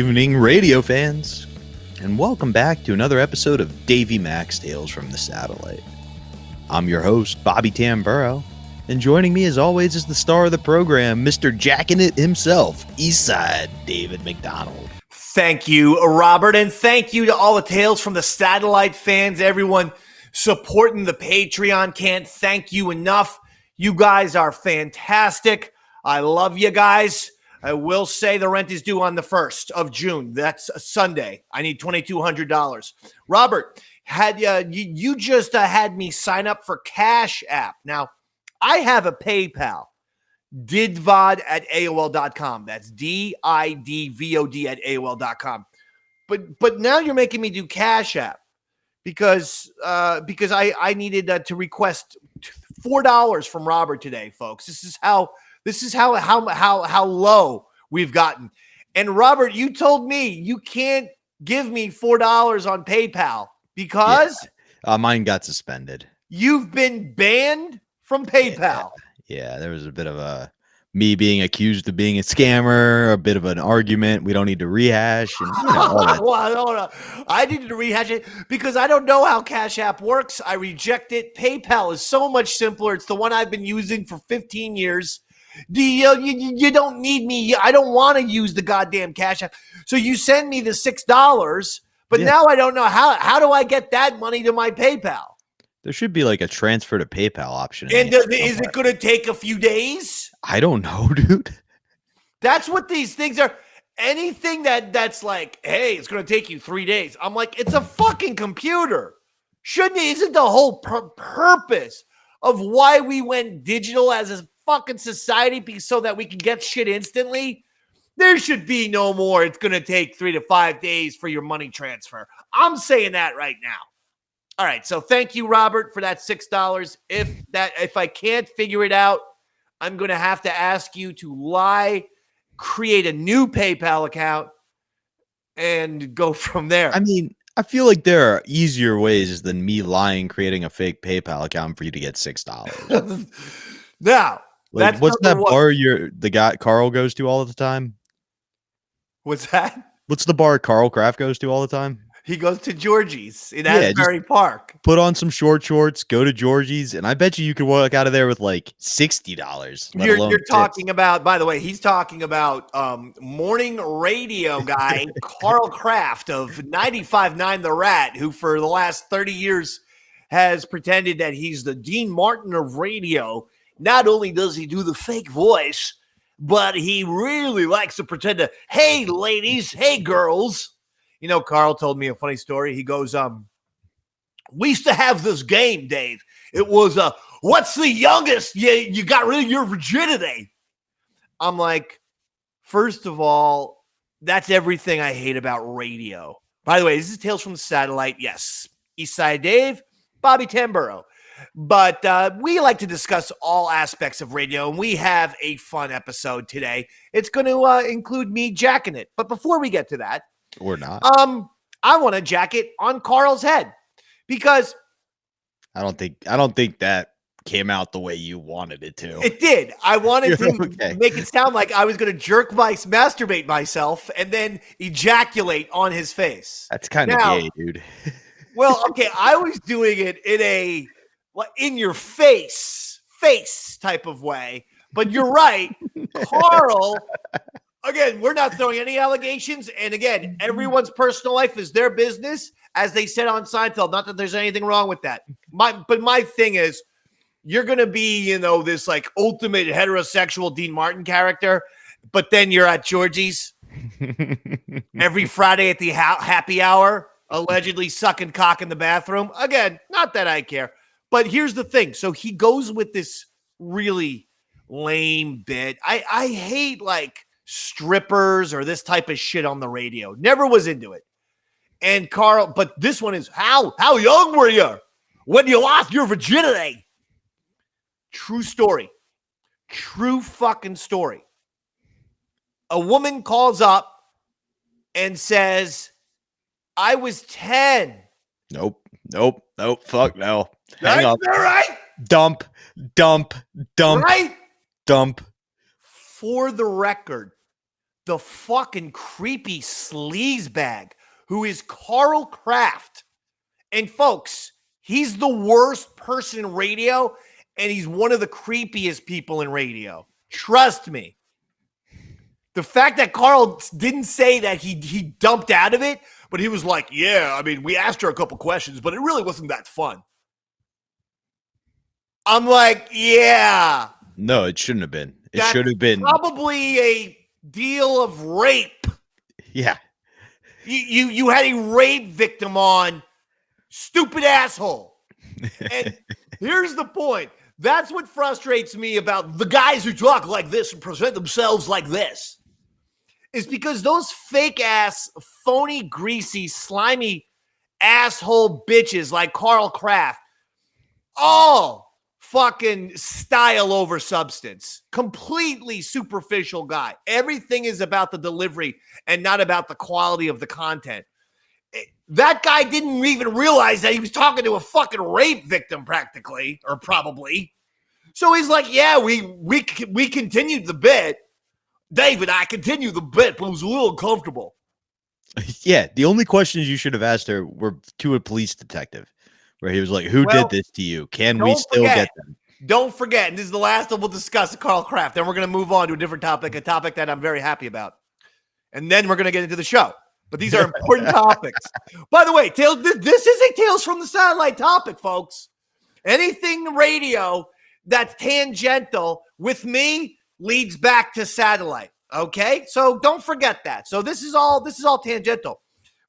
evening, radio fans, and welcome back to another episode of Davey Max Tales from the Satellite. I'm your host, Bobby Tamburo, and joining me as always is the star of the program, Mr. Jackin' It himself, Eastside David McDonald. Thank you, Robert, and thank you to all the Tales from the Satellite fans, everyone supporting the Patreon. Can't thank you enough. You guys are fantastic. I love you guys. I will say the rent is due on the 1st of June. That's a Sunday. I need $2,200. Robert, you just had me sign up for Cash App. Now, I have a PayPal, didvod at AOL.com. That's DIDVOD at AOL.com. But now you're making me do Cash App because I needed to request $4 from Robert today, folks. This is how low we've gotten. And Robert, you told me you can't give me $4 on PayPal because mine got suspended. You've been banned from PayPal. Yeah, there was a bit of me being accused of being a scammer, a bit of an argument we don't need to rehash. And, all that. Well, I needed to rehash it because I don't know how Cash App works. I reject it. PayPal is so much simpler. It's the one I've been using for 15 years. You don't need me. I don't want to use the goddamn Cash App. So you send me the $6, but now I don't know how do I get that money to my PayPal? There should be like a transfer to PayPal option. And is it going to take a few days? I don't know, dude. That's what these things are. Anything that's like, hey, it's going to take you 3 days. I'm like, it's a fucking computer. Isn't the whole purpose of why we went digital as a fucking society so that we can get shit instantly? There should be no more. It's going to take 3 to 5 days for your money transfer. I'm saying that right now. All right. So thank you, Robert, for that $6. If I can't figure it out, I'm going to have to ask you to create a new PayPal account and go from there. I mean, I feel like there are easier ways than me creating a fake PayPal account for you to get $6. Now, like, what's that bar the guy Carl goes to all the time? What's that? What's the bar Carl Kraft goes to all the time? He goes to Georgie's in Asbury Park. Put on some shorts, go to Georgie's, and I bet you could walk out of there with like $60. You're talking about, by the way, he's talking about morning radio guy Carl Kraft of 95.9 The Rat, who for the last 30 years has pretended that he's the Dean Martin of radio. Not only does he do the fake voice, but he really likes to pretend to, hey, ladies, hey, girls. You know, Carl told me a funny story. He goes, we used to have this game, Dave. It was, what's the youngest you got rid of your virginity? I'm like, first of all, that's everything I hate about radio. By the way, this is Tales from the Satellite. Yes, Eastside Dave, Bobby Tamburo. But we like to discuss all aspects of radio, and we have a fun episode today. It's going to include me jacking it. But before we get to that, or not. I want to jack it on Carl's head because I don't think that came out the way you wanted it to. It did. I wanted to make it sound like I was going to masturbate myself and then ejaculate on his face. That's kind of gay, dude. Well, okay, I was doing it in your face type of way, but you're right, Carl. Again, we're not throwing any allegations. And again, everyone's personal life is their business, as they said on Seinfeld. Not that there's anything wrong with that. But my thing is, you're going to be, this like ultimate heterosexual Dean Martin character, but then you're at Georgie's every Friday at the happy hour, allegedly sucking cock in the bathroom. Again, not that I care. But here's the thing. So he goes with this really lame bit. I hate like strippers or this type of shit on the radio. Never was into it. And Carl, but this one is, how young were you when you lost your virginity? True story. True fucking story. A woman calls up and says, I was 10. Nope. Fuck no. Hang on. All right. Dump. Right? Dump. For the record, the fucking creepy sleazebag who is Carl Kraft. And folks, he's the worst person in radio, and he's one of the creepiest people in radio. Trust me. The fact that Carl didn't say that he dumped out of it, but he was like, yeah, I mean, we asked her a couple questions, but it really wasn't that fun. I'm like, yeah. No, it shouldn't have been. It should have been probably a deal of rape. Yeah. You had a rape victim on, stupid asshole. And here's the point. That's what frustrates me about the guys who talk like this and present themselves like this. Is because those fake ass, phony, greasy, slimy asshole bitches like Carl Kraft, all fucking style over substance. Completely superficial guy. Everything is about the delivery and not about the quality of the content. That guy didn't even realize that he was talking to a fucking rape victim practically, or probably. So he's like, yeah, we continued the bit. David, I continued the bit, but it was a little uncomfortable. Yeah, the only questions you should have asked her were to a police detective, where he was like, who did this to you? Can we still get them? Don't forget, and this is the last that we'll discuss, Carl Kraft. Then we're going to move on to a different topic, a topic that I'm very happy about. And then we're going to get into the show. But these are important topics. By the way, this is a Tales from the Satellite topic, folks. Anything radio that's tangential with me leads back to satellite. Okay? So don't forget that. So this is all tangential.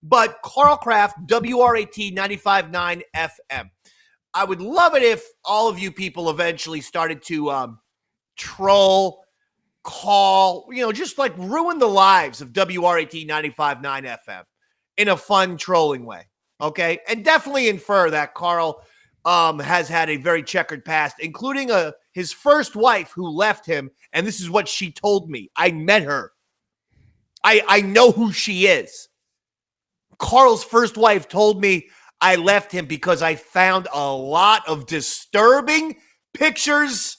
But Carl Kraft, WRAT 95.9 FM. I would love it if all of you people eventually started to troll, call, just like ruin the lives of WRAT 95.9 FM in a fun trolling way. Okay? And definitely infer that Carl has had a very checkered past, including his first wife who left him. And this is what she told me. I met her. I know who she is. Carl's first wife told me I left him because I found a lot of disturbing pictures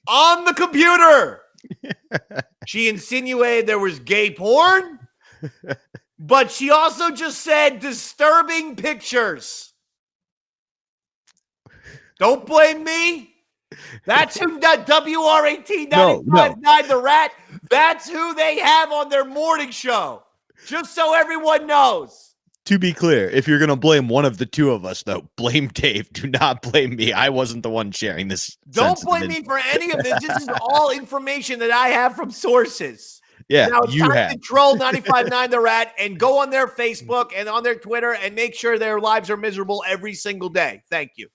on the computer. She insinuated there was gay porn, but she also just said disturbing pictures. Don't blame me. That's who that WRAT 95.9 The Rat, that's who they have on their morning show. Just so everyone knows. To be clear, if you're going to blame one of the two of us, though, blame Dave. Do not blame me. I wasn't the one sharing this. Don't blame me for any of this. This is all information that I have from sources. Yeah, now it's time to troll 95.9 The Rat and go on their Facebook and on their Twitter and make sure their lives are miserable every single day. Thank you.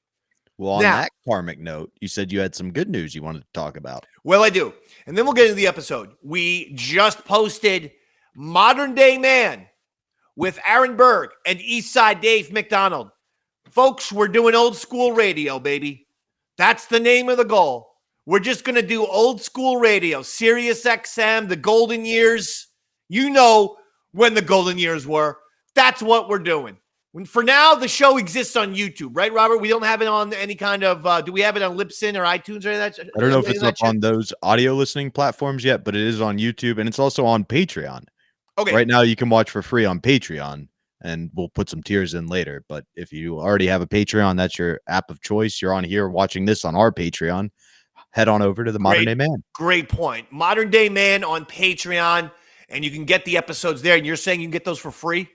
Well, on that karmic note, you said you had some good news you wanted to talk about. Well, I do. And then we'll get into the episode. We just posted Modern Day Man with Aaron Berg and Eastside Dave McDonald. Folks, we're doing old school radio, baby. That's the name of the goal. We're just going to do old school radio. Sirius XM, the golden years. You know when the golden years were. That's what we're doing. For now, the show exists on YouTube, right, Robert? We don't have it on any kind of, do we have it on Libsyn or iTunes or anything? I don't know if it's up on those audio listening platforms yet, but it is on YouTube, and it's also on Patreon. Okay. Right now, you can watch for free on Patreon, and we'll put some tiers in later. But if you already have a Patreon, that's your app of choice. You're on here watching this on our Patreon. Head on over to the Modern Day Man. Great point. Modern Day Man on Patreon, and you can get the episodes there. And you're saying you can get those for free?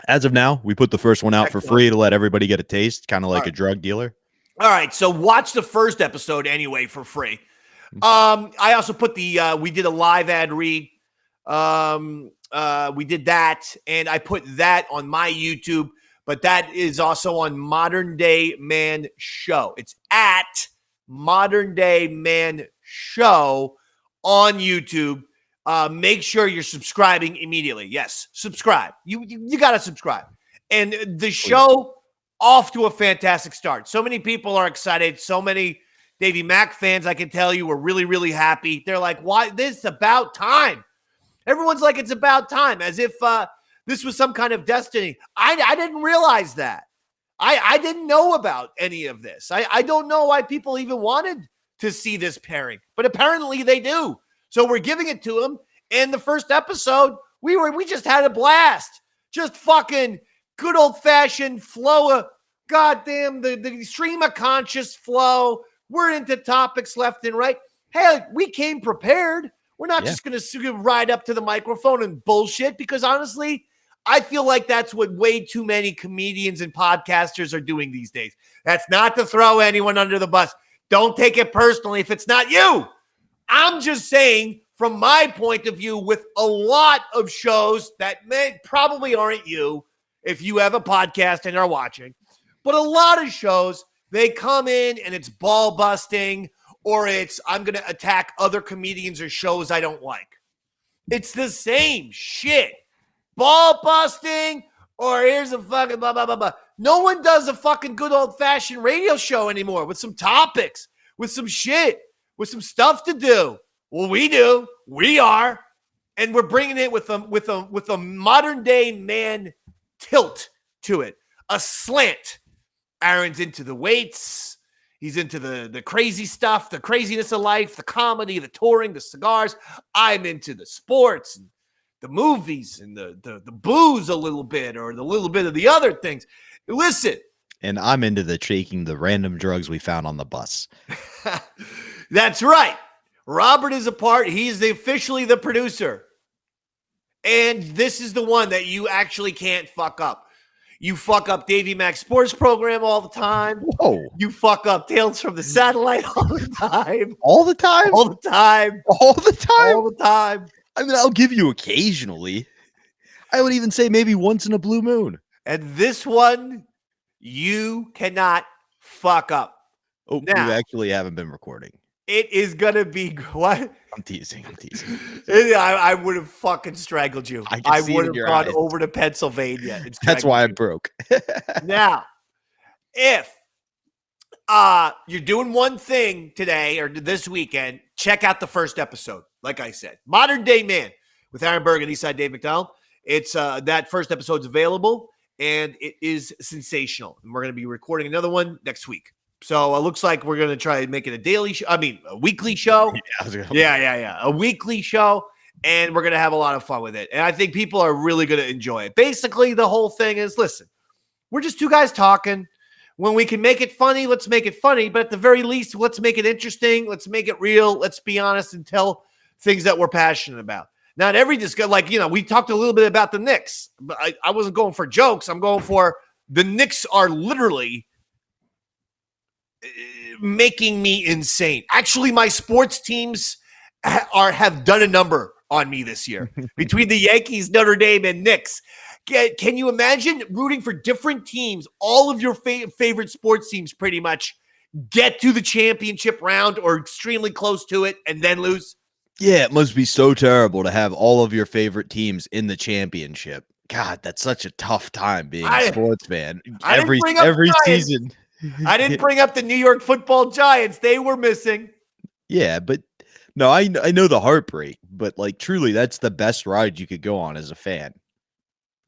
As of now, we put the first one out for free to let everybody get a taste, kind of like a drug dealer. All right, so watch the first episode anyway for free. I also put we did a live ad read. We did that, and I put that on my YouTube, but that is also on Modern Day Man Show. It's at Modern Day Man Show on YouTube. Make sure you're subscribing immediately. Yes, subscribe. You got to subscribe. And the show off to a fantastic start. So many people are excited. So many Davey Mac fans, I can tell you, were really, really happy. They're like, why? This is about time. Everyone's like, it's about time, as if this was some kind of destiny. I didn't realize that. I didn't know about any of this. I don't know why people even wanted to see this pairing, but apparently they do. So we're giving it to them, And the first episode, we just had a blast. Just fucking good old-fashioned flow of goddamn the stream of conscious flow. We're into topics left and right. Hey, we came prepared. We're not just going to ride up to the microphone and bullshit, because honestly, I feel like that's what way too many comedians and podcasters are doing these days. That's not to throw anyone under the bus. Don't take it personally if it's not you. I'm just saying, from my point of view, with a lot of shows that probably aren't you if you have a podcast and are watching, but a lot of shows, they come in and it's ball busting, or it's I'm going to attack other comedians or shows I don't like. It's the same shit. Ball busting, or here's a fucking blah, blah, blah, blah. No one does a fucking good old-fashioned radio show anymore with some topics, with some shit, with some stuff to do. Well, we do. We are. And we're bringing it with a modern-day man tilt to it, a slant. Aaron's into the weights. He's into the crazy stuff, the craziness of life, the comedy, the touring, the cigars. I'm into the sports and the movies and the booze a little bit, or the little bit of the other things. Listen. And I'm into the taking the random drugs we found on the bus. That's right. Robert is a part. He's officially the producer. And this is the one that you actually can't fuck up. You fuck up Davey Mac's sports program all the time. Whoa. You fuck up Tales from the Satellite all the time. All the time? All the time. All the time? All the time. I mean, I'll give you occasionally. I would even say maybe once in a blue moon. And this one, you cannot fuck up. Oh, now, you actually haven't been recording. It is going to be what? I'm teasing. I would have fucking strangled you. I would have gone over to Pennsylvania. That's why I'm broke. Now, if you're doing one thing today or this weekend, check out the first episode. Like I said, Modern Day Man with Aaron Berg and Eastside Dave McDonald. It's that first episode's available, and it is sensational. And we're going to be recording another one next week. So it looks like we're going to try and make it a weekly show. Yeah. A weekly show. And we're going to have a lot of fun with it. And I think people are really going to enjoy it. Basically, the whole thing is, listen, we're just two guys talking. When we can make it funny, let's make it funny. But at the very least, let's make it interesting. Let's make it real. Let's be honest and tell things that we're passionate about. Not every discussion, we talked a little bit about the Knicks. But I wasn't going for jokes. I'm going for the Knicks are literally making me insane. Actually, my sports teams have done a number on me this year. Between the Yankees, Notre Dame, and Knicks. Can you imagine rooting for different teams? All of your favorite sports teams pretty much get to the championship round or extremely close to it and then lose? Yeah, it must be so terrible to have all of your favorite teams in the championship. God, that's such a tough time being a sports fan. Every season. I didn't bring up the New York Football Giants. They were missing. Yeah, but no, I know the heartbreak, but like truly, that's the best ride you could go on as a fan,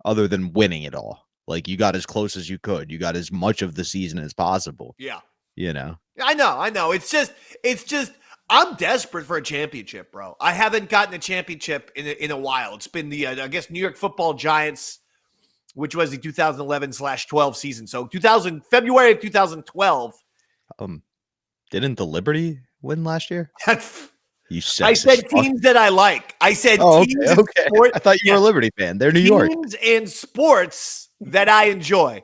other than winning it all. Like you got as close as you could. You got as much of the season as possible. Yeah. I know. It's just I'm desperate for a championship, bro. I haven't gotten a championship in a while. It's been the I guess New York Football Giants, which was the 2011/12 season. So February of 2012. Didn't the Liberty win last year? You I said teams that I like. I said teams. Okay. Sports. I thought you were a Liberty fan. They're New York. Teams and sports that I enjoy.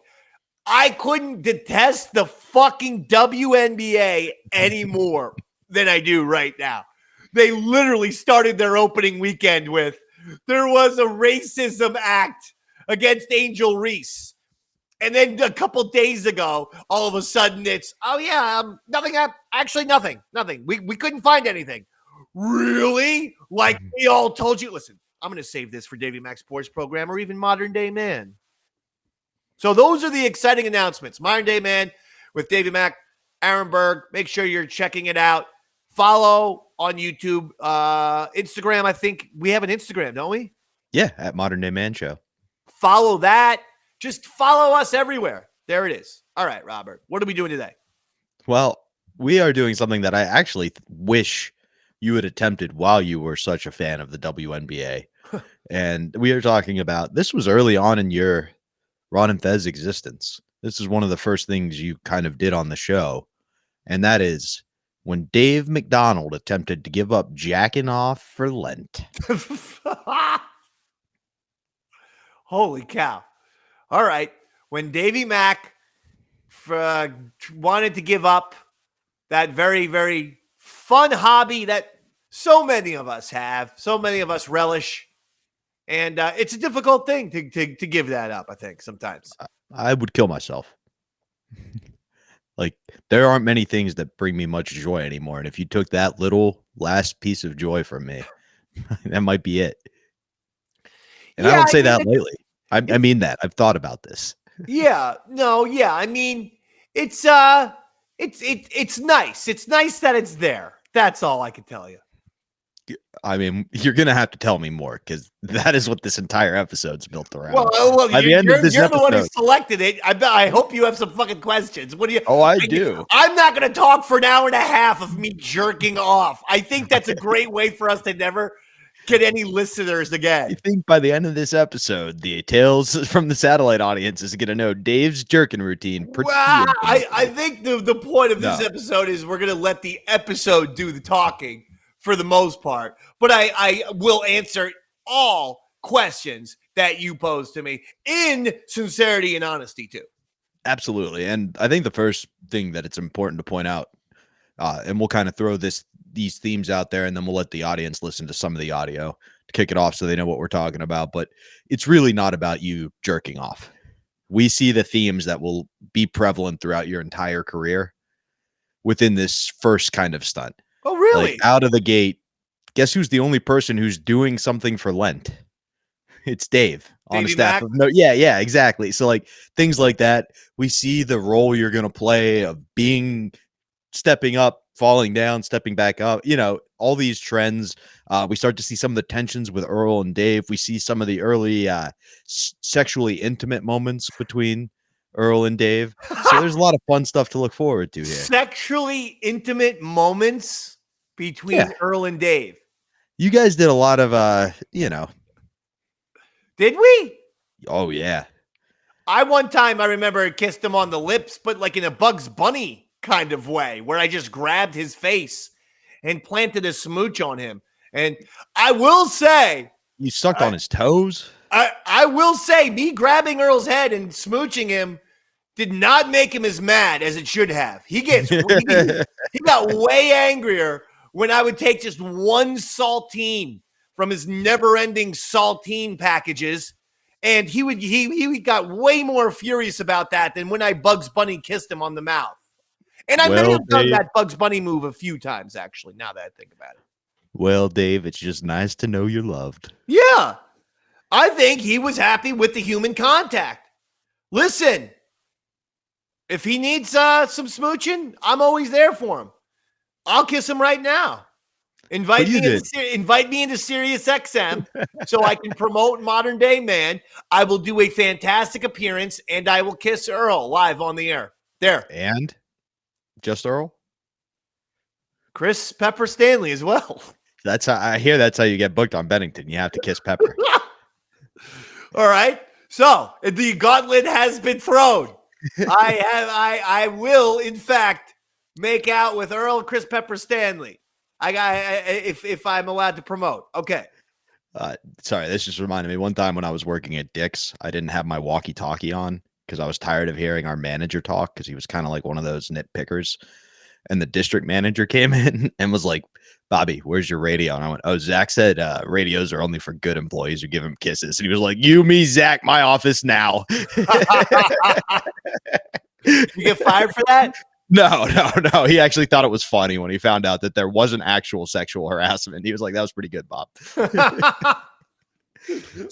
I couldn't detest the fucking WNBA anymore than I do right now. They literally started their opening weekend with, there was a racism act against Angel Reese. And then a couple days ago, all of a sudden it's, nothing. Actually, nothing. We couldn't find anything. Really? Like we all told you. Listen, I'm going to save this for Davey Mac's Sports Program or even Modern Day Man. So those are the exciting announcements. Modern Day Man with Davey Mac, Aaron Berg. Make sure you're checking it out. Follow on YouTube, Instagram. I think we have an Instagram, don't we? Yeah, at Modern Day Man Show. Follow that. Just follow us everywhere. There it is. All right, Robert. What are we doing today? Well, we are doing something that I actually wish you had attempted while you were such a fan of the WNBA. And we are talking about, this was early on in your Ron Fez existence. This is one of the first things you kind of did on the show. And that is when Dave McDonald attempted to give up jacking off for Lent. Holy cow. All right. When Davey Mack wanted to give up that very, very fun hobby that so many of us have, so many of us relish. And it's a difficult thing to give that up, I think, sometimes. I would kill myself. Like, there aren't many things that bring me much joy anymore. And if you took that little last piece of joy from me, that might be it. And I don't say that lightly. I mean that. I've thought about this. Yeah. No, yeah. I mean, it's nice. It's nice that it's there. That's all I can tell you. I mean, you're going to have to tell me more, because that is what this entire episode's built around. Well, you're the one who selected it. I hope you have some fucking questions. What do you? Oh, I do. I'm not going to talk for an hour and a half of me jerking off. I think that's a great way for us to never get any listeners again. I think by the end of this episode, the Tales from the Satellite audience is going to know Dave's jerking routine. Well, I think the point of this episode is we're going to let the episode do the talking for the most part, but I will answer all questions that you pose to me in sincerity and honesty too. Absolutely. And I think the first thing that it's important to point out, and we'll kind of throw these themes out there, and then we'll let the audience listen to some of the audio to kick it off so they know what we're talking about. But it's really not about you jerking off. We see the themes that will be prevalent throughout your entire career within this first kind of stunt. Oh, really? Like, out of the gate, guess who's the only person who's doing something for Lent? It's Dave on a staff. Yeah, exactly. So, like, things like that, we see the role you're going to play of stepping up, falling down, stepping back up, all these trends. We start to see some of the tensions with Earl and Dave. We see some of the early sexually intimate moments between Earl and Dave. So there's a lot of fun stuff to look forward to here. Sexually intimate moments between Earl and Dave. You guys did a lot of, Did we? Oh, yeah. One time I remember kissed him on the lips, but like in a Bugs Bunny kind of way, where I just grabbed his face and planted a smooch on him. And I will say, you sucked on his toes. I will say, me grabbing Earl's head and smooching him did not make him as mad as it should have. He got way angrier when I would take just one saltine from his never-ending saltine packages, and he got way more furious about that than when I Bugs Bunny kissed him on the mouth. And I may have done that Bugs Bunny move a few times, actually, now that I think about it. Well, Dave, it's just nice to know you're loved. Yeah. I think he was happy with the human contact. Listen, if he needs some smooching, I'm always there for him. I'll kiss him right now. Invite me into Sirius XM so I can promote Modern Day Man. I will do a fantastic appearance, and I will kiss Earl live on the air. There. And just Earl? Chris Pepper Stanley as well. That's how you get booked on Bennington. You have to kiss Pepper. All right. So the gauntlet has been thrown. I will, in fact, make out with Earl Chris Pepper Stanley. If I'm allowed to promote. Okay. Sorry, this just reminded me. One time when I was working at Dick's, I didn't have my walkie-talkie on because I was tired of hearing our manager talk, because he was kind of like one of those nitpickers. And the district manager came in and was like, "Bobby, where's your radio?" And I went, "Oh, Zach said radios are only for good employees who give him kisses." And he was like, "You, me, Zach, my office now." You get fired for that? No. He actually thought it was funny when he found out that there wasn't actual sexual harassment. He was like, "That was pretty good, Bob."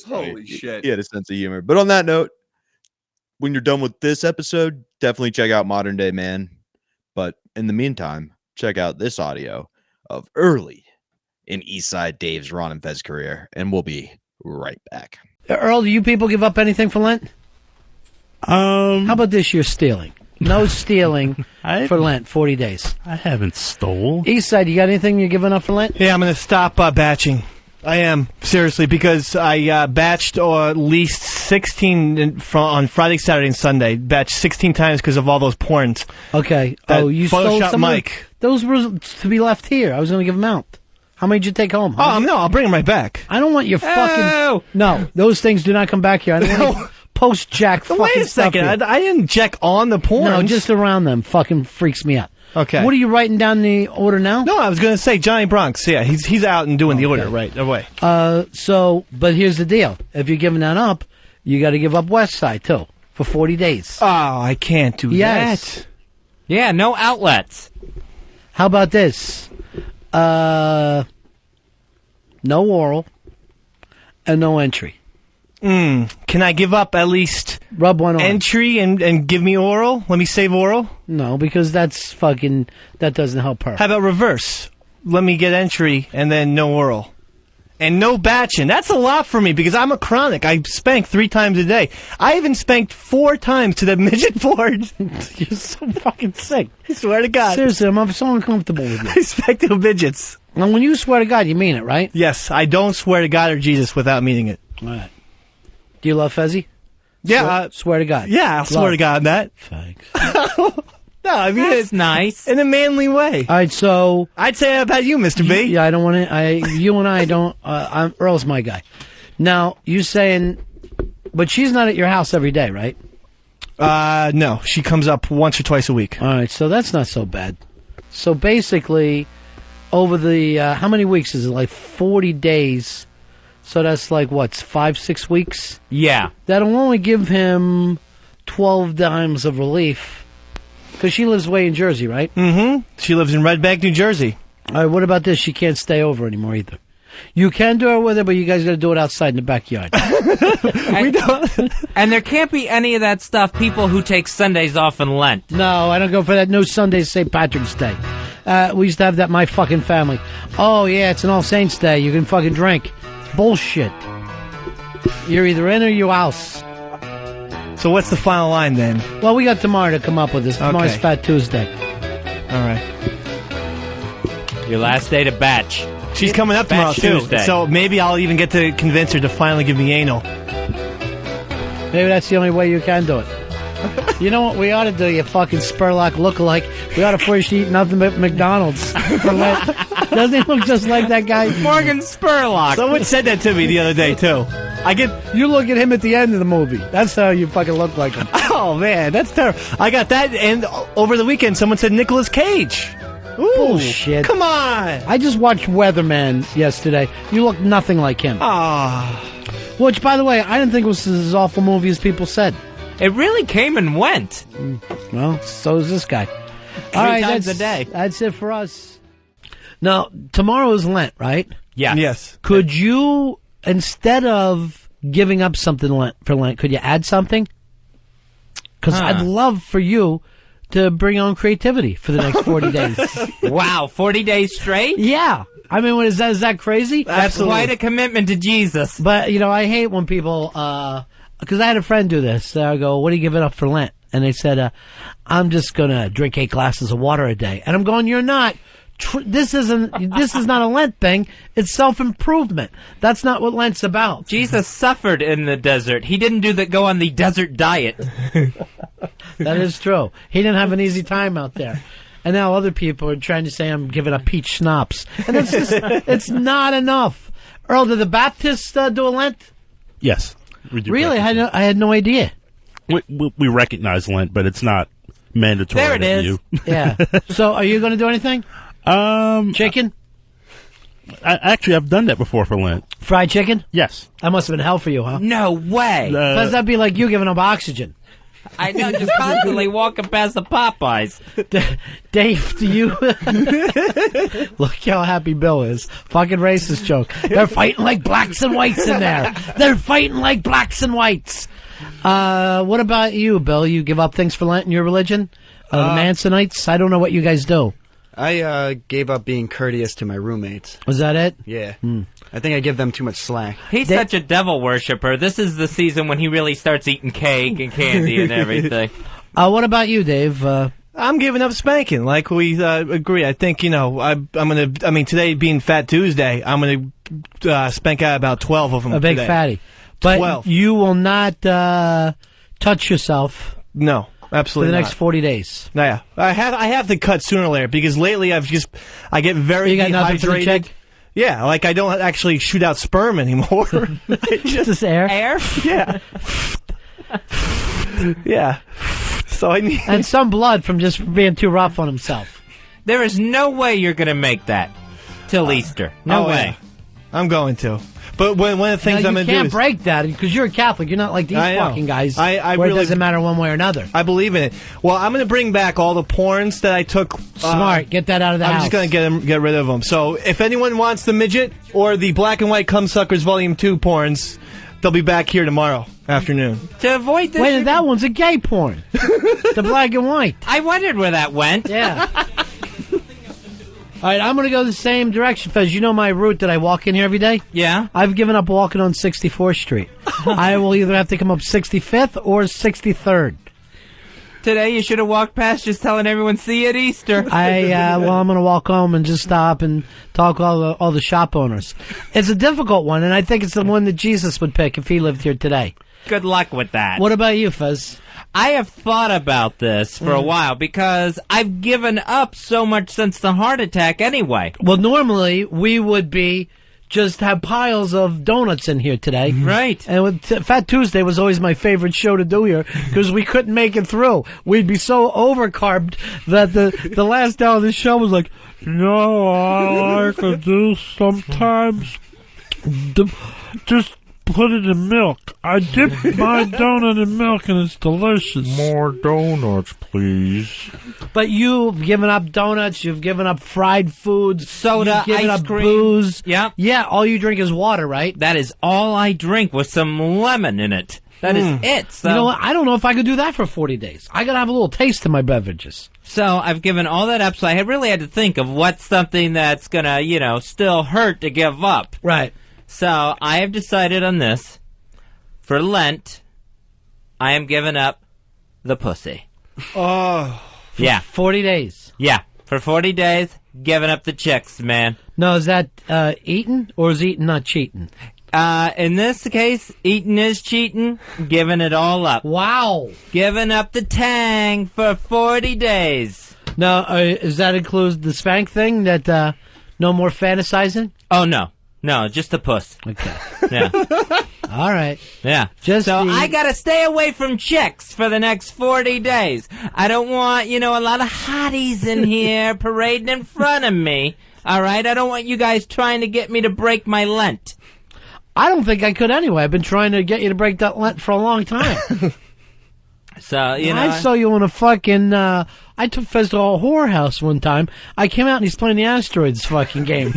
Holy shit. He had a sense of humor. But on that note, when you're done with this episode, definitely check out Modern Day Man. But in the meantime, check out this audio of early in Eastside Dave's Ron and Fez career, and we'll be right back. Earl, do you people give up anything for Lent? How about this year's stealing? No stealing for Lent, 40 days. I haven't stole. Eastside, you got anything you're giving up for Lent? Yeah, I'm going to stop batching. I am, seriously, because I batched at least 16 on Friday, Saturday, and Sunday. Batched 16 times because of all those porns. Okay. You Photoshop stole some Mike. Those were to be left here. I was going to give them out. How many did you take home? No, I'll bring them right back. I don't want your fucking... Oh! No, those things do not come back here. I don't want post-jack fucking Wait a stuff second. here. I didn't check on the porn. No, just around them. Fucking freaks me out. Okay. What are you writing down the order now? No, I was going to say Johnny Bronx. Yeah, he's out and doing the order right away. But here's the deal. If you're giving that up, you got to give up West Side, too, for 40 days. Oh, I can't do that. Yeah, no outlets. How about this? No oral and no entry. Can I give up at least Rub one on. entry and give me oral? Let me save oral? No, because that doesn't help her. How about reverse? Let me get entry and then no oral. And no batching. That's a lot for me because I'm a chronic. I spank 3 times a day. I even spanked 4 times to the midget board. You're so fucking sick. I swear to God. Seriously, I'm so uncomfortable with you. I spanked the midgets. And when you swear to God, you mean it, right? Yes, I don't swear to God or Jesus without meaning it. All right. Do you love Fezzy? Yeah. Swear to God. Yeah, I'll swear to God on that. Thanks. No, I mean That's it's nice. in a manly way. All right, so... I'd say that about you, Mr. B. Yeah, I don't want to... You and I don't... Earl's my guy. Now, you saying... But she's not at your house every day, right? No. She comes up once or twice a week. All right, so that's not so bad. So basically, over the... how many weeks is it? Like 40 days. So that's like, what, 5-6 weeks? Yeah. That'll only give him 12 dimes of relief. Because she lives way in Jersey, right? Mm-hmm. She lives in Red Bank, New Jersey. All right, what about this? She can't stay over anymore either. You can do it with her, but you guys got to do it outside in the backyard. We don't. And there can't be any of that stuff, people who take Sundays off in Lent. No, I don't go for that. No Sundays, St. Patrick's Day. We used to have that in my fucking family. Oh, yeah, it's an All Saints Day. You can fucking drink. Bullshit. You're either in or you out. So what's the final line then? Well, we got tomorrow to come up with this. Tomorrow's Okay. Fat Tuesday. All right. Your last day to batch. She's coming up tomorrow, Batch too. Tuesday. So maybe I'll even get to convince her to finally give me anal. Maybe that's the only way you can do it. You know what we ought to do, you fucking Spurlock lookalike? We ought to force you to eat nothing but McDonald's for Lent. Doesn't he look just like that guy? Morgan Spurlock. Someone said that to me the other day, too. You look at him at the end of the movie. That's how you fucking look like him. Oh, man, that's terrible. I got that, and over the weekend, someone said Nicolas Cage. Ooh, Bullshit. Come on. I just watched Weatherman yesterday. You look nothing like him. Ah. Which, by the way, I didn't think it was as awful movie as people said. It really came and went. Well, so is this guy. Three times a day. That's it for us. Now, tomorrow is Lent, right? Yeah. Yes. Could you, instead of giving up something for Lent, could you add something? Because I'd love for you to bring on creativity for the next 40 days. Wow, 40 days straight? Yeah. I mean, is that crazy? That's Absolutely. quite a commitment to Jesus. But, I hate when people, because I had a friend do this. I go, what are you giving up for Lent? And they said, I'm just going to drink 8 glasses of water a day. And I'm going, you're not. This is not a Lent thing. It's self-improvement. That's not what Lent's about. Jesus suffered in the desert. He didn't go on the desert diet. That is true. He didn't have an easy time out there. And now other people are trying to say I'm giving up peach schnapps. And it's just, it's not enough. Earl, did the Baptists do a Lent? Yes. We do Really? practice I had no idea. we recognize Lent, but it's not mandatory. There it that is. You. Yeah. So are you going to do anything? Chicken? I've done that before for Lent. Fried chicken? Yes. That must have been hell for you, huh? No way. Because that'd be like you giving up oxygen. I know, just constantly walking past the Popeyes. Dave, do you... Look how happy Bill is. Fucking racist joke. They're fighting like blacks and whites in there. They're fighting like blacks and whites. What about you, Bill? You give up things for Lent in your religion? The Mansonites? I don't know what you guys do. I gave up being courteous to my roommates. Was that it? Yeah. I think I give them too much slack. He's such a devil worshiper. This is the season when he really starts eating cake and candy and everything. What about you, Dave? I'm giving up spanking, like we agree. I think, today being Fat Tuesday, I'm going to spank out about 12 of them A big today. fatty. But 12. you will not touch yourself No, for absolutely the next not. 40 days. Yeah, I have to cut sooner or later because lately I get very You got nothing for the dehydrated. chick? Yeah, like I don't actually shoot out sperm anymore. Just air? Air? Yeah. Yeah. So I need. And some blood from just being too rough on himself. There is no way you're going to make that till Easter. No way. Yeah. I'm going to. But one of the things Now, I'm you going to do can't is break that because you're a Catholic. You're not like these I know. fucking guys I where really- it doesn't matter one way or another. I believe in it. Well, I'm going to bring back all the porns that I took. Smart. Get that out of the I'm house. just going to get rid of them. So if anyone wants the midget or the black and white Cum Suckers Volume 2 porns, they'll be back here tomorrow afternoon. To avoid this, Wait, that one's a gay porn. The black and white. I wondered where that went. Yeah. All right, I'm going to go the same direction, Fez. You know my route that I walk in here every day? Yeah. I've given up walking on 64th Street. I will either have to come up 65th or 63rd. Today you should have walked past just telling everyone, see you at Easter. I'm going to walk home and just stop and talk to all the shop owners. It's a difficult one, and I think it's the one that Jesus would pick if he lived here today. Good luck with that. What about you, Fez? I have thought about this for a while because I've given up so much since the heart attack anyway. Well, normally we would be just have piles of donuts in here today. Right. And with Fat Tuesday was always my favorite show to do here because we couldn't make it through. We'd be so overcarbed that the last hour of the show was like, I like to do sometimes. Just put it in milk. I dip my donut in milk and it's delicious. More donuts, please. But you've given up donuts, you've given up fried foods, Soda, you've given ice up cream. booze. Yep. Yeah, all you drink is water, right? That is all I drink with some lemon in it. That is it. So, You know what? I don't know if I could do that for 40 days. I gotta have a little taste in my beverages. So I've given all that up. So I really had to think of what's something that's gonna, still hurt to give up. Right. So I have decided on this. For Lent, I am giving up the pussy. Oh. Yeah. 40 days. Yeah. For 40 days, giving up the chicks, man. No, is that eating or is eating not cheating? In this case, eating is cheating, giving it all up. Wow. Giving up the tang for 40 days. Now, does that include the spank thing that no more fantasizing? Oh, no. No, just the puss. Okay. Yeah. All right. Yeah. Just so the- I gotta stay away from chicks for the next 40 days. I don't want, a lot of hotties in here parading in front of me. All right? I don't want you guys trying to get me to break my Lent. I don't think I could anyway. I've been trying to get you to break that Lent for a long time. So, I saw you in a fucking, I took Fez to a whorehouse one time. I came out and he's playing the Asteroids fucking game.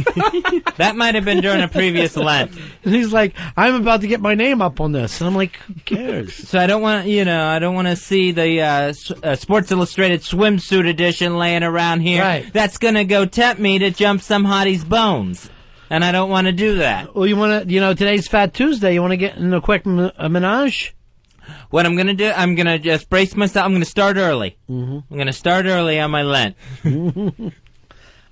that might have been during a previous Lent. And he's like, I'm about to get my name up on this. And I'm like, who cares? So I don't want, I don't want to see the Sports Illustrated swimsuit edition laying around here. Right. That's gonna go tempt me to jump some hottie's bones. And I don't want to do that. Well, you want to, today's Fat Tuesday. You want to get in a quick menage? What I'm going to do, I'm going to just brace myself. I'm going to start early. Mm-hmm. I'm going to start early on my Lent.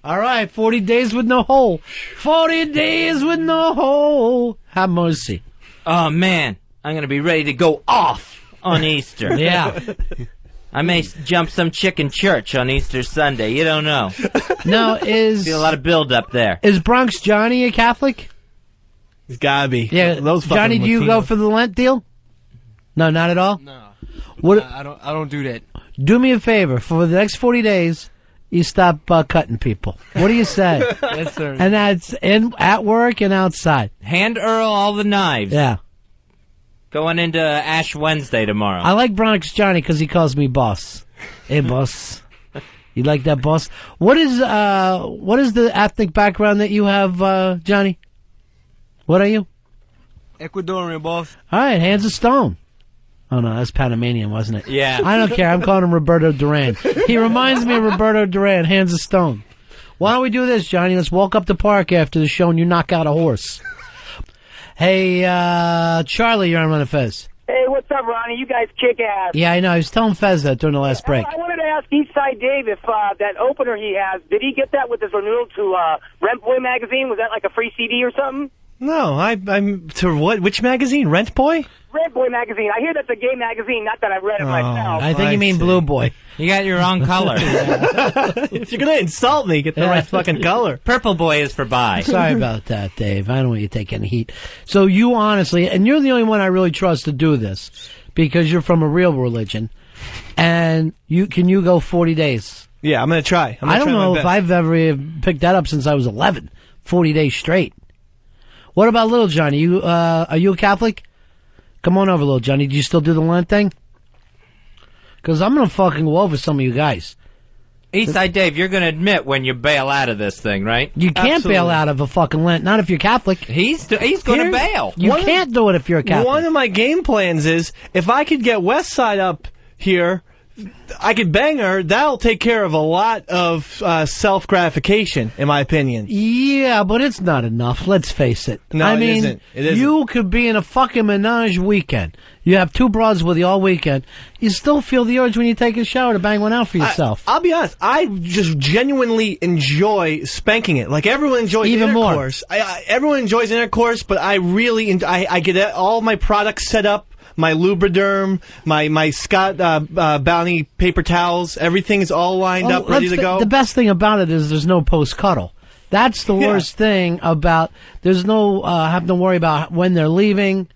All right, 40 days with no hole. 40 days with no hole. Have mercy. Oh, man. I'm going to be ready to go off on Easter. Yeah. I may jump some chick in church on Easter Sunday. You don't know. Now, See a lot of build-up there. is Bronx Johnny a Catholic? He's gotta be. Yeah. Those fucking Johnny, do you go Latinos. for the Lent deal? No, not at all? No. What? I don't do that. Do me a favor. For the next 40 days, you stop cutting people. What do you say? Yes, sir. And that's at work and outside. Hand Earl all the knives. Yeah. Going into Ash Wednesday tomorrow. I like Bronx Johnny because he calls me boss. Hey, boss. You like that, boss? What is the ethnic background that you have, Johnny? What are you? Ecuadorian, boss. All right, hands of stone. Oh, no, that's Panamanian, wasn't it? Yeah. I don't care. I'm calling him Roberto Duran. He reminds me of Roberto Duran, hands of stone. Why don't we do this, Johnny? Let's walk up the park after the show and you knock out a horse. Hey, Charlie, you're on Ron Fez. Hey, what's up, Ronnie? You guys kick ass. Yeah, I know. I was telling Fez that during the last break. I wanted to ask Eastside Dave if that opener he has, did he get that with his renewal to Rent Boy magazine? Was that like a free CD or something? No, I'm to what? Which magazine? Rent Boy? Rent Boy magazine. I hear that's a gay magazine. Not that I've read it myself. I think you mean Blue Boy. You got your wrong color. If you're gonna insult me, get the right fucking color. Purple Boy is for bi. Sorry about that, Dave. I don't want you to take any heat. So you honestly, and you're the only one I really trust to do this, because you're from a real religion, and you go 40 days. Yeah, I'm gonna try. I don't know if I've ever picked that up since I was 11. 40 days straight. What about Little Johnny? Are you a Catholic? Come on over, Little Johnny. Do you still do the Lent thing? Because I'm going to fucking go over some of you guys. Eastside Dave, you're going to admit when you bail out of this thing, right? You can't bail out of a fucking Lent, not if you're Catholic. He's going to bail. You can't do it if you're a Catholic. One of my game plans is, if I could get West Side up here, I could bang her. That'll take care of a lot of self-gratification, in my opinion. Yeah, but it's not enough. Let's face it. No, it isn't. It isn't. You could be in a fucking menage weekend. You have two broads with you all weekend. You still feel the urge when you take a shower to bang one out for yourself. I'll be honest. I just genuinely enjoy spanking it. Like, everyone enjoys intercourse. Everyone enjoys intercourse, but I really I get all my products set up. My Lubriderm, my Scott Bounty paper towels, everything's all lined up, ready to go. The best thing about it is there's no post-cuddle. That's the worst thing about, there's no having to worry about when they're leaving.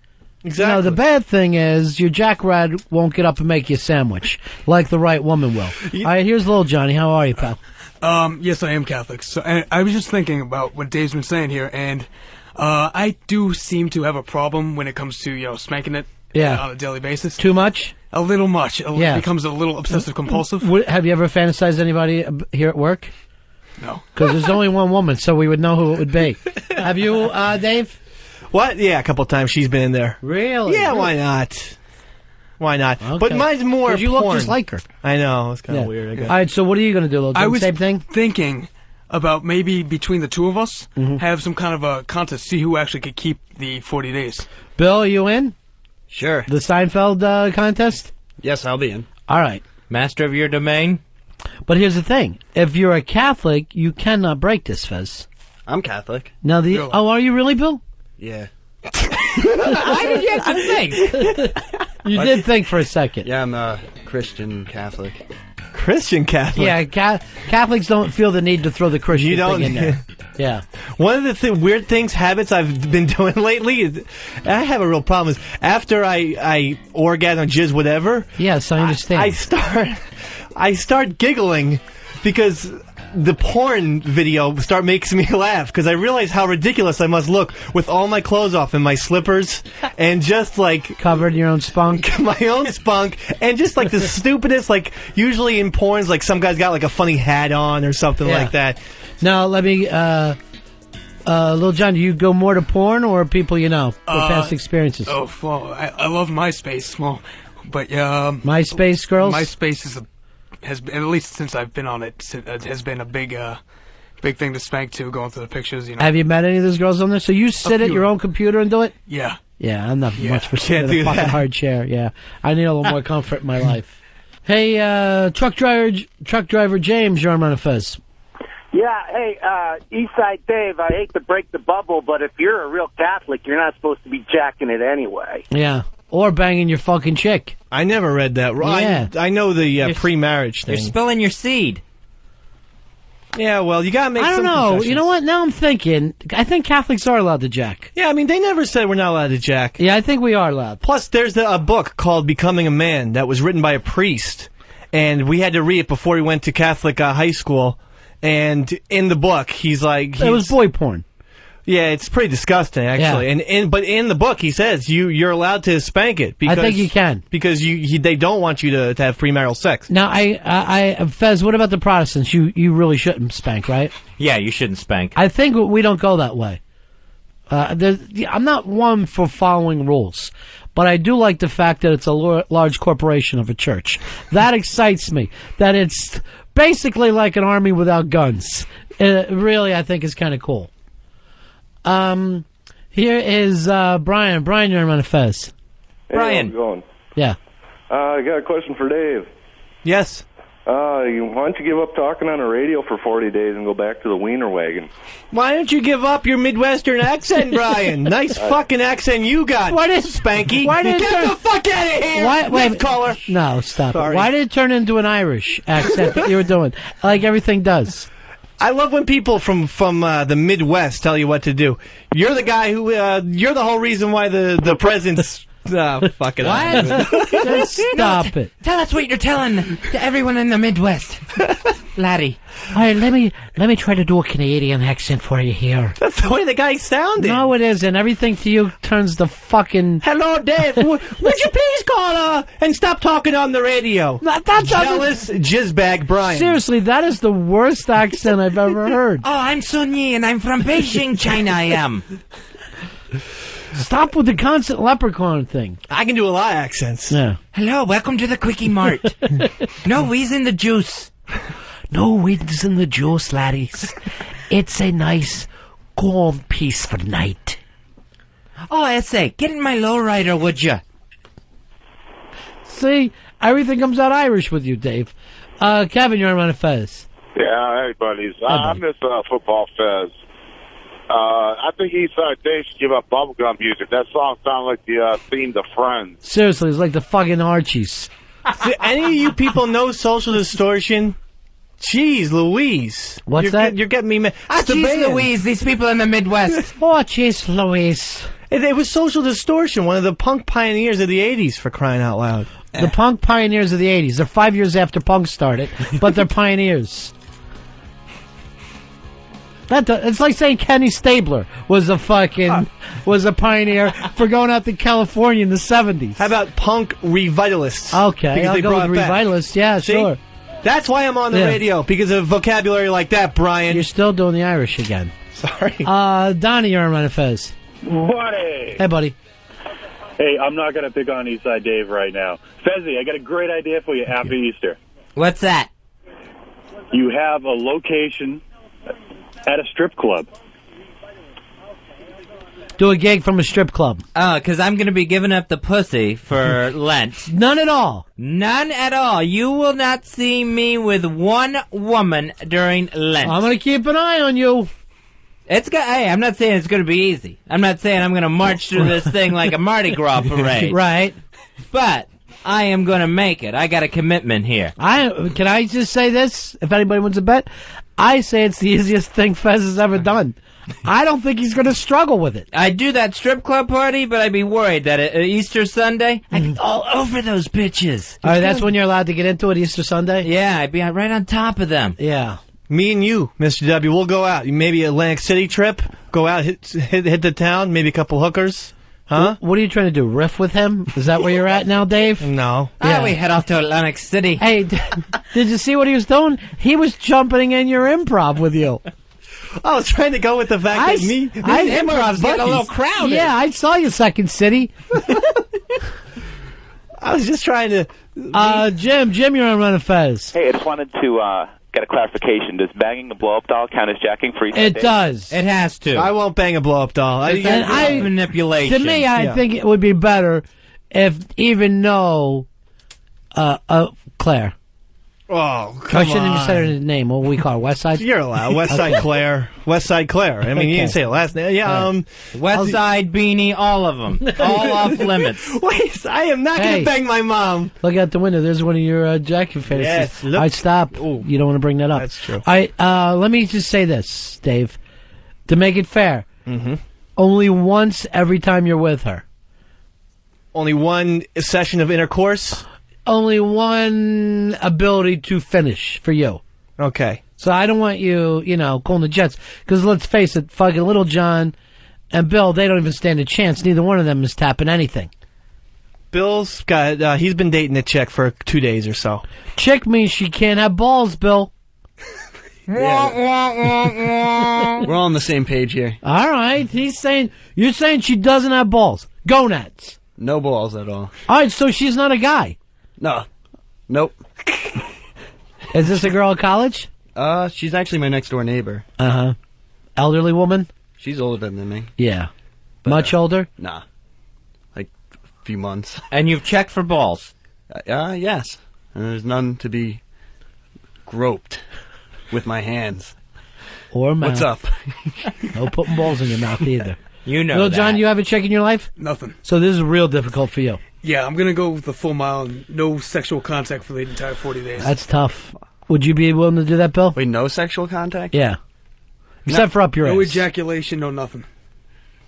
Exactly. You know, the bad thing is your jackrad won't get up and make you a sandwich like the right woman will. All right, here's Little Johnny. How are you, pal? Yes, I am Catholic. So I was just thinking about what Dave's been saying here, and I do seem to have a problem when it comes to, spanking it. Yeah. On a daily basis. Too much? A little much. Yeah. It becomes a little obsessive-compulsive. Have you ever fantasized anybody here at work? No. Because there's only one woman, so we would know who it would be. Have you, Dave? What? Yeah, a couple of times she's been in there. Really? Yeah, why not? Why not? Okay. But mine's more porn. You look just like her. I know. It's kind of weird, I guess. All right, so what are you going to do, Little Johnny? I was Same thing? thinking about maybe between the two of us, have some kind of a contest, see who actually could keep the 40 days. Bill, are you in? Sure. The Seinfeld contest? Yes, I'll be in. All right. Master of your domain? But here's the thing. If you're a Catholic, you cannot break this, Fez. I'm Catholic. Now, Really? Oh, are you really, Bill? Yeah. Why did you have to think? You did think for a second. Yeah, I'm a Christian Catholic. Christian Catholic? Yeah, Catholics don't feel the need to throw the Christian thing in there. Yeah. One of the weird habits I've been doing lately is, I have a real problem, is after I orgasm, jizz, whatever. Yes, I understand. I start giggling because the porn video makes me laugh, because I realize how ridiculous I must look with all my clothes off and my slippers and just like covered in your own spunk. My own spunk, and just like the stupidest, like usually in porns, like some guy's got like a funny hat on or something like that. Now, let me, Little John, do you go more to porn or people you know, or past experiences? Oh, well, I love MySpace, but MySpace girls? MySpace has been, at least since I've been on it, has been a big thing to spank to, going through the pictures, Have you met any of those girls on there? So you sit at your own computer and do it? Yeah. Yeah, I'm not much for sitting in a fucking hard chair. Yeah, I need a little more comfort in my life. Hey, truck driver James, you're on Ron Fez. Yeah, hey, Eastside Dave, I hate to break the bubble, but if you're a real Catholic, you're not supposed to be jacking it anyway. Yeah, or banging your fucking chick. I never read that. Yeah. I know the pre-marriage thing. You're spilling your seed. Yeah, well, you gotta make some I don't know. concessions. You know what? Now I'm thinking, I think Catholics are allowed to jack. Yeah, I mean, they never said we're not allowed to jack. Yeah, I think we are allowed. Plus, there's a book called Becoming a Man that was written by a priest, and we had to read it before we went to Catholic high school. And in the book, it was boy porn. Yeah, it's pretty disgusting, actually. Yeah. But in the book, he says you're allowed to spank it. Because, I think you can, because they don't want you to have premarital sex. Now, Fez, what about the Protestants? You really shouldn't spank, right? Yeah, you shouldn't spank. I think we don't go that way. I'm not one for following rules, but I do like the fact that it's a large corporation of a church. That excites me. That it's basically like an army without guns. Really, I think is kind of cool. Here is Brian. Brian, you're on Fez. Brian. How's it going? Yeah. I got a question for Dave. Yes. Why don't you give up talking on the radio for 40 days and go back to the wiener wagon? Why don't you give up your Midwestern accent, Brian? Nice fucking accent you got. What is Spanky? Why did Get the fuck out of here! Wait, caller. No, stop Sorry. it. Why did it turn into an Irish accent that you were doing? Like everything does. I love when people from the Midwest tell you what to do. You're the guy who, you're the whole reason why the president's... fuck it. What? Just stop it. Tell us what you're telling to everyone in the Midwest. Laddie. All right, let me try to do a Canadian accent for you here. That's the way the guy sounded. No, it isn't. Everything to you turns the fucking... Hello, Dave. Would you please call and stop talking on the radio? That's Jealous jizzbag Brian. Seriously, that is the worst accent I've ever heard. Oh, I'm Sun Yi, and I'm from Beijing, China, I am. Stop with the constant leprechaun thing. I can do a lot of accents. Yeah. Hello, welcome to the Quickie Mart. No weeds in the juice. No weeds in the juice, laddies. It's a nice, cold piece for night. Oh, essay, get in my lowrider, would ya? See, everything comes out Irish with you, Dave. Kevin, you're on Ron Fez. Yeah, hey, buddies. I miss football Fez. I think Eastside Dave should give up bubblegum music. That song sounds like the theme to Friends. Seriously, it's like the fucking Archies. Do any of you people know Social Distortion? Jeez Louise. What's that? You're getting me mad. Ah, jeez Louise, these people in the Midwest. Oh, jeez Louise. It was Social Distortion, one of the punk pioneers of the 80s, for crying out loud. The punk pioneers of the 80s. They're 5 years after punk started, but they're pioneers. It's like saying Kenny Stabler was a pioneer for going out to California in the 70s. How about punk revitalists? Okay, Because I'll they go brought with it back. revitalists. Yeah, See? sure. That's why I'm on the radio, because of vocabulary like that, Brian. You're still doing the Irish again. Sorry. Donnie, you're on Ron Fez. Buddy! Hey, buddy. Hey, I'm not going to pick on Eastside Dave right now. Fezzy, I got a great idea for you after Easter. What's that? You have a location at a strip club. Do a gig from a strip club. Oh, because I'm going to be giving up the pussy for Lent. None at all. None at all. You will not see me with one woman during Lent. I'm going to keep an eye on you. Hey, I'm not saying it's going to be easy. I'm not saying I'm going to march through this thing like a Mardi Gras parade. Right. But I am going to make it. I got a commitment here. Can I just say this? If anybody wants to bet, I say it's the easiest thing Fez has ever done. I don't think he's going to struggle with it. I'd do that strip club party, but I'd be worried that Easter Sunday, I'd be all over those bitches. All right, that's when you're allowed to get into it, Easter Sunday? Yeah, I'd be right on top of them. Yeah. Me and you, Mr. W, we'll go out. Maybe Atlantic City trip. Go out, hit the town, maybe a couple hookers. Huh? What are you trying to do, riff with him? Is that where you're at now, Dave? No. Yeah. We head off to Atlantic City. Hey, did you see what he was doing? He was jumping in your improv with you. I was trying to go with the fact that me and him are Improv's getting a little crowded. Yeah, I saw you, Second City. I was just trying to... Jim, you're on Run of Fez. Hey, I just wanted to get a clarification. Does banging a blow-up doll count as jacking for Eastside It Dave? does. It has to. I won't bang a blow-up doll. Manipulation. To me, I think it would be better if even Claire. Oh, I come shouldn't have on. just said her name. What we call her, West Side? You're allowed. West Side Claire. West Side Claire. I mean, you didn't say the last name. Yeah, West Side Beanie, all of them. All off limits. Wait, I am not going to bang my mom. Look out the window. There's one of your jacking fantasies. Yes, look. All right, stop. You don't want to bring that up. That's true. All right, let me just say this, Dave. To make it fair, only once every time you're with her. Only one session of intercourse? Only one ability to finish for you. Okay. So I don't want you, calling the Jets. Because let's face it, fucking Little John and Bill, they don't even stand a chance. Neither one of them is tapping anything. Bill's got, he's been dating a chick for 2 days or so. Chick means she can't have balls, Bill. We're all on the same page here. All right. You're saying she doesn't have balls. Gonads. No balls at all. All right, so she's not a guy. No. Nope. Is this a girl at college? She's actually my next door neighbor. Uh-huh. Elderly woman? She's older than me. Yeah. But, Much older? Nah. Like few months. And you've checked for balls? Yes. And there's none to be groped with my hands. Or mouth. What's up? No putting balls in your mouth either. You know Little that. John, you have a check in your life? Nothing. So this is real difficult for you. Yeah, I'm going to go with the full mile and no sexual contact for the entire 40 days. That's tough. Would you be willing to do that, Bill? Wait, no sexual contact? Yeah. Except for up your No ass. ejaculation, no nothing.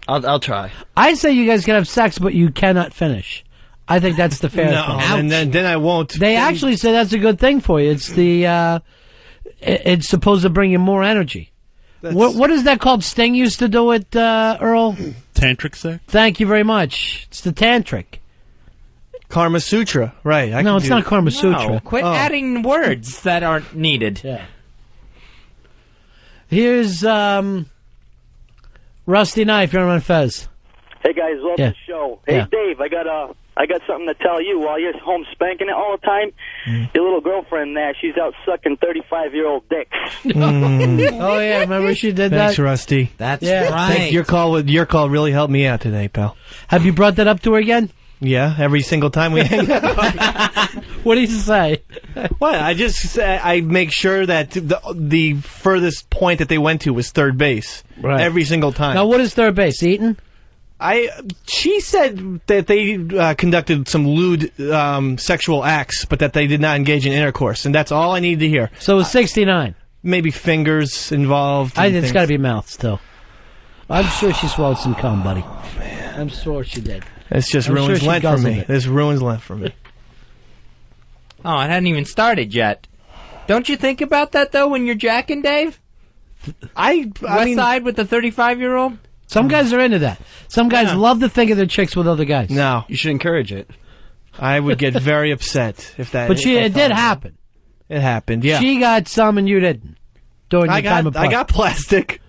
I'll try. I say you guys can have sex, but you cannot finish. I think that's the fair No, thing. and then I won't. They actually say that's a good thing for you. It's the it's supposed to bring you more energy. What is that called? Sting used to do it, Earl? Tantric sex? Thank you very much. It's the tantric. Karma Sutra, right. No, it's not Karma Sutra. No, quit adding words that aren't needed. Yeah. Here's Rusty Knife. You're on Ron Fez. Hey guys, love Yeah. the show. Hey Yeah. Dave, I got something to tell you. While you're home spanking it all the time, your little girlfriend there, she's out sucking 35-year-old dicks. Oh yeah, remember she did Thanks, that? Rusty. That's Yeah. right. Thank your call really helped me out today, pal. Have you brought that up to her again? Yeah, every single time we hang out. What did you say? What? I just I make sure that the furthest point that they went to was third base. Right. Every single time. Now, what is third base? Eaton? She said that they conducted some lewd sexual acts, but that they did not engage in intercourse, and that's all I needed to hear. So it was 69. Maybe fingers involved. I and think it's things. got to be mouth still. I'm sure she swallowed some cum, buddy. I'm sure she did. This just I'm ruins sure she Lent for guzzled me. it. This ruins Lent for me. Oh, it hadn't even started yet. Don't you think about that, though, when you're jacking, Dave? I West mean, Side with the 35-year-old? Some guys are into that. Some guys love to think of their chicks with other guys. no. You should encourage it. I would get very upset if that. But if I it thought did of happen. It happened. Yeah. She got some and you didn't. During your time apart. I got plastic.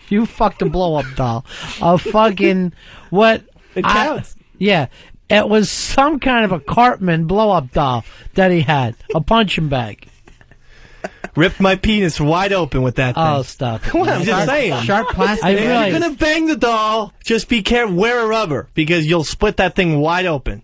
You fucked a blow-up doll. A fucking... What? It counts. Yeah. It was some kind of a Cartman blow-up doll that he had. A punching bag. Ripped my penis wide open with that thing. Oh, stop it. Well, I'm just saying. Sharp plastic. I If realize- you're gonna bang the doll, just be careful. Wear a rubber because you'll split that thing wide open.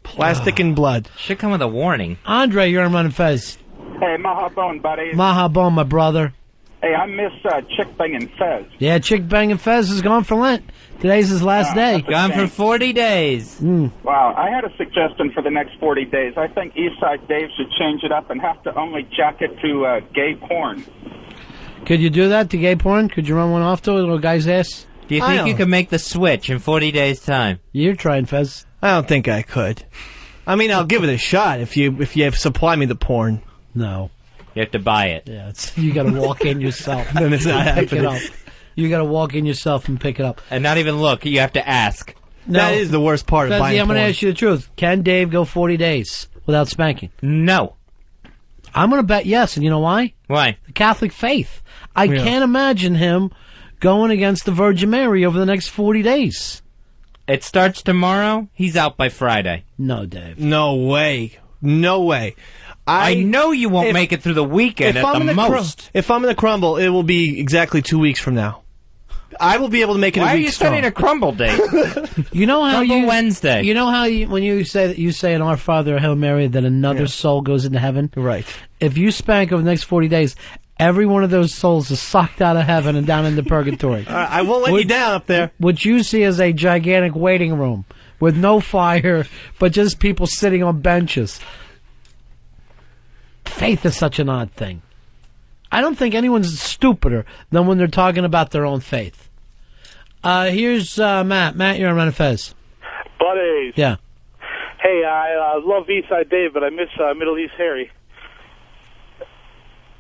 Plastic and blood. Should come with a warning. Andre, you're on Ron Fez. Hey, Mahabone, buddy. Mahabon, my brother. Hey, I miss Chick Bangin' Fez. Yeah, Chick Bangin' Fez is gone for Lent. Today's his last day. Gone for 40 days. Wow, I had a suggestion for the next 40 days. I think Eastside Dave should change it up and have to only jack it to gay porn. Could you do that to gay porn? Could you run one off to a little guy's ass? Do you think you could make the switch in 40 days' time? You're trying, Fez. I don't think I could. I mean, I'll give it a shot if you supply me the porn. No. You have to buy it. Yeah, you got to walk in yourself. Then it's not pick it happening. up. You got to walk in yourself and pick it up. And not even look. You have to ask. That is the worst part of Fezzy, buying I'm going to porn. ask you the truth. Can Dave go 40 days without spanking? No. I'm going to bet yes, and you know why? Why? The Catholic faith. I Yeah. can't imagine him going against the Virgin Mary over the next 40 days. It starts tomorrow. He's out by Friday. No, Dave. No way. No way. I know you won't make it through the weekend at the most. If I'm in the crumble, it will be exactly 2 weeks from now. I will be able to make it Why a are week you strong. studying a crumble date? You know how Crumble you Wednesday. You know how when you say in Our Father, or Hail Mary, that another soul goes into heaven. Right. If you spank over the next 40 days, every one of those souls is sucked out of heaven and down into purgatory. I won't let you down up there. What you see is a gigantic waiting room with no fire, but just people sitting on benches. Faith is such an odd thing. I don't think anyone's stupider than when they're talking about their own faith. Here's Matt. Matt, you're on Ron Fez. Buddies. Yeah. Hey, I love Eastside Dave, but I miss Middle East Harry.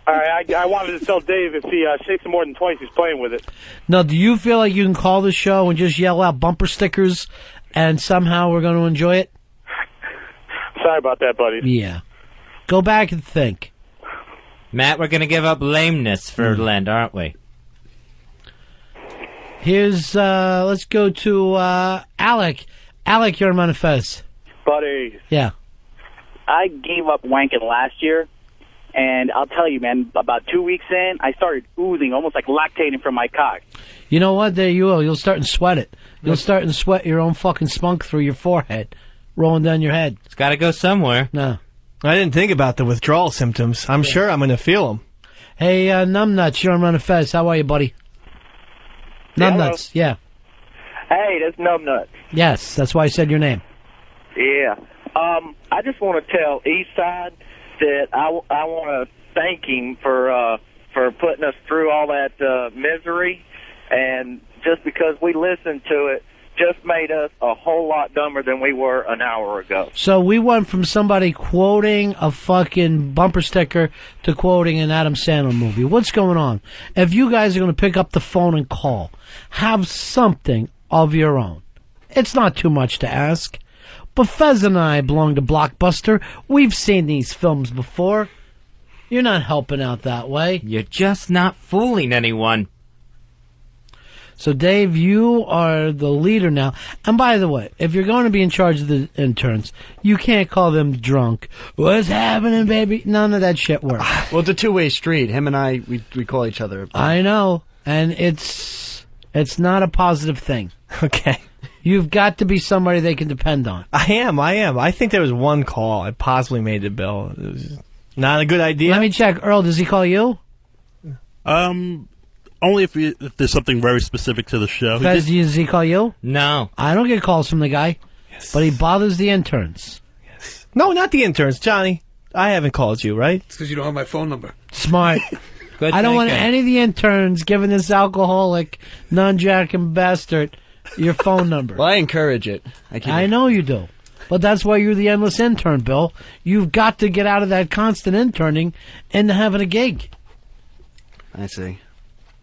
All right, I wanted to tell Dave if he shakes it more than twice, he's playing with it. Now, do you feel like you can call the show and just yell out bumper stickers and somehow we're going to enjoy it? Sorry about that, buddy. Yeah. Go back and think. Matt, we're going to give up lameness for Lent, aren't we? Here's, let's go to Alec. Alec, you're on Manifest. Buddy, Yeah. I gave up wanking last year, And I'll tell you, man, about 2 weeks in, I started oozing, almost like lactating from my cock. You know what? There you will. You'll start and sweat it. You'll start and sweat your own fucking spunk through your forehead, rolling down your head. It's got to go somewhere. No. I didn't think about the withdrawal symptoms. I'm sure I'm going to feel them. Hey, Numbnuts, you're on Ron Fez. How are you, buddy? Numbnuts, yeah. Hey, that's Numbnuts. Yes, that's why I said your name. Yeah. I just want to tell Eastside that I want to thank him for putting us through all that misery, and just because we listened to it just made us a whole lot dumber than we were an hour ago. So we went from somebody quoting a fucking bumper sticker to quoting an Adam Sandler movie. What's going on? If you guys are going to pick up the phone and call, have something of your own. It's not too much to ask. But Fez and I belong to Blockbuster. We've seen these films before. You're not helping out that way. You're just not fooling anyone. So, Dave, you are the leader now. And by the way, if you're going to be in charge of the interns, you can't call them drunk. What's happening, baby? None of that shit works. Well, it's a two-way street. Him and I, we call each other. I know. And it's not a positive thing. Okay. You've got to be somebody they can depend on. I am. I think there was one call I possibly made to Bill. It was not a good idea. Let me check. Earl, does he call you? Only if there's something very specific to the show. Fez, does he call you? No. I don't get calls from the guy. Yes. But he bothers the interns. Yes. No, not the interns. Johnny, I haven't called you, right? It's because you don't have my phone number. Smart. Good I don't want thinking. any of the interns giving this alcoholic, non-jacking bastard your phone number. Well, I encourage it. I know you do. But that's why you're the endless intern, Bill. You've got to get out of that constant interning into having a gig. I see.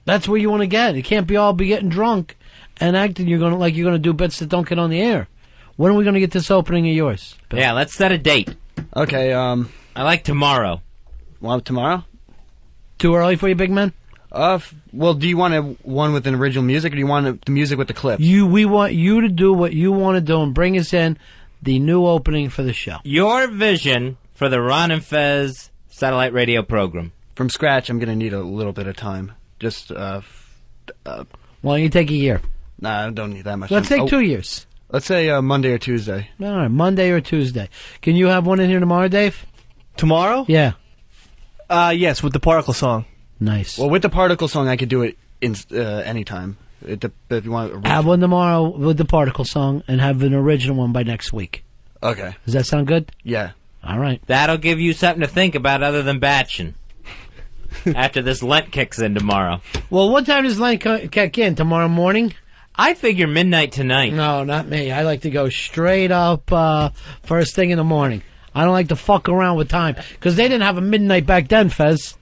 That's where you want to get. It can't be all be getting drunk and acting you're gonna do bits that don't get on the air. When are we gonna get this opening of yours, Bill? Yeah, let's set a date. Okay, I like tomorrow. Want tomorrow? Too early for you, big man? Well, do you want one with an original music, or do you want the music with the clip? We want you to do what you want to do and bring us in the new opening for the show. Your vision for the Ron and Fez satellite radio program. From scratch, I'm going to need a little bit of time. Just, Why don't you take a year? Nah, I don't need that much Let's time. take 2 years. Let's say Monday or Tuesday. All right, Monday or Tuesday. Can you have one in here tomorrow, Dave? Tomorrow? Yeah. Yes, with the particle song. Nice. Well, with the particle song, I could do it in anytime. If you want. Have one tomorrow with the particle song and have an original one by next week. Okay. Does that sound good? Yeah. All right. That'll give you something to think about other than batching. After this Lent kicks in tomorrow. Well, what time does Lent kick in? Tomorrow morning? I figure midnight tonight. No, not me. I like to go straight up first thing in the morning. I don't like to fuck around with time. Because they didn't have a midnight back then, Fez.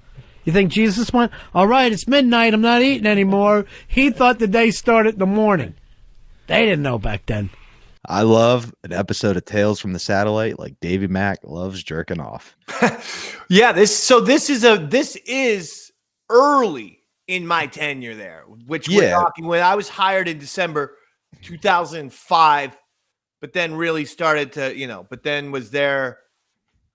You think Jesus went, all right, it's midnight, I'm not eating anymore. He thought the day started in the morning. They didn't know back then. I love an episode of Tales from the Satellite like Davey Mack loves jerking off. Yeah, this is early in my tenure there, which we're talking when I was hired in December 2005, but then really started to, but then was there.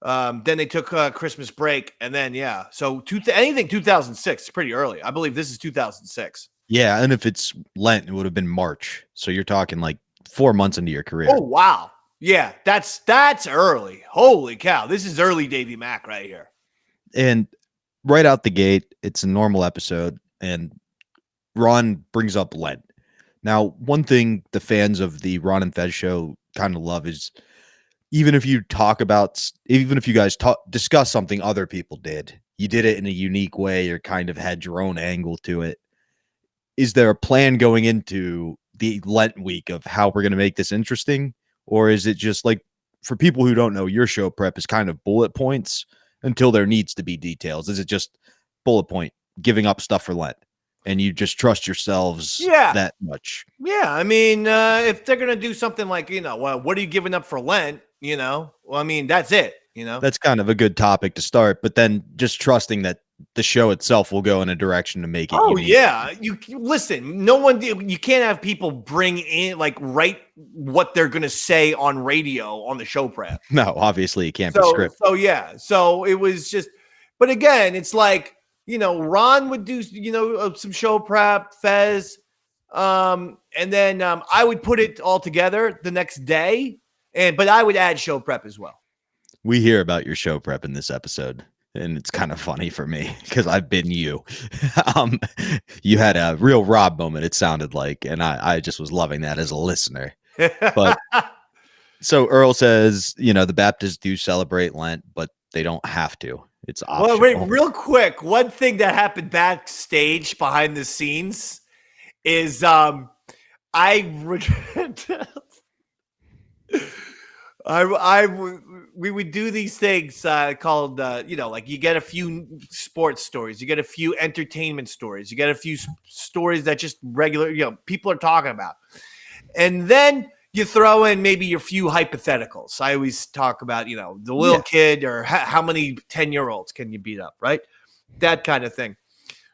Then they took Christmas break, and then so anything 2006 is pretty early. I believe this is 2006. Yeah, and if it's Lent, it would have been March. So you're talking like 4 months into your career. Oh wow, yeah, that's early. Holy cow, this is early Davey Mack right here. And right out the gate, it's a normal episode, and Ron brings up Lent. Now, one thing the fans of the Ron and Fez show kind of love is even if you guys discuss something other people did, you did it in a unique way or kind of had your own angle to it. Is there a plan going into the Lent week of how we're going to make this interesting? Or is it just like, for people who don't know, your show prep is kind of bullet points until there needs to be details? Is it just bullet point, giving up stuff for Lent, and you just trust yourselves that much? Yeah, I mean, if they're going to do something like, well, what are you giving up for Lent? Well, I mean, that's it, That's kind of a good topic to start, but then just trusting that the show itself will go in a direction to make it unique. Yeah. You listen, you can't have people bring in, write what they're going to say on radio on the show prep. No, obviously it can't be scripted. So it was just, But again, it's like, Ron would do, some show prep, Fez, and then I would put it all together the next day, but I would add show prep as well. We hear about your show prep in this episode, and it's kind of funny for me because I've been you. You had a real Rob moment, it sounded like, and I just was loving that as a listener. But so Earl says, the Baptists do celebrate Lent, but they don't have to. It's optional. Well, wait, real quick. One thing that happened backstage behind the scenes is we would do these things called, like you get a few sports stories, you get a few entertainment stories, you get a few stories that just regular, people are talking about. And then you throw in maybe your few hypotheticals. I always talk about, the little kid or how many 10-year-olds can you beat up, right? That kind of thing.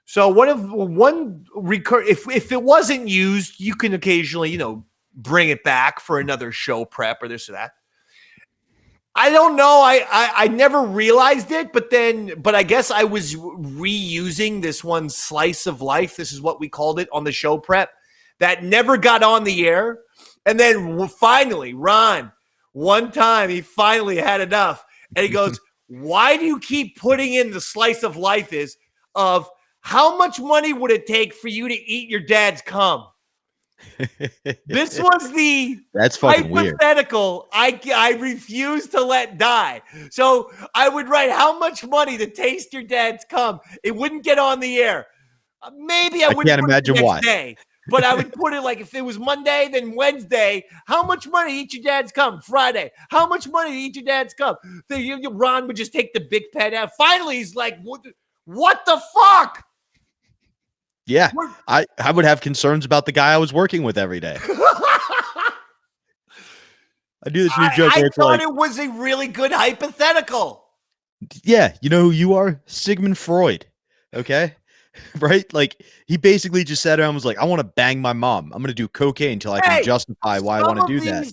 So if it wasn't used, you can occasionally, bring it back for another show prep or this or that. I don't know. I never realized it, but I guess I was reusing this one slice of life. This is what we called it on the show prep that never got on the air. And then finally, Ron, one time he finally had enough. And he goes, why do you keep putting in the slice of life of how much money would it take for you to eat your dad's cum? This was the That's fucking hypothetical weird. I refuse to let die. So I would write how much money to taste your dad's cum. It wouldn't get on the air. Maybe I wouldn't can't imagine why. Day, but I would put it like if it was Monday, then Wednesday. How much money to eat your dad's cum? Friday. How much money to eat your dad's cum? Ron would just take the big pen out. Finally, he's like, what the fuck? Yeah, I would have concerns about the guy I was working with every day. I do this new joke. I thought it was a really good hypothetical. Yeah, you know who you are? Sigmund Freud. Okay? Right? Like, he basically just sat around and was like, I want to bang my mom. I'm going to do cocaine until I can justify why I want to do that.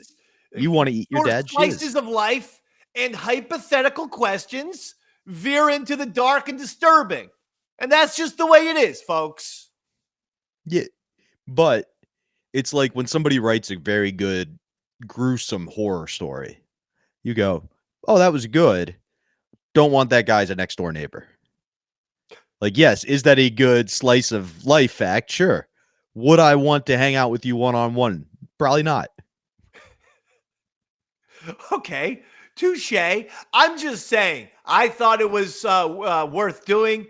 You want to eat your dad's slices of life and hypothetical questions veer into the dark and disturbing. And that's just the way it is, folks. Yeah, but it's like when somebody writes a very good, gruesome horror story, you go, oh, that was good. Don't want that guy as a next door neighbor. Like, yes, is that a good slice of life fact? Sure. Would I want to hang out with you one-on-one? Probably not. Okay, touche. I'm just saying, I thought it was worth doing.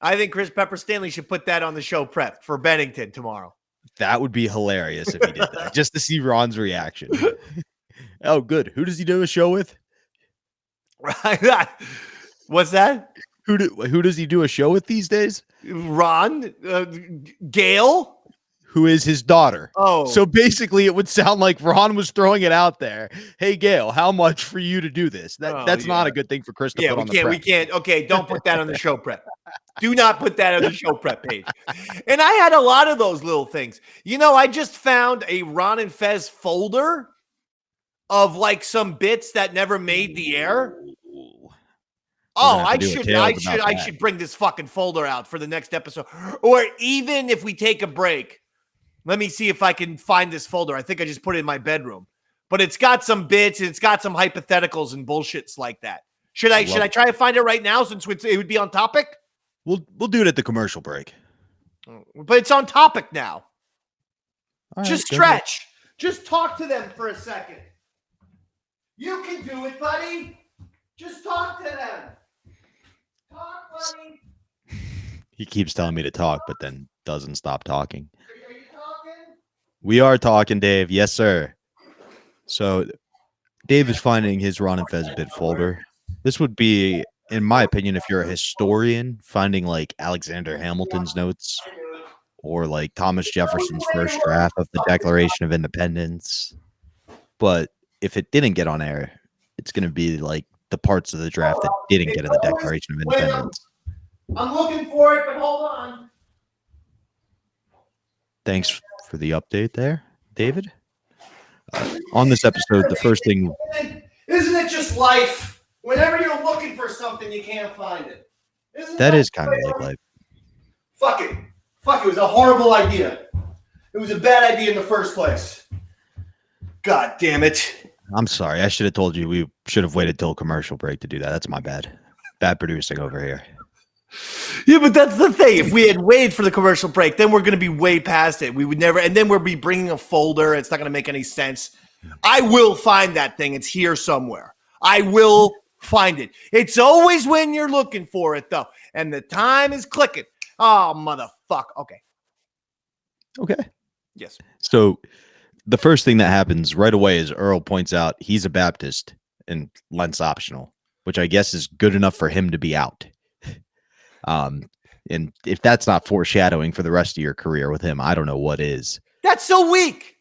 I think Chris Pepper Stanley should put that on the show prep for Bennington tomorrow. That would be hilarious if he did that, just to see Ron's reaction. Oh, good. Who does he do a show with? Right. What's that? Who does he do a show with these days? Ron, Gail, who is his daughter. Oh, so basically, it would sound like Ron was throwing it out there. Hey, Gail, how much for you to do this? That's not a good thing for Chris to put on the prep. We can't. Okay, don't put that on the show prep. Do not put that on the show prep page. And I had a lot of those little things. I just found a Ron and Fez folder of like some bits that never made the air. Oh, I should bring this fucking folder out for the next episode. Or even if we take a break, let me see if I can find this folder. I think I just put it in my bedroom. But it's got some bits and it's got some hypotheticals and bullshits like that. Should I try to find it right now since it would be on topic? We'll do it at the commercial break. But it's on topic now. All just right, stretch. Just talk to them for a second. You can do it, buddy. Just talk to them. Talk, buddy. He keeps telling me to talk, but then doesn't stop talking. Are you talking? We are talking, Dave. Yes, sir. So Dave is finding his Ron and Fez bit folder. This would be, in my opinion, if you're a historian, finding like Alexander Hamilton's notes or like Thomas Jefferson's first draft of the Declaration of Independence. But if it didn't get on air, it's going to be like the parts of the draft that didn't get in the Declaration of Independence. I'm looking for it, but hold on. Thanks for the update there, David. On this episode, the first thing... Isn't it just life? Whenever you're looking for something, you can't find it. That is kind of like life. Fuck it. Fuck, it was a horrible idea. It was a bad idea in the first place. God damn it. I'm sorry. I should have told you we should have waited till a commercial break to do that. That's my bad. Bad producing over here. Yeah, but that's the thing. If we had waited for the commercial break, then we're going to be way past it. We would never, and then we'll be bringing a folder. It's not going to make any sense. I will find that thing. It's here somewhere. I will find it. It's always when you're looking for it, though. And the time is clicking. Oh, motherfucker. Okay. Okay. Yes. So the first thing that happens right away is Earl points out he's a Baptist and Lent's optional, which I guess is good enough for him to be out. And if that's not foreshadowing for the rest of your career with him, I don't know what is. That's so weak.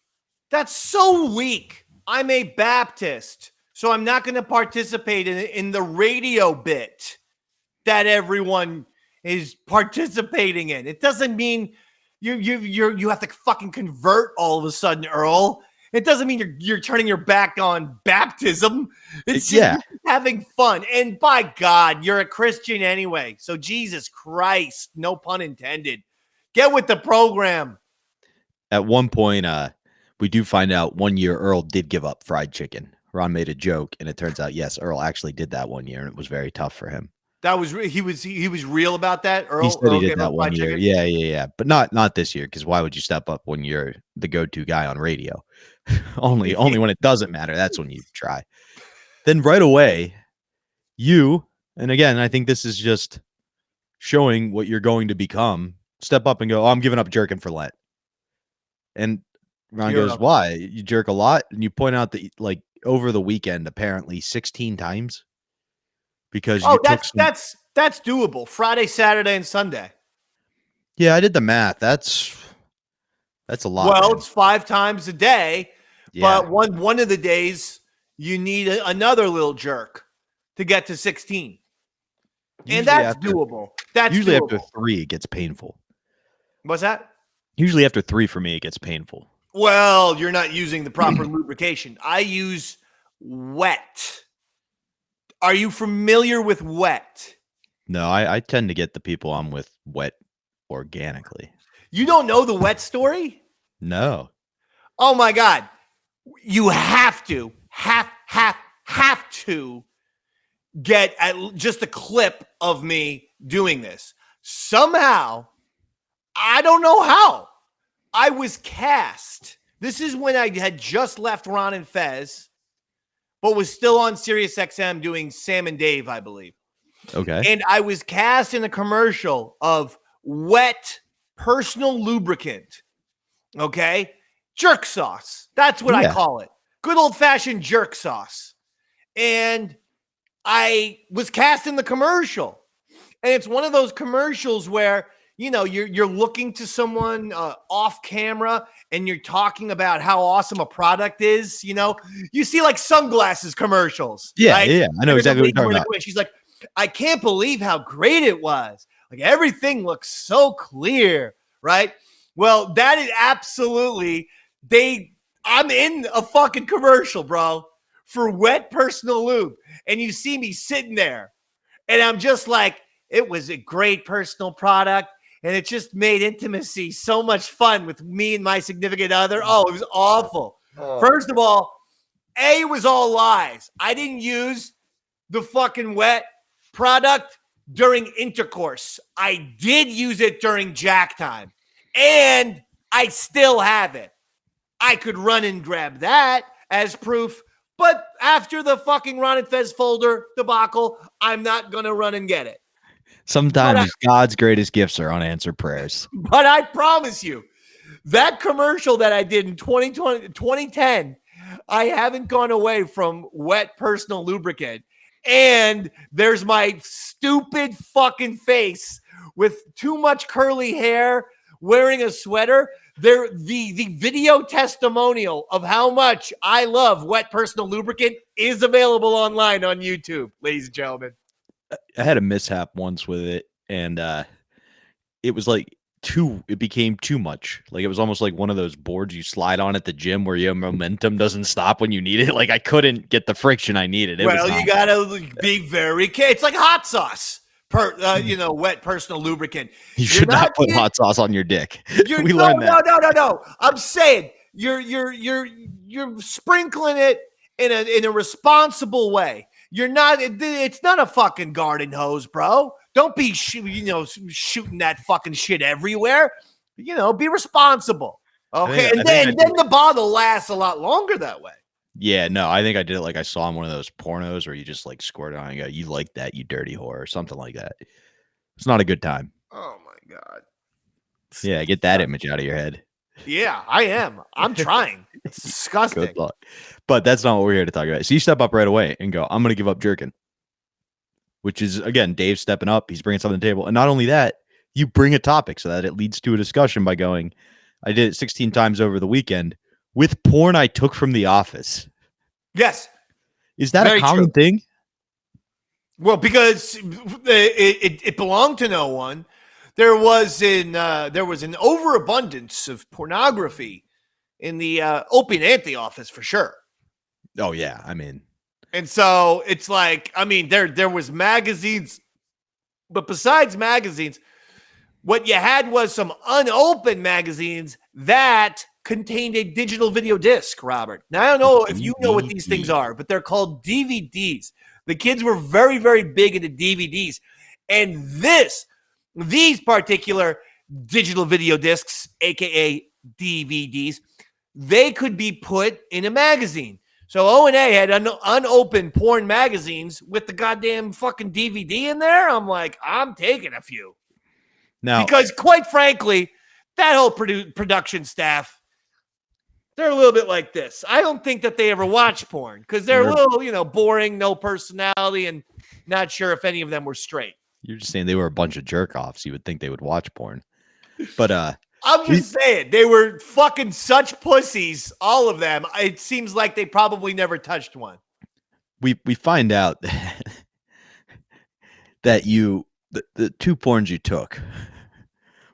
That's so weak. I'm a Baptist, so I'm not going to participate in the radio bit that everyone is participating in. It doesn't mean you have to fucking convert all of a sudden, Earl. It doesn't mean you're turning your back on baptism. It's just having fun. And by God, you're a Christian anyway. So Jesus Christ, no pun intended. Get with the program. At one point, we do find out one year Earl did give up fried chicken. Ron made a joke, and it turns out, yes, Earl actually did that one year, and it was very tough for him. That was he was real about that. Earl, He said Earl he did gave that up one fried year. chicken? Yeah. But not this year, because why would you step up when you're the go-to guy on radio? only when it doesn't matter. That's when you try. Then right away, and again, I think this is just showing what you're going to become. Step up and go, I'm giving up jerking for Lent. And Ron goes, why? You jerk a lot? And you point out that like over the weekend, apparently 16 times. Because that's doable. Friday, Saturday, and Sunday. Yeah, I did the math. That's a lot. Well, man. it's 5 times a day, but one of the days you need another little jerk to get to 16. And that's doable. That's usually doable. After 3, it gets painful. What's that? Usually after 3 for me, it gets painful. Well, you're not using the proper lubrication. I use wet. Are you familiar with wet? No, I tend to get the people I'm with wet organically. You don't know the wet story? No. Oh my God. You have to get just a clip of me doing this. Somehow, I don't know how, I was cast. This is when I had just left Ron and Fez, but was still on Sirius XM doing Sam and Dave, I believe. Okay. And I was cast in a commercial of wet personal lubricant. Okay. Jerk sauce. That's what I call it. Good old fashioned jerk sauce. And I was cast in the commercial. And it's one of those commercials where, you know, you're looking to someone off camera and you're talking about how awesome a product is. You know, you see like sunglasses commercials. Yeah, right? yeah. I know exactly what you're talking about. She's like, I can't believe how great it was. Like everything looks so clear, right? Well, that is absolutely I'm in a fucking commercial, bro, for wet personal lube. And you see me sitting there and I'm just like, it was a great personal product. And it just made intimacy so much fun with me and my significant other. Oh, it was awful. First of all, it was all lies. I didn't use the fucking wet product during intercourse. I did use it during jack time. And I still have it. I could run and grab that as proof. But after the fucking Ron and Fez folder debacle, I'm not going to run and get it. Sometimes God's greatest gifts are unanswered prayers. But I promise you, that commercial that I did in 2010, I haven't gone away from wet personal lubricant. And there's my stupid fucking face with too much curly hair, wearing a sweater. The video testimonial of how much I love wet personal lubricant is available online on YouTube, ladies and gentlemen. I had a mishap once with it, and it was like it became too much. Like it was almost like one of those boards you slide on at the gym where your momentum doesn't stop when you need it. Like I couldn't get the friction I needed. You gotta be very careful. It's like hot sauce. wet personal lubricant. You should not put hot sauce on your dick. We learned that. No. I'm saying you're sprinkling it in a responsible way. You're not. It's not a fucking garden hose, bro. Don't be shooting that fucking shit everywhere. Be responsible. Okay, and then the bottle lasts a lot longer that way. Yeah, no, I think I did it like I saw in one of those pornos where you just like squirt it on and go, "You like that, you dirty whore," or something like that. It's not a good time. Oh my god. Yeah, get that image out of your head. Yeah, I am. I'm trying. It's disgusting. Good luck. But that's not what we're here to talk about. So you step up right away and go, "I'm going to give up jerking," which is, again, Dave stepping up. He's bringing something to the table. And not only that, you bring a topic so that it leads to a discussion by going, "I did it 16 times over the weekend with porn I took from The Office." Yes. Is that a common thing? Well, because it belonged to no one. There was an overabundance of pornography in the Opie and Anthony office for sure. Oh yeah, I mean, and so it's like, I mean, there was magazines, but besides magazines, what you had was some unopened magazines that contained a digital video disc, Robert. Now, I don't know if you know what these things are, but they're called DVDs. The kids were very, very big into DVDs. And these particular digital video discs, aka DVDs, they could be put in a magazine. So O&A had unopened porn magazines with the goddamn fucking DVD in there. I'm like, I'm taking a few. Now, because quite frankly, that whole production staff, they're a little bit like this. I don't think that they ever watch porn because they're a little, boring, no personality, and not sure if any of them were straight. You're just saying they were a bunch of jerk offs. You would think they would watch porn. But I'm just saying they were fucking such pussies, all of them. It seems like they probably never touched one. We find out that the two porns you took,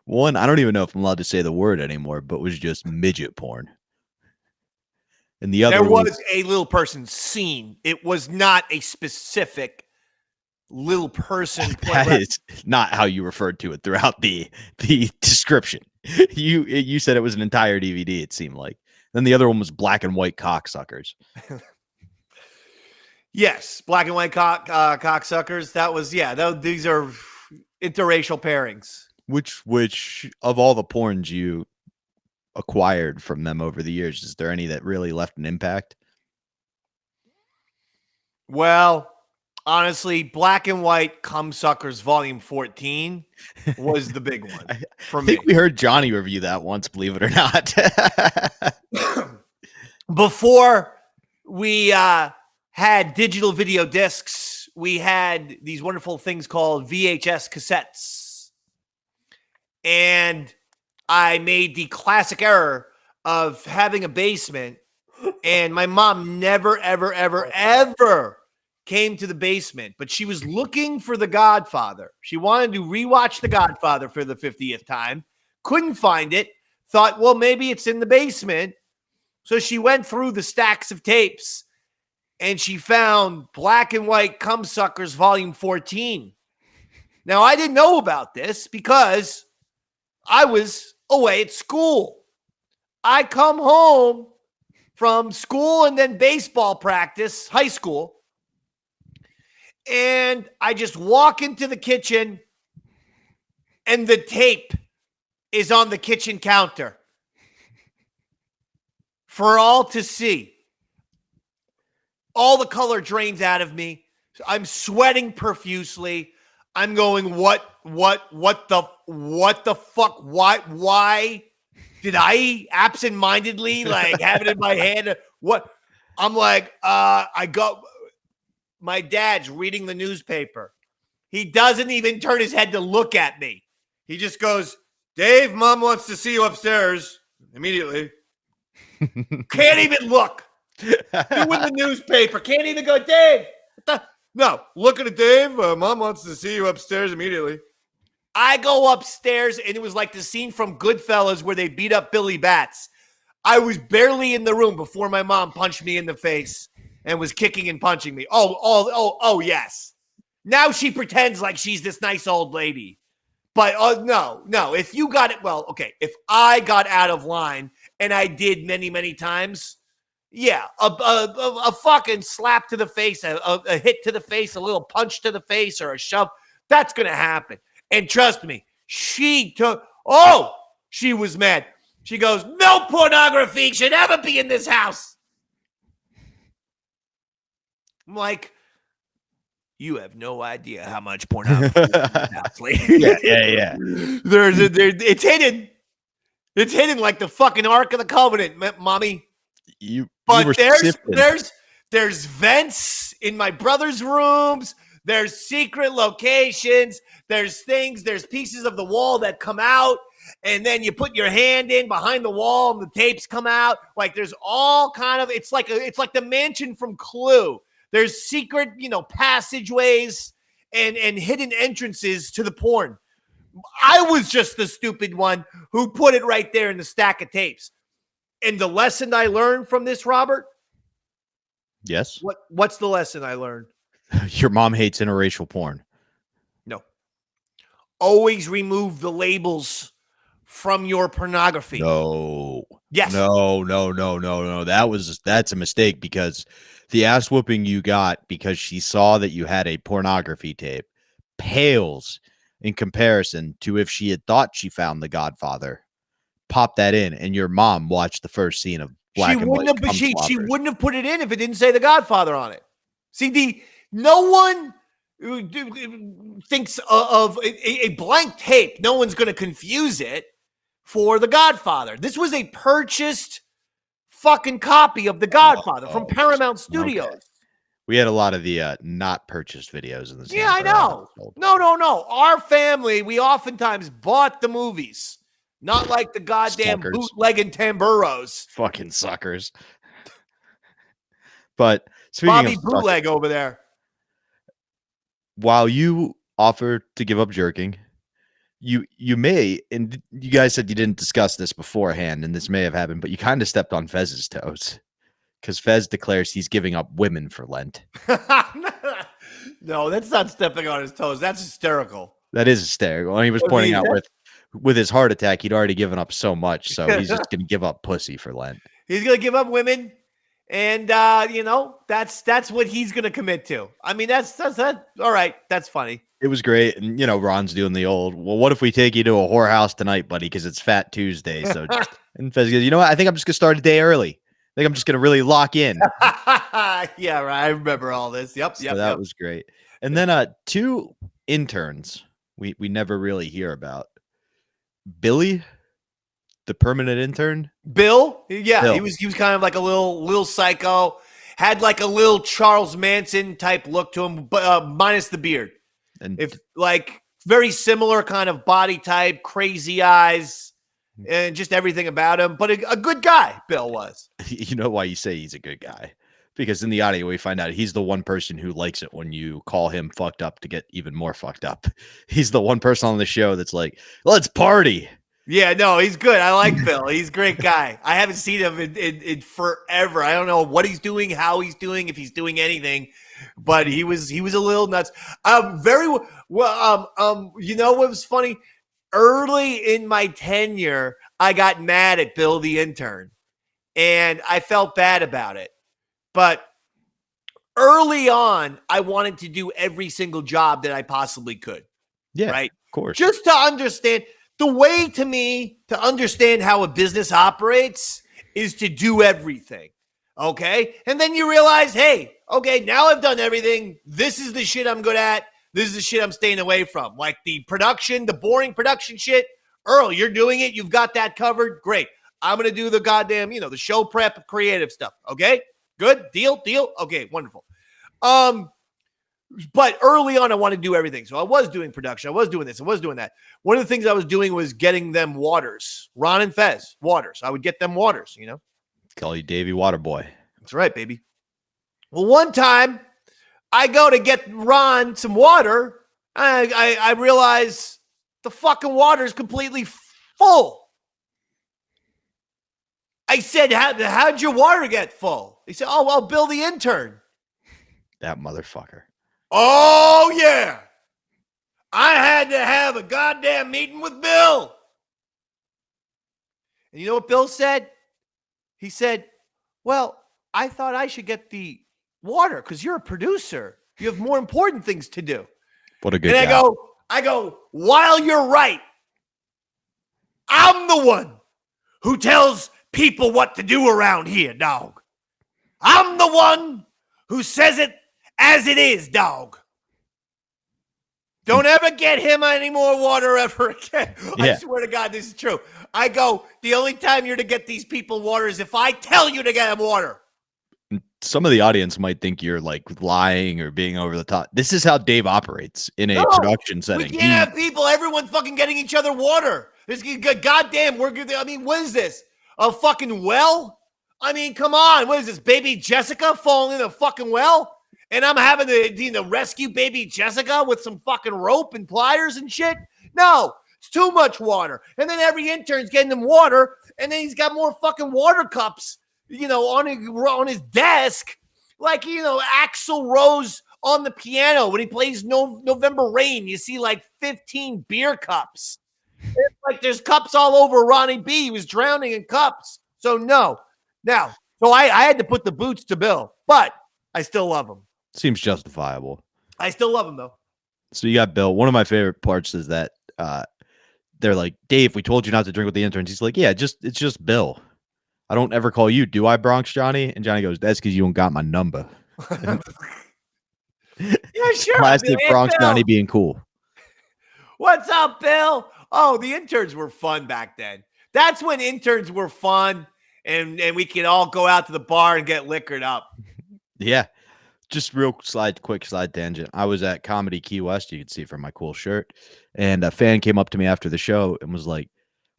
one, I don't even know if I'm allowed to say the word anymore, but was just midget porn. And the other there was a little person scene. It was not a specific little person. That is not how you referred to it throughout the description. You said it was an entire DVD, it seemed like. Then the other one was black and white cocksuckers. Yes, black and white cocksuckers. That was, these are interracial pairings. Which of all the porns you acquired from them over the years, is there any that really left an impact? Well, honestly, Black and White Cumsuckers Volume 14 was the big one for me. I think we heard Johnny review that once, believe it or not. Before we had digital video discs, we had these wonderful things called VHS cassettes. And I made the classic error of having a basement, and my mom never, ever, ever, ever came to the basement, but she was looking for The Godfather. She wanted to rewatch The Godfather for the 50th time, couldn't find it, thought, well, maybe it's in the basement. So she went through the stacks of tapes, and she found Black and White Cumsuckers Volume 14. Now, I didn't know about this because I was away at school. I come home from school and then baseball practice, high school, and I just walk into the kitchen and the tape is on the kitchen counter for all to see. All the color drains out of me. I'm sweating profusely. I'm going, what the fuck? Why did I absentmindedly have it in my hand? What? I'm like, my dad's reading the newspaper. He doesn't even turn his head to look at me. He just goes, Dave, Mom wants to see you upstairs immediately. Can't even look. Doing the newspaper. Can't even go, Dave. No, look at it, Dave. Mom wants to see you upstairs immediately. I go upstairs, and it was like the scene from Goodfellas where they beat up Billy Bats. I was barely in the room before my mom punched me in the face and was kicking and punching me. Oh, yes. Now she pretends like she's this nice old lady. But no. If you got it, well, okay. If I got out of line, and I did many, many times, yeah, a fucking slap to the face, a hit to the face, a little punch to the face, or a shove, that's going to happen. And trust me, she was mad. She goes, no pornography should ever be in this house. I'm like, you have no idea how much pornography is in this house, lady. Yeah. It's hidden. It's hidden like the fucking Ark of the Covenant, mommy. But there's vents in my brother's rooms. There's secret locations. There's things. There's pieces of the wall that come out, and then you put your hand in behind the wall, and the tapes come out. Like there's all kind of. It's like the mansion from Clue. There's secret, passageways and hidden entrances to the porn. I was just the stupid one who put it right there in the stack of tapes. And the lesson I learned from this, Robert? Yes. What's the lesson I learned? Your mom hates interracial porn. No. Always remove the labels from your pornography. No. Yes. No. That's a mistake, because the ass whooping you got because she saw that you had a pornography tape pales in comparison to if she had thought she found The Godfather, pop that in, and your mom watched the first scene of black and white. She wouldn't have put it in if it didn't say The Godfather on it. See, no one thinks of a blank tape. No one's going to confuse it for The Godfather. This was a purchased fucking copy of The Godfather from Paramount Studios. Okay. We had a lot of the not purchased videos in the Yeah, I know. No. Our family, we oftentimes bought the movies, not like the goddamn bootlegging tamburos. Fucking suckers. But Bobby Bootleg over there. While you offer to give up jerking, you may, and you guys said you didn't discuss this beforehand, and this may have happened, but you kind of stepped on Fez's toes, because Fez declares he's giving up women for Lent. No, that's not stepping on his toes. That's hysterical. That is hysterical. And he was pointing out with his heart attack, he'd already given up so much, so he's just going to give up pussy for Lent. He's going to give up women, and that's what he's going to commit to. I mean, that's all right. That's funny. It was great. And, Ron's doing the old, well, what if we take you to a whorehouse tonight, buddy? Because it's Fat Tuesday. So, and Fez goes, you know what? I think I'm just going to start a day early. I think I'm just going to really lock in. Yeah, right. I remember all this. Yep. That was great. And then 2 interns we never really hear about. Billy, the permanent intern. Bill? Yeah, Bill. He was kind of like a little psycho. Had like a little Charles Manson type look to him, but minus the beard. And very similar kind of body type, crazy eyes, and just everything about him. But a good guy, Bill was. You know why you say he's a good guy? Because in the audio, we find out he's the one person who likes it when you call him fucked up to get even more fucked up. He's the one person on the show that's like, let's party. Yeah, no, he's good. I like Bill. He's a great guy. I haven't seen him in forever. I don't know what he's doing, how he's doing, if he's doing anything. But he was a little nuts. Very well. You know what was funny? Early in my tenure, I got mad at Bill the intern, and I felt bad about it. But early on, I wanted to do every single job that I possibly could. Yeah, right. Of course. Just to understand the way to me to understand how a business operates is to do everything. Okay. And then you realize, hey, okay, now I've done everything. This is the shit I'm good at. This is the shit I'm staying away from. Like the production, the boring production shit. Earl, you're doing it. You've got that covered. Great. I'm going to do the goddamn, the show prep, creative stuff. Okay. Good. Deal. Okay. Wonderful. But early on, I wanted to do everything. So I was doing production. I was doing this. I was doing that. One of the things I was doing was getting them waters. Ron and Fez, waters. I would get them waters, Call you Davey Waterboy. That's right, baby. Well, one time I go to get Ron some water. I realize the fucking water is completely full. I said, how'd your water get full? He said, oh, well, Bill the intern. That motherfucker. Oh, yeah. I had to have a goddamn meeting with Bill. And you know what Bill said? He said, well, I thought I should get the water because you're a producer. You have more important things to do. What a good And guy. I go, while you're right, I'm the one who tells people what to do around here, dog. I'm the one who says it as it is, dog. Don't ever get him any more water ever again. I Yeah. swear to God, this is true. I go, the only time you're to get these people water is if I tell you to get them water. Some of the audience might think you're like lying or being over the top. This is how Dave operates in a production setting. We can't have people, everyone fucking getting each other water. This goddamn, what is this? A fucking well? I mean, come on. What is this? Baby Jessica falling in a fucking well? And I'm having to rescue baby Jessica with some fucking rope and pliers and shit? No, it's too much water. And then every intern's getting them water, and then he's got more fucking water cups, on his desk. Like, Axl Rose on the piano when he plays November Rain. You see like 15 beer cups. It's like there's cups all over Ronnie B. He was drowning in cups. So no. Now, I had to put the boots to Bill, but I still love him. Seems justifiable. I still love him, though. So you got Bill. One of my favorite parts is that they're like, Dave, we told you not to drink with the interns. He's like, yeah, it's just Bill. I don't ever call you. Do I, Bronx Johnny? And Johnny goes, that's because you don't got my number. Yeah, sure. Classic Hey, Bronx Bill. Johnny being cool. What's up, Bill? Oh, the interns were fun back then. That's when interns were fun, and we could all go out to the bar and get liquored up. Yeah. Just quick slide tangent. I was at Comedy Key West. You can see from my cool shirt. And a fan came up to me after the show and was like,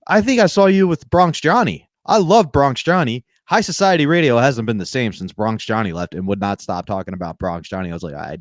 I think I saw you with Bronx Johnny. I love Bronx Johnny. High Society Radio hasn't been the same since Bronx Johnny left and would not stop talking about Bronx Johnny. I was like,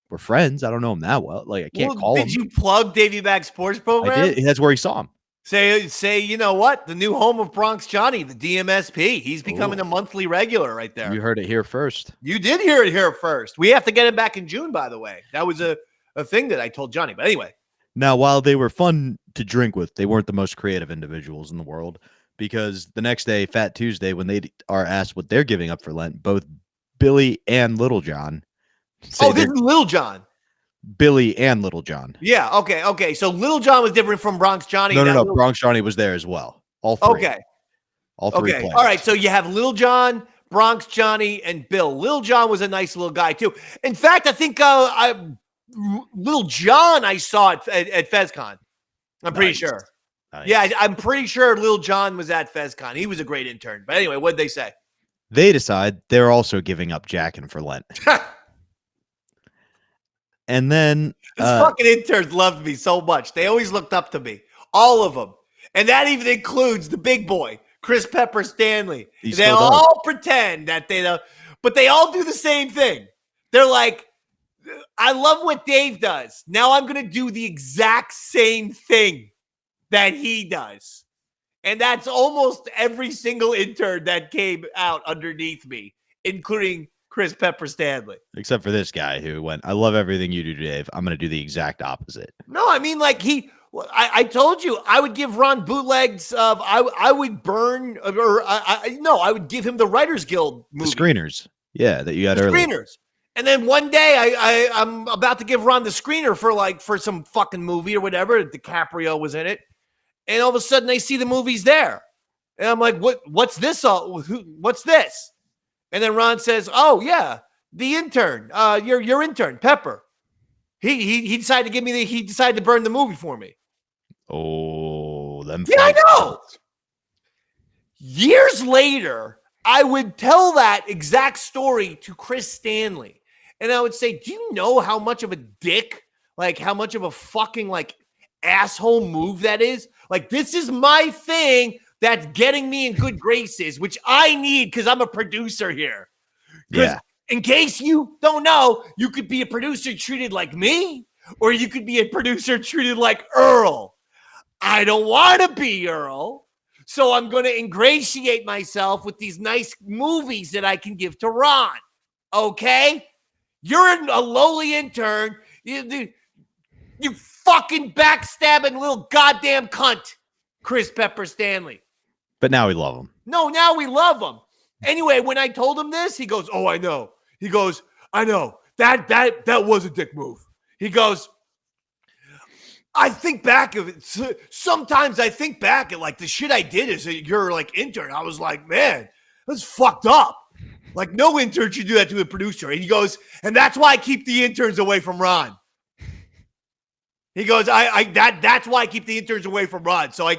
we're friends. I don't know him that well. Like, I can't call him. Did you plug Davey Back Sports Program? I did. That's where he saw him. Say, you know what? The new home of Bronx Johnny, the DMSP. He's becoming a monthly regular right there. You heard it here first. You did hear it here first. We have to get him back in June, by the way. That was a thing that I told Johnny. But anyway. Now, while they were fun to drink with, they weren't the most creative individuals in the world, because the next day, Fat Tuesday, when they are asked what they're giving up for Lent, both Billy and Little John. Oh, this is Little John. Billy and Little John. Yeah, okay. So Little John was different from Bronx Johnny. No. Bronx Johnny was there as well. All three. Okay. All three players. players. All right, so you have Little John, Bronx Johnny, and Bill. Little John was a nice little guy, too. In fact, I think Little John I saw at FezCon. I'm pretty sure. Nice. Yeah, I'm pretty sure Little John was at FezCon. He was a great intern. But anyway, what'd they say? They decide they're also giving up jacking for Lent. And then these fucking interns loved me so much. They always looked up to me. All of them. And that even includes the big boy, Chris Pepper Stanley. They all pretend that they don't, but they all do the same thing. They're like, I love what Dave does. Now I'm going to do the exact same thing that he does. And that's almost every single intern that came out underneath me, including Chris Pepper Stanley. Except for this guy who went, I love everything you do, Dave. I'm going to do the exact opposite. No, I mean, like I told you, I would give Ron bootlegs of, I would burn, I would give him the Writers Guild movie. The screeners. Yeah, that you got earlier. Screeners. And then one day I'm about to give Ron the screener for some fucking movie or whatever. DiCaprio was in it. And all of a sudden I see the movie's there. And I'm like, what's this? What's this? And then Ron says, oh, yeah, the intern, your intern, Pepper. He decided to give me he decided to burn the movie for me. Oh, them. Yeah, I know. Years later, I would tell that exact story to Chris Stanley. And I would say, do you know how much of a dick, like how much of a fucking like asshole move that is? Like, this is my thing that's getting me in good graces, which I need because I'm a producer here. Yeah. In case you don't know, you could be a producer treated like me, or you could be a producer treated like Earl. I don't want to be Earl, so I'm going to ingratiate myself with these nice movies that I can give to Ron. Okay? You're a lowly intern. You fucking backstabbing little goddamn cunt, Chris Pepper Stanley. But now we love him. No, now we love him. Anyway, when I told him this, he goes, "Oh, I know." He goes, "I know. That was a dick move." He goes, "I think back of it. Sometimes I think back at like the shit I did as your like intern. I was like, man, that's fucked up. Like no intern should do that to a producer." And he goes, "And that's why I keep the interns away from Ron." He goes, that's why I keep the interns away from Ron. So I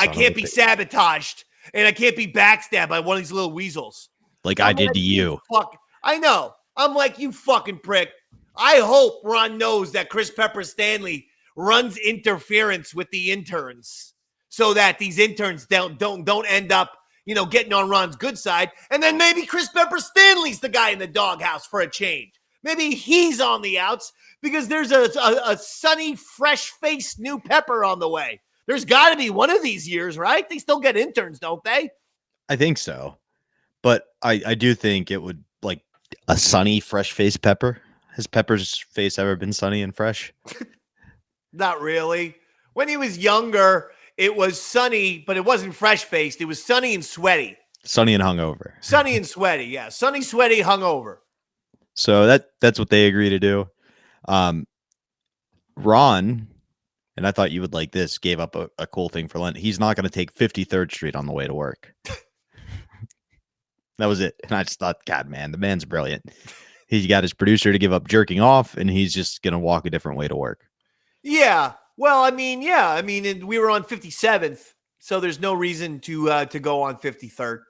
can't be sabotaged and I can't be backstabbed by one of these little weasels. Like I did to you. Fuck, I know. I'm like, you fucking prick. I hope Ron knows that Chris Pepper Stanley runs interference with the interns so that these interns don't end up, getting on Ron's good side. And then maybe Chris Pepper Stanley's the guy in the doghouse for a change. Maybe he's on the outs because there's a sunny, fresh-faced new Pepper on the way. There's got to be one of these years, right? They still get interns, don't they? I think so. But I do think it would, like, a sunny, fresh-faced Pepper. Has Pepper's face ever been sunny and fresh? Not really. When he was younger, it was sunny, but it wasn't fresh-faced. It was sunny and sweaty. Sunny and hungover. Sunny and sweaty, yeah. Sunny, sweaty, hungover. So that's what they agree to do. Ron, and I thought you would like this, gave up a cool thing for Lent. He's not going to take 53rd Street on the way to work. That was it. And I just thought, God, man, the man's brilliant. He got his producer to give up jerking off, and he's just going to walk a different way to work. Yeah. Well, I mean, we were on 57th, so there's no reason to go on 53rd.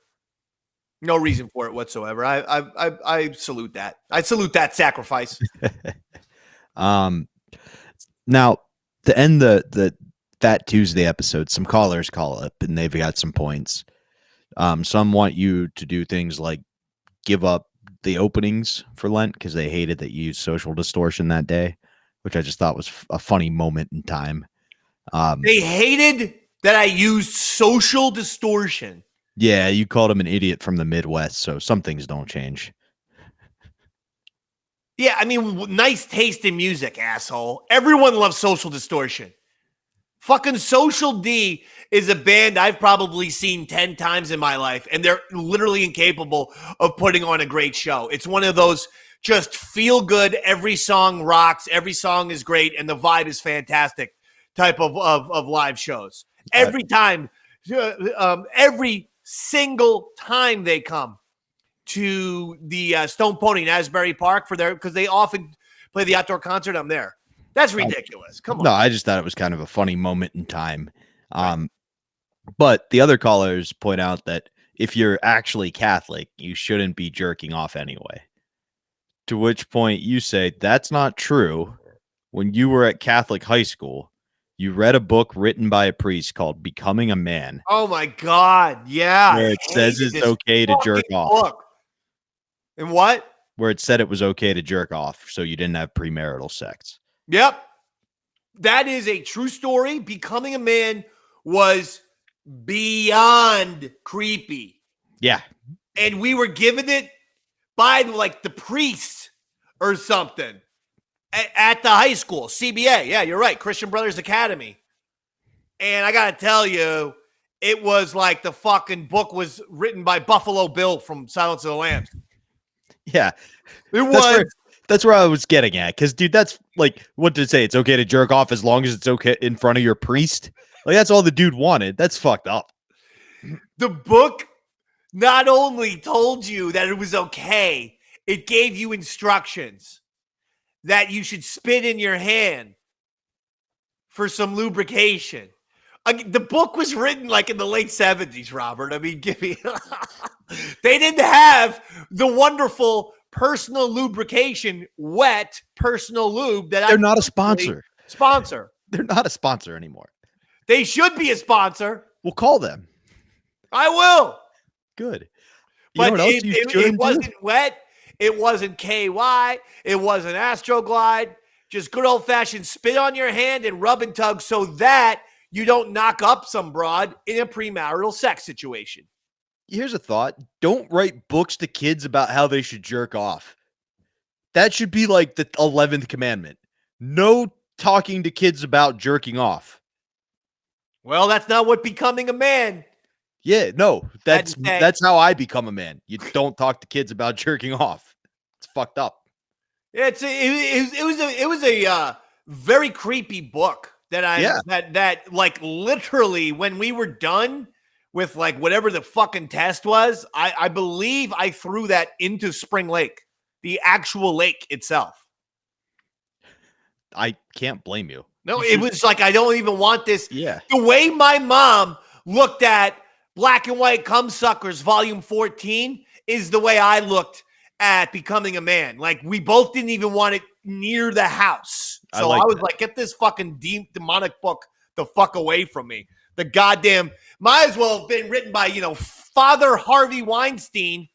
No reason for it whatsoever. I salute that. I salute that sacrifice. Now to end the Fat Tuesday episode, some callers call up and they've got some points. Some want you to do things like give up the openings for Lent because they hated that you used social distortion that day, which I just thought was a funny moment in time. They hated that I used social distortion. Yeah, you called him an idiot from the Midwest, so some things don't change. Yeah, I mean, nice taste in music, asshole. Everyone loves Social Distortion. Fucking Social D is a band I've probably seen 10 times in my life, and they're literally incapable of putting on a great show. It's one of those just feel good, every song rocks, every song is great, and the vibe is fantastic type of live shows. Every time, every single time they come to the Stone Pony in Asbury Park because they often play the outdoor concert. I'm there. That's ridiculous. Come on. No, I just thought it was kind of a funny moment in time. But the other callers point out that if you're actually Catholic, you shouldn't be jerking off anyway. To which point you say, that's not true. When you were at Catholic high school, you read a book written by a priest called Becoming a Man. Oh my God. Yeah. Where it says it's okay to jerk off. And what? Where it said it was okay to jerk off so you didn't have premarital sex. Yep. That is a true story. Becoming a Man was beyond creepy. Yeah. And we were given it by like the priest or something at the high school, CBA. Yeah, you're right. Christian Brothers Academy. And I got to tell you, it was like the fucking book was written by Buffalo Bill from Silence of the Lambs. Yeah. It That's where I was getting at. Because, dude, that's like, what did it say? It's okay to jerk off as long as it's okay in front of your priest. Like, that's all the dude wanted. That's fucked up. The book not only told you that it was okay, it gave you instructions that you should spit in your hand for some lubrication. The book was written like in the late 70s, Robert. I mean, give me. They didn't have the wonderful personal lubrication, wet personal lube that they're not a sponsor. They're not a sponsor anymore. They should be a sponsor. We'll call them. I will. Good. But it wasn't wet. It wasn't KY. It wasn't Astroglide. Just good old-fashioned spit on your hand and rub and tug so that you don't knock up some broad in a premarital sex situation. Here's a thought. Don't write books to kids about how they should jerk off. That should be like the 11th commandment. No talking to kids about jerking off. Well, that's not what becoming a man. Yeah, no, that's how I become a man. You don't talk to kids about jerking off. It's fucked up. It was a very creepy book that like literally when we were done with like whatever the fucking test was, I believe I threw that into Spring Lake, the actual lake itself. I can't blame you. No, it was like, I don't even want this. Yeah. The way my mom looked at Black and White Cumsuckers Volume 14 is the way I looked at Becoming a Man. Like, we both didn't even want it near the house. So I was like, get this fucking demonic book the fuck away from me. The goddamn, might as well have been written by, Father Harvey Weinstein.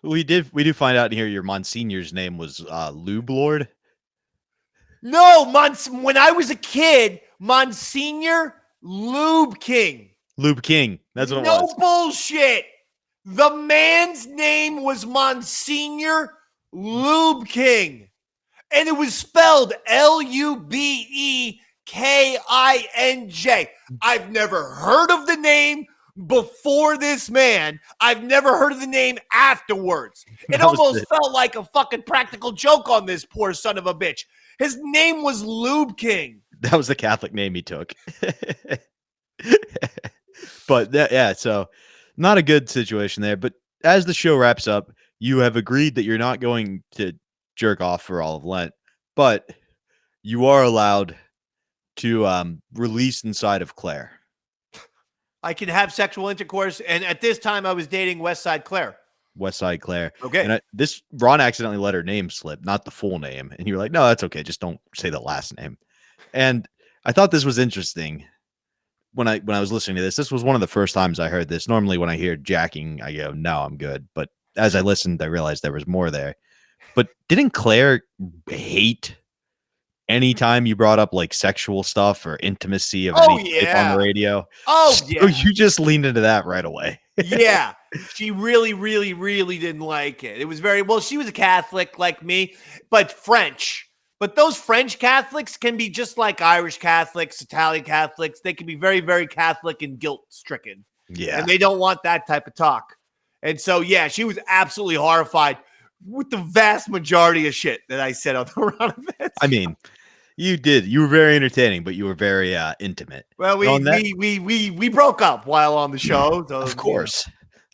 We do find out here your Monsignor's name was Lube Lord. No, when I was a kid, Monsignor Lube King. Lube King. That's what it was. No bullshit. The man's name was Monsignor Lube King. And it was spelled Lubekinj. I've never heard of the name before this man. I've never heard of the name afterwards. It almost felt like a fucking practical joke on this poor son of a bitch. His name was Lube King. That was the Catholic name he took. But so not a good situation there. But as the show wraps up, you have agreed that you're not going to jerk off for all of Lent, but you are allowed to release inside of Claire. I can have sexual intercourse, and at this time I was dating Westside Claire. Westside Claire. Okay. And Ron accidentally let her name slip, not the full name. And you were like, no, that's okay. Just don't say the last name. And I thought this was interesting when I was listening to this. This was one of the first times I heard this. Normally when I hear jacking, I go, no, I'm good. But as I listened, I realized there was more there. But didn't Claire hate anytime you brought up like sexual stuff or intimacy of any type on the radio? So you just leaned into that right away. Yeah, she really, really, really didn't like it. It was very, well, she was a Catholic like me, but French. But those French Catholics can be just like Irish Catholics, Italian Catholics. They can be very, very Catholic and guilt-stricken. Yeah. And they don't want that type of talk. And so, yeah, she was absolutely horrified with the vast majority of shit that I said on the Ron Fez. I mean, you did. You were very entertaining, but you were very intimate. Well, we broke up while on the show. So, of course.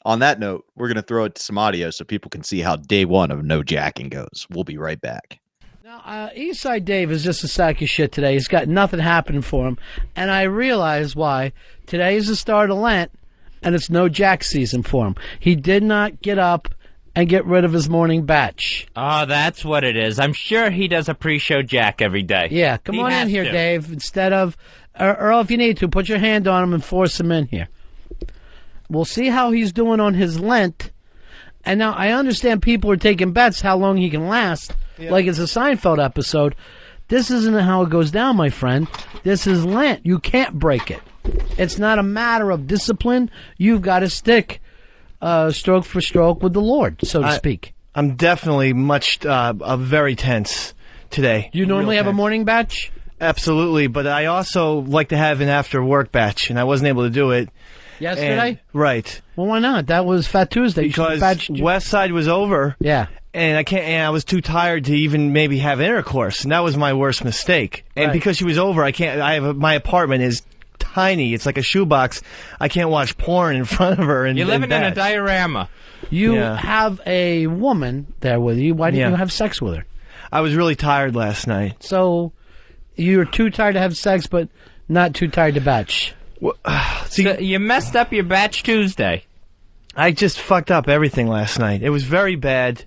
On that note, we're going to throw it to some audio so people can see how day one of no jacking goes. We'll be right back. Now, Eastside Dave is just a sack of shit today. He's got nothing happening for him. And I realize why. Today is the start of Lent, and it's no jack season for him. He did not get up and get rid of his morning batch. Oh, that's what it is. I'm sure he does a pre-show jack every day. Yeah, come on in here, Dave. Instead of, Earl, if you need to, put your hand on him and force him in here. We'll see how he's doing on his Lent. And now I understand people are taking bets how long he can last, like it's a Seinfeld episode. This isn't how it goes down, my friend. This is Lent. You can't break it. It's not a matter of discipline. You've got to stick stroke for stroke with the Lord, so to speak. I'm definitely very tense today. Do you normally have a morning batch? Absolutely, but I also like to have an after-work batch, and I wasn't able to do it. Yesterday? Right. Well, why not? That was Fat Tuesday. Because Westside was over. Yeah. And I was too tired to even maybe have intercourse, and that was my worst mistake. And because she was over, my apartment is tiny. It's like a shoebox. I can't watch porn in front of her. You're living in a diorama. You have a woman there with you. Why didn't you have sex with her? I was really tired last night. So you're too tired to have sex, but not too tired to batch. So you messed up your batch Tuesday. I just fucked up everything last night. It was very bad,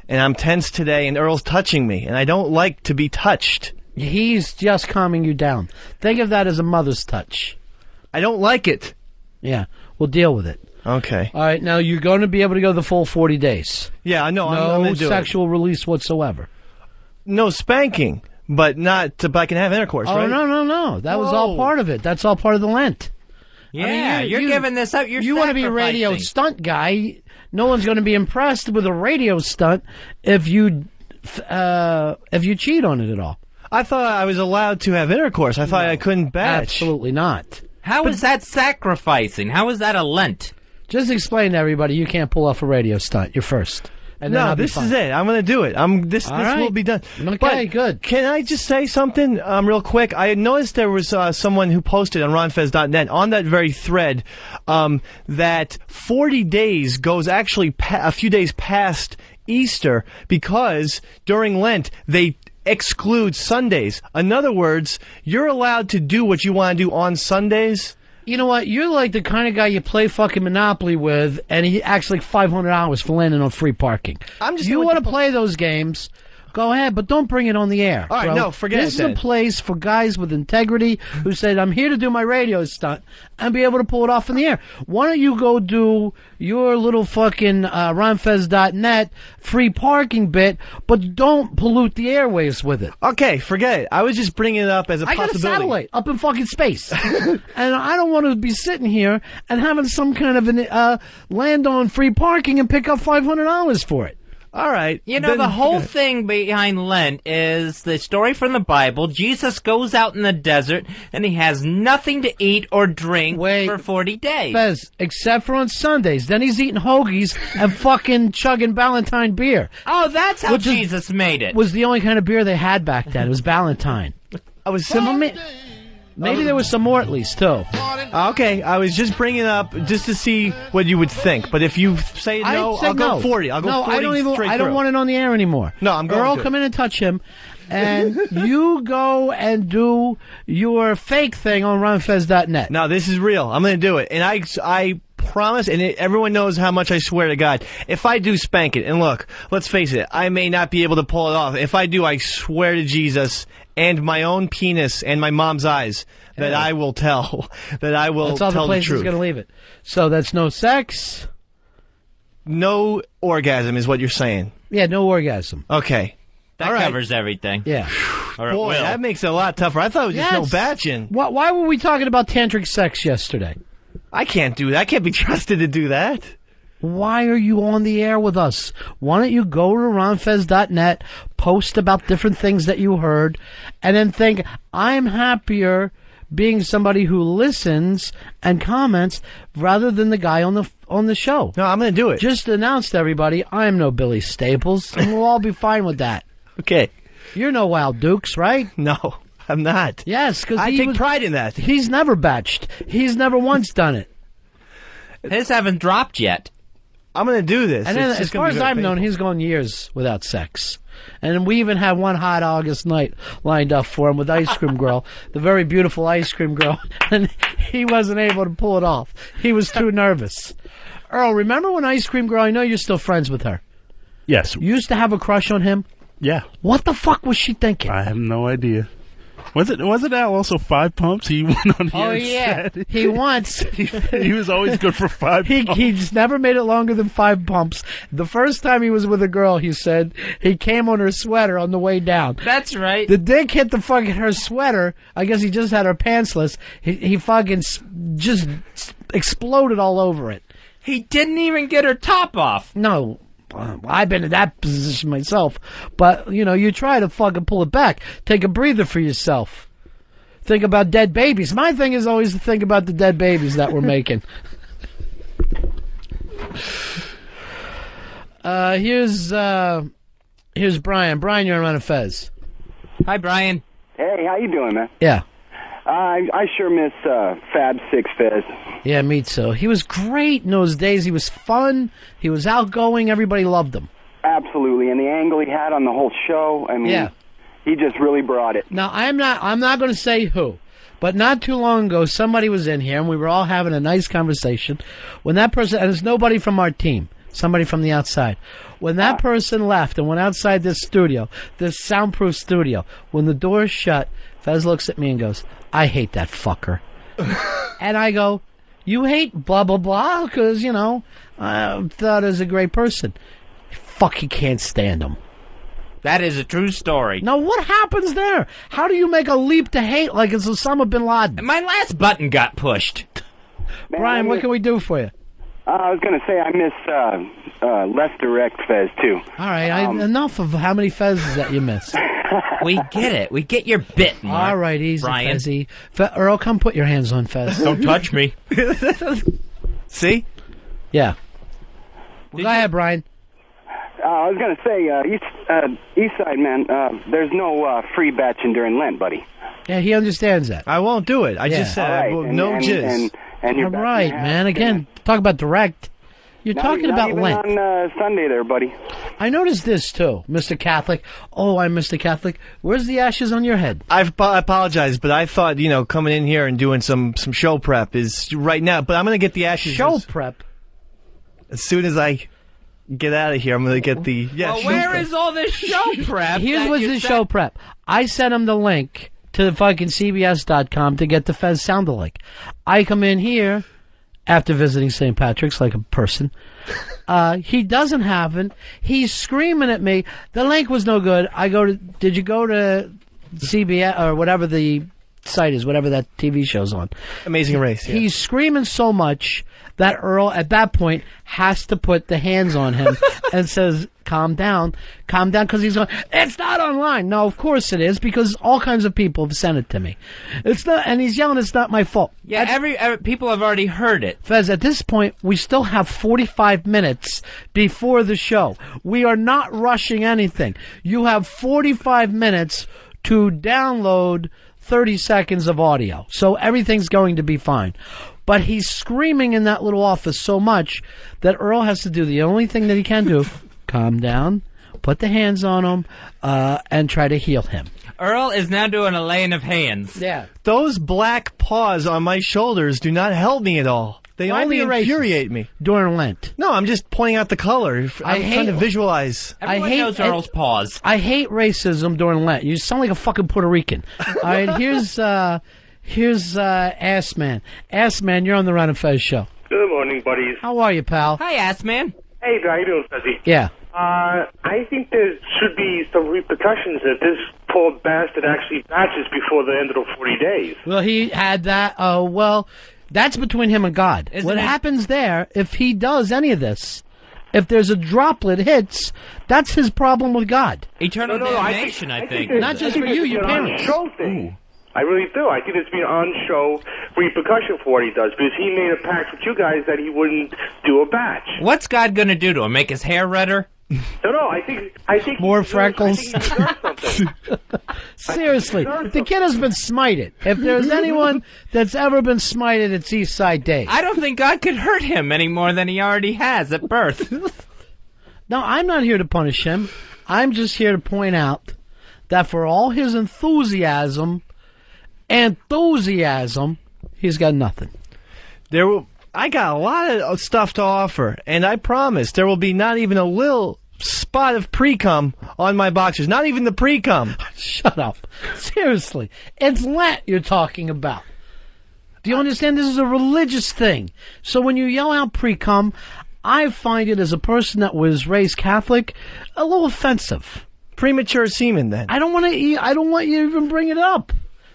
and I'm tense today, and Earl's touching me, and I don't like to be touched. He's just calming you down. Think of that as a mother's touch. I don't like it. Yeah, we'll deal with it. Okay. All right, now you're going to be able to go the full 40 days. Yeah, I know. No I'm sexual release whatsoever. No spanking. But but I can have intercourse, right? No. That was all part of it. That's all part of the Lent. Yeah, you're giving this up. You want to be a radio stunt guy. no one's going to be impressed with a radio stunt if you cheat on it at all. I thought I was allowed to have intercourse. I thought I couldn't batch. Absolutely not. How is that sacrificing? How is that a Lent? Just explain to everybody you can't pull off a radio stunt. You're first. And then No, I'll be this fine. is it. I'm going to do it. This right. will be done. Okay, But good. Can I just say something real quick? I noticed there was someone who posted on ronfez.net on that very thread that 40 days goes actually a few days past Easter because during Lent they exclude Sundays. In other words, you're allowed to do what you want to do on Sundays. You know what? You're like the kind of guy you play fucking Monopoly with, and he acts like $500 for landing on free parking. You want to play those games? Go ahead, but don't bring it on the air. All right, bro. no, forget This it. is a place for guys with integrity who said, I'm here to do my radio stunt and be able to pull it off in the air. Why don't you go do your little fucking ronfez.net free parking bit, but don't pollute the airwaves with it. Okay, forget it. I was just bringing it up as a I got a possibility. satellite up in fucking space. And I don't want to be sitting here and having some kind of an land on free parking and pick up $500 for it. All right. You know, the whole thing behind Lent is the story from the Bible. Jesus goes out in the desert, and he has nothing to eat or drink for 40 days. Fez, except for on Sundays. Then he's eating hoagies and fucking chugging Ballantine beer. Oh, that's how Which is- Jesus made it. Was the only kind of beer they had back then. It was Ballantine. I was Maybe there was some more at least, too. Okay, I was just bringing it up just to see what you would think. But if you say no, I'd say I'll go no. 40. I'll go no, 40 I don't even. straight I don't through. want it on the air anymore. No, I'm going Earl, to. come in and touch him, and you go and do your fake thing on ronfez.net. No, this is real. I'm going to do it, and I promise, and everyone knows how much I swear to God. If I do spank it, and look, let's face it, I may not be able to pull it off. If I do, I swear to Jesus and my own penis and my mom's eyes that I will tell. That I will That's all tell the the place is truth. going to leave it. So that's no sex. No orgasm is what you're saying. Yeah, no orgasm. Okay. That All right. covers everything. Yeah. Or it Boy, will. that makes it a lot tougher. I thought it was just no Yes. batching. Why were we talking about tantric sex yesterday? I can't do that. I can't be trusted to do that. Why are you on the air with us? Why don't you go to ronfez.net, post about different things that you heard, and then think, I'm happier being somebody who listens and comments rather than the guy on the show. No, I'm going to do it. Just announce to everybody, I'm no Billy Staples, and we'll all be fine with that. Okay. You're no Wild Dukes, right? No, I'm not. Yes, because I take pride in that. He's never batched. He's never once done it. His haven't dropped yet. I'm going to do this. And then, It's as just gonna far be as very I've known, painful. he's gone years without sex. And we even had one hot August night lined up for him with Ice Cream Girl, the very beautiful Ice Cream Girl, and he wasn't able to pull it off. He was too nervous. Earl, remember when Ice Cream Girl, I know you're still friends with her. Yes. You used to have a crush on him? Yeah. What the fuck was she thinking? I have no idea. Wasn't that also 5 pumps? He went on here Oh, and yeah. said He once. he was always good for 5 pumps. He just never made it longer than 5 pumps. The first time he was with a girl, he said, he came on her sweater on the way down. That's right. The dick hit the fucking her sweater. I guess he just had her pantsless. He fucking just exploded all over it. He didn't even get her top off. No. I've been in that position myself. But, you know, you try to fucking pull it back. Take a breather for yourself. Think about dead babies. My thing is always to think about the dead babies that we're making. Here's Brian. Brian, you're on Fez. Hi, Brian. Hey, how you doing, man? Yeah. I sure miss Fab Six Fez. Yeah, me too. He was great in those days. He was fun. He was outgoing. Everybody loved him. Absolutely, and the angle he had on the whole show. I mean, Yeah. he just really brought it. Now, I'm not going to say who, but not too long ago, somebody was in here, and we were all having a nice conversation. When that person, and it's nobody from our team, somebody from the outside. When that person left and went outside this studio, this soundproof studio, when the door shut, Fez looks at me and goes, I hate that fucker. And I go, you hate blah, blah, blah? Because, you know, I thought he was a great person. Fuck, you can't stand him. That is a true story. Now, what happens there? How do you make a leap to hate like it's Osama bin Laden? My last button got pushed. Brian, what can we do for you? I was going to say I miss less direct Fez, too. All right, enough of how many Fezes that you miss. We get it. We get your bit, Mark. All right, easy, Brian. Fezzy. Earl, come put your hands on Fez. Don't touch me. See? Yeah. Go ahead, Brian. I was going to say, East Side, man, there's no free batching during Lent, buddy. Yeah, he understands that. I won't do it. I just said Right. no jizz. And you're All right, man. Again, talk about direct. You're talking not about even Lent. on Sunday there, buddy. I noticed this, too, Mr. Catholic. Oh, I'm Mr. Catholic. Where's the ashes on your head? I apologize, but I thought, coming in here and doing some show prep is right now. But I'm going to get the ashes. Show prep? As soon as I get out of here, I'm going to get the... Well, where is all this show prep? Here's what's the show prep. I sent him the link to the fucking CBS.com to get the Fez sound-alike. I come in here after visiting St. Patrick's like a person. He doesn't have it. He's screaming at me. The link was no good. Did you go to CBS or whatever the site is, whatever that TV show's on? Amazing Race. Yeah. He's screaming so much that Earl, at that point, has to put the hands on him and says, calm down, because he's going, it's not online. No, of course it is, because all kinds of people have sent it to me. It's not, and he's yelling, it's not my fault. Yeah, every people have already heard it. Fez, at this point, we still have 45 minutes before the show. We are not rushing anything. You have 45 minutes to download 30 seconds of audio. So everything's going to be fine. But he's screaming in that little office so much that Earl has to do the only thing that he can do, calm down, put the hands on him, and try to heal him. Earl is now doing a laying of hands. Yeah. Those black paws on my shoulders do not help me at all. They only infuriate me. During Lent. No, I'm just pointing out the color. I'm trying to visualize. Everyone knows Earl's paws. I hate racism during Lent. You sound like a fucking Puerto Rican. All right, here's Ass Man. Ass Man, you're on the Ron Fez show. Good morning, buddies. How are you, pal? Hi, Ass Man. Hey, how you doing, Fezzy? Yeah. I think there should be some repercussions if this poor bastard actually batches before the end of the 40 days. Well, he had that. Well, that's between him and God. What happens there, if he does any of this, if there's a droplet hits, that's his problem with God. Eternal damnation, I think. Not just for you, your parents. Show thing. I really do. I think it's been on-show repercussion for what he does, because he made a pact with you guys that he wouldn't do a batch. What's God going to do to him? Make his hair redder? No, I think more freckles. I think he deserves something. Seriously, the kid has been smited. If there's anyone that's ever been smited, it's Eastside Dave. I don't think God could hurt him any more than he already has at birth. No, I'm not here to punish him. I'm just here to point out that for all his enthusiasm, he's got nothing. I got a lot of stuff to offer, and I promise there will be not even a little spot of pre-cum on my boxers. Not even the pre-cum. Shut up. Seriously. It's Lent you're talking about. Do you understand? This is a religious thing. So when you yell out pre-cum, I find it, as a person that was raised Catholic, a little offensive. Premature semen, then. I don't want you to even bring it up.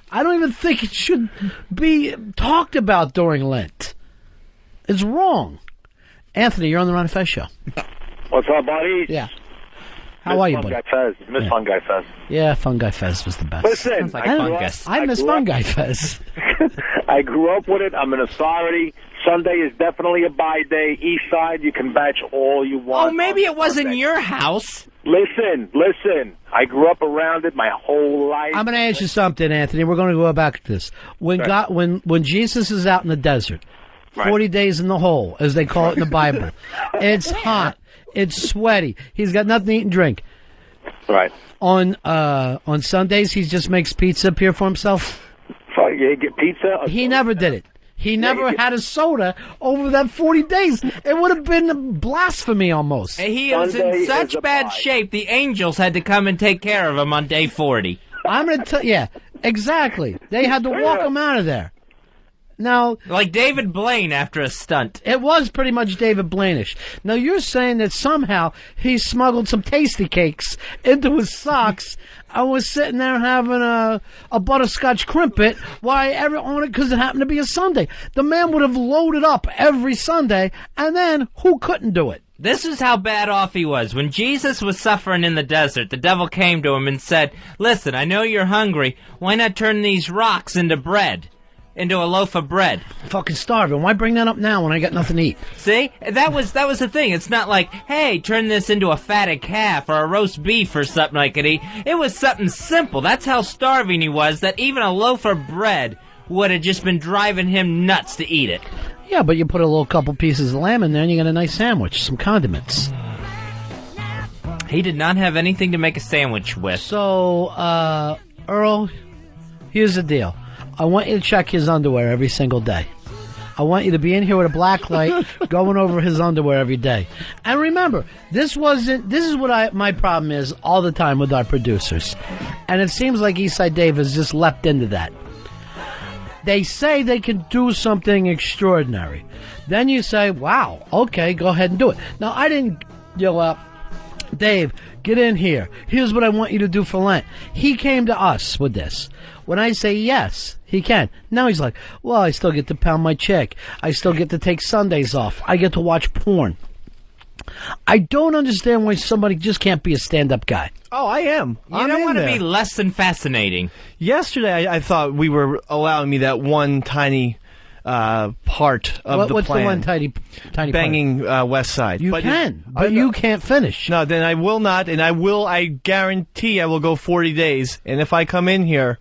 I don't even think it should be talked about during Lent. It's wrong. Anthony, you're on the Ron Fez show. What's up, buddy? Yeah. How are you, buddy? Miss Fun Guy Fez. Yeah, Fun Guy Fez was the best. Listen, I miss Fun Guy Fez. I grew up with it. I'm an authority. Sunday is definitely a bye day. East Side, you can batch all you want. Oh, maybe it wasn't your house. Listen. I grew up around it my whole life. I'm going to ask you something, Anthony. We're going to go back to this. When Jesus is out in the desert, 40 days in the hole, as they call it in the Bible, it's hot, it's sweaty. He's got nothing to eat and drink. Right. On Sundays, he just makes pizza up here for himself. Yeah, get pizza. He never did it. He never had a soda over that 40 days. It would have been blasphemy almost. He was in such bad shape, the angels had to come and take care of him on day 40. I'm going to tell you, exactly. They had to walk him out of there. Now, like David Blaine after a stunt. It was pretty much David Blaine-ish. Now, you're saying that somehow he smuggled some tasty cakes into his socks and was sitting there having a butterscotch crimpet. Why? Because it happened to be a Sunday. The man would have loaded up every Sunday, and then who couldn't do it? This is how bad off he was. When Jesus was suffering in the desert, the devil came to him and said, "Listen, I know you're hungry. Why not turn these rocks into bread? Into a loaf of bread?" Fucking starving. Why bring that up now when I got nothing to eat? See? That was the thing. It's not like, hey, turn this into a fatted calf or a roast beef or something I could eat. It was something simple. That's how starving he was, that even a loaf of bread would have just been driving him nuts to eat it. Yeah, but you put a little couple pieces of lamb in there and you got a nice sandwich, some condiments. He did not have anything to make a sandwich with. So, Earl, here's the deal. I want you to check his underwear every single day. I want you to be in here with a black light going over his underwear every day. And remember, this is what my problem is all the time with our producers. And it seems like Eastside Dave has just leapt into that. They say they can do something extraordinary. Then you say, wow, okay, go ahead and do it. Now, I didn't yell out, Dave, get in here. Here's what I want you to do for Lent. He came to us with this. When I say yes, he can. Now he's like, well, I still get to pound my chick. I still get to take Sundays off. I get to watch porn. I don't understand why somebody just can't be a stand-up guy. Oh, I am. You don't want to be less than fascinating. Yesterday, I thought we were allowing me that one tiny part of the what's plan. The one tiny banging part? West Side. You can, but you can't finish. No, then I will not, and I guarantee I will go 40 days. And if I come in here...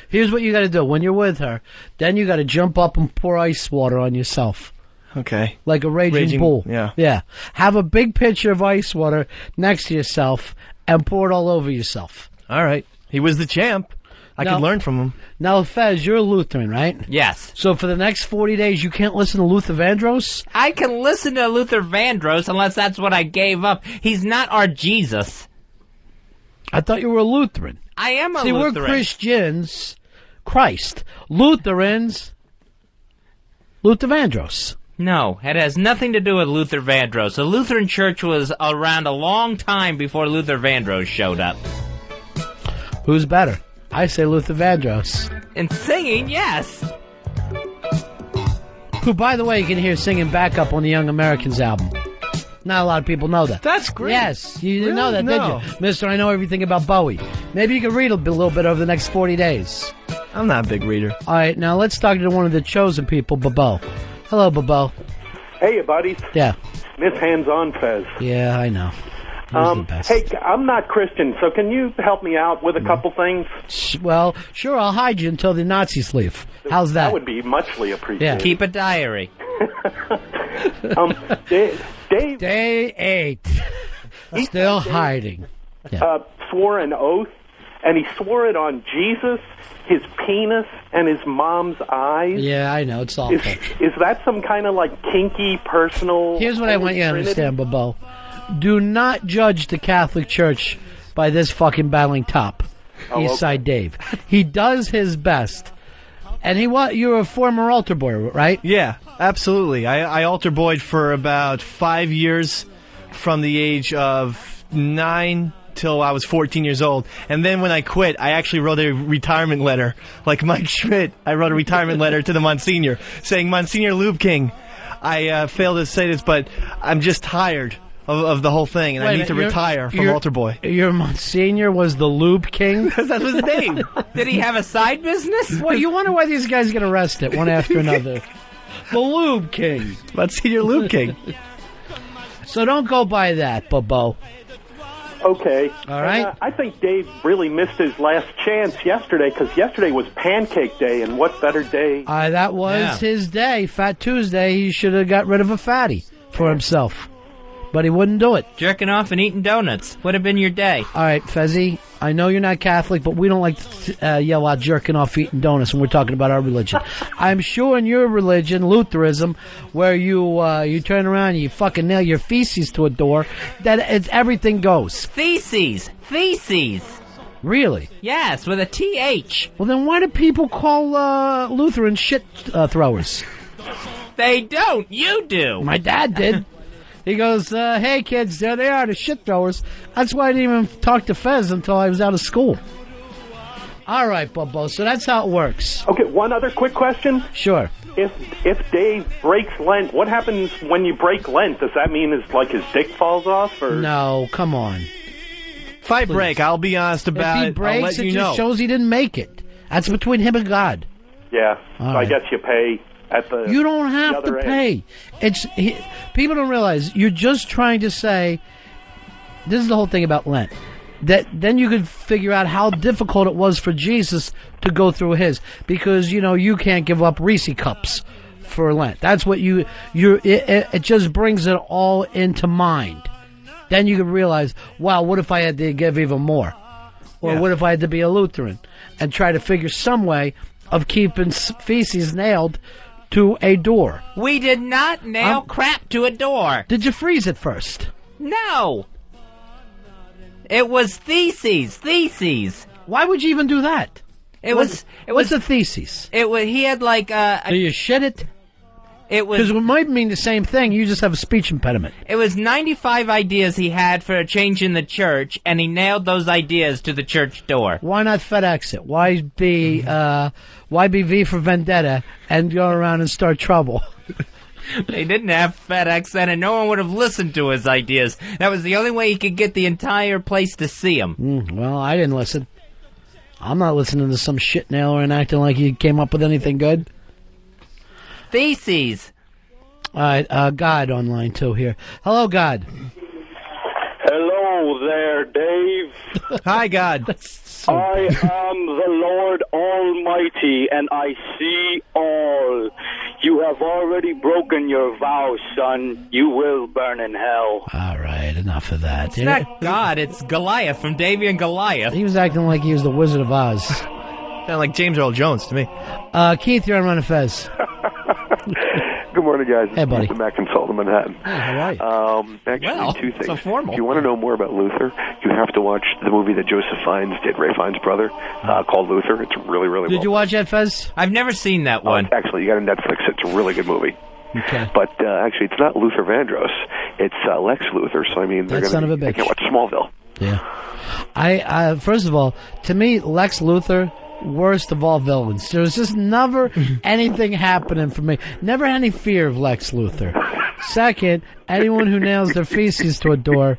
Here's what you got to do. When you're with her, then you got to jump up and pour ice water on yourself. Okay. Like a raging bull. Yeah. Yeah. Have a big pitcher of ice water next to yourself and pour it all over yourself. All right. He was the champ. I could learn from him. Now, Fez, you're a Lutheran, right? Yes. So for the next 40 days, you can't listen to Luther Vandross? I can listen to Luther Vandross unless that's what I gave up. He's not our Jesus. I thought you were a Lutheran. I am a See, Lutheran. See, we're Christians. Christ. Lutherans. Luther Vandross. No, it has nothing to do with Luther Vandross. The Lutheran Church was around a long time before Luther Vandross showed up. Who's better? I say Luther Vandross. In singing, yes. Who, by the way, you can hear singing backup on the Young Americans album. Not a lot of people know that. That's great. Yes, you didn't know that, No. did you? Mister, I know everything about Bowie. Maybe you can read a little bit over the next 40 days. I'm not a big reader. All right, now let's talk to one of the chosen people, Bobo. Hello, Bobo. Hey, buddies. Yeah. Miss Hands-On Fez. Yeah, I know. The best. Hey, I'm not Christian, so can you help me out with a couple things? Well, sure, I'll hide you until the Nazis leave. How's that? That would be muchly appreciated. Yeah. Keep a diary. Dave. Day 8. Still hiding. Yeah. Swore an oath, and he swore it on Jesus, his penis, and his mom's eyes. Yeah, I know. It's awful. Is that some kind of like kinky personal... Here's what I want you to understand, Bobo. Do not judge the Catholic Church by this fucking battling top, Eastside Dave. He does his best. And you're a former altar boy, right? Yeah, absolutely. I altar boyed for about 5 years, from the age of 9 till I was 14 years old. And then when I quit, I actually wrote a retirement letter. Like Mike Schmidt, I wrote a retirement letter to the Monsignor saying, Monsignor Lube King, I failed to say this, but I'm just tired of the whole thing, and I need to retire from altar boy. Your Monsignor was the Lube King? That was his name. Did he have a side business? Well, you wonder why these guys get arrested one after another. The Lube King. Monsignor Lube King. So don't go by that, Bobo. Okay. All right. And, I think Dave really missed his last chance yesterday, because yesterday was Pancake Day, and what better day? That was his day, Fat Tuesday. He should have got rid of a fatty for himself. But he wouldn't do it. Jerking off and eating donuts would have been your day. All right, Fezzy, I know you're not Catholic, but we don't like to yell out jerking off, eating donuts when we're talking about our religion. I'm sure in your religion, Lutheranism, where you turn around and you fucking nail your feces to a door, that everything goes. Feces. Really? Yes, with a TH. Well, then why do people call Lutherans shit throwers? They don't. You do. My dad did. He goes, hey, kids, there they are, the shit throwers. That's why I didn't even talk to Fez until I was out of school. All right, Bobo, so that's how it works. Okay, one other quick question. Sure. If Dave breaks Lent, what happens when you break Lent? Does that mean his dick falls off? Or No, come on. If I break, I'll be honest about If he it. breaks, I'll let it you just know. shows he didn't make it. That's between him and God. Yeah, All so right. I guess you pay at the You don't have the to other pay. People don't realize you're just trying to say. This is the whole thing about Lent. That then you could figure out how difficult it was for Jesus to go through his, because you can't give up Reese cups for Lent. That's what it just brings it all into mind. Then you can realize, wow, what if I had to give even more? Or what if I had to be a Lutheran and try to figure some way of keeping feces nailed to a door? We did not nail crap to a door. Did you freeze it first? No. It was theses. Why would you even do that? What's a thesis? He had like Do you shit it? It was, because it might mean the same thing. You just have a speech impediment. It was 95 ideas he had for a change in the church, and he nailed those ideas to the church door. Why not FedEx it? Why be V for Vendetta and go around and start trouble? They didn't have FedEx then, and no one would have listened to his ideas. That was the only way he could get the entire place to see him. Well, I didn't listen. I'm not listening to some shit nailer and acting like he came up with anything good. Theses. All right, God online too here. Hello, God. Hello there, Dave. Hi, God. I am the Lord Almighty, and I see all. You have already broken your vow, son. You will burn in hell. All right, enough of that. It's not God, it's Goliath from Davey and Goliath. He was acting like he was the Wizard of Oz. Sound like James Earl Jones to me. Keith, you're on Ron Fez. Good morning, guys. Hey, buddy. Mr. Mac in Salton, Manhattan. Hey, how are you? Actually, two things. So formal. If you want to know more about Luther, you have to watch the movie that Joseph Fiennes did, Ray Fiennes' brother, called Luther. It's really, really Did you watch that, Fez? I've never seen that one. Excellent. You got it on Netflix. It's a really good movie. Okay. But actually, it's not Luther Vandross. It's Lex Luthor. So, I mean, they're That son of a bitch. They can't watch Smallville. Yeah. I first of all, to me, Lex Luthor, worst of all villains. There was just never anything happening for me. Never had any fear of Lex Luthor. Second, anyone who nails their feces to a door,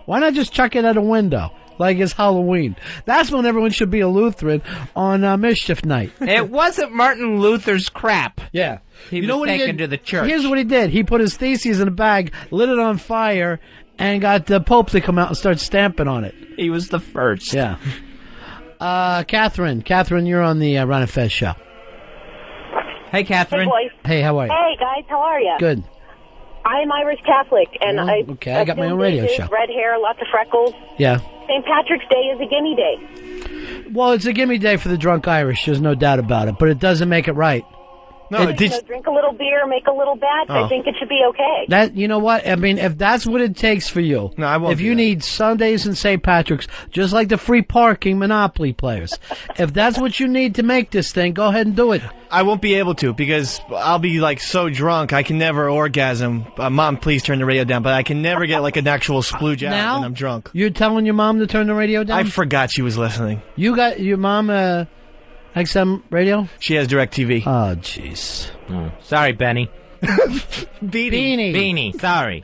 why not just chuck it out a window like it's Halloween? That's when everyone should be a Lutheran on Mischief Night. It wasn't Martin Luther's crap. Yeah. He You know was what he taken did? to the church. Here's what he did. He put his theses in a bag, lit it on fire, and got the Pope to come out and start stamping on it. He was the first. Yeah. Catherine. Catherine, you're on the Ron and Fez show. Hey, Catherine. Hey, boys. Hey, how are you? Hey, guys, how are you? Good. I'm Irish Catholic, and okay, I got my own radio show. Red hair, lots of freckles. Yeah. St. Patrick's Day is a gimme day. Well, it's a gimme day for the drunk Irish. There's no doubt about it, but it doesn't make it right. No, Drink a little beer, make a little batch. Oh. I think it should be okay. That, you know what? I mean, if that's what it takes for you. No, I won't If do you that. need Sundays and St. Patrick's, just like the free parking Monopoly players, if that's what you need to make this thing, go ahead and do it. I won't be able to because I'll be like so drunk I can never orgasm. Mom, please turn the radio down. But I can never get like an actual splooge out Now? when I'm drunk. You're telling your mom to turn the radio down? I forgot she was listening. You got your mom XM radio? She has DirecTV. Oh, jeez. Sorry, Benny. Beanie. Beanie, sorry.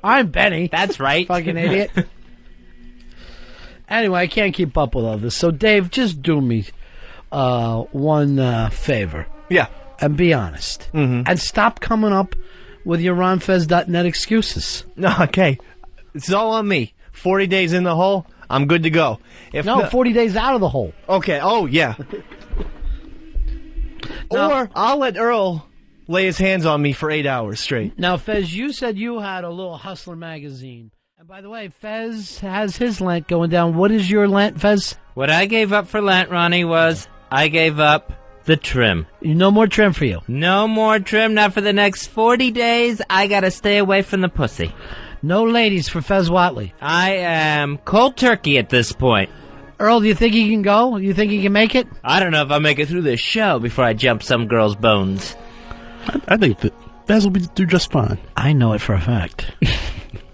I'm Benny. That's right. Fucking idiot. Anyway, I can't keep up with all this. So, Dave, just do me one favor. Yeah. And be honest. Mm-hmm. And stop coming up with your RonFez.net excuses. No, okay. It's all on me. 40 days in the hole, I'm good to go. No, 40 days out of the hole. Okay, oh, yeah. Or I'll let Earl lay his hands on me for 8 hours straight. Now, Fez, you said you had a little Hustler magazine. And by the way, Fez has his Lent going down. What is your Lent, Fez? What I gave up for Lent, Ronnie, was I gave up the trim. No more trim for you. No more trim, not for the next 40 days. I gotta stay away from the pussy. No ladies for Fez Watley. I am cold turkey at this point. Earl, do you think he can go? You think he can make it? I don't know if I'll make it through this show before I jump some girl's bones. I think that Fez will do just fine. I know it for a fact.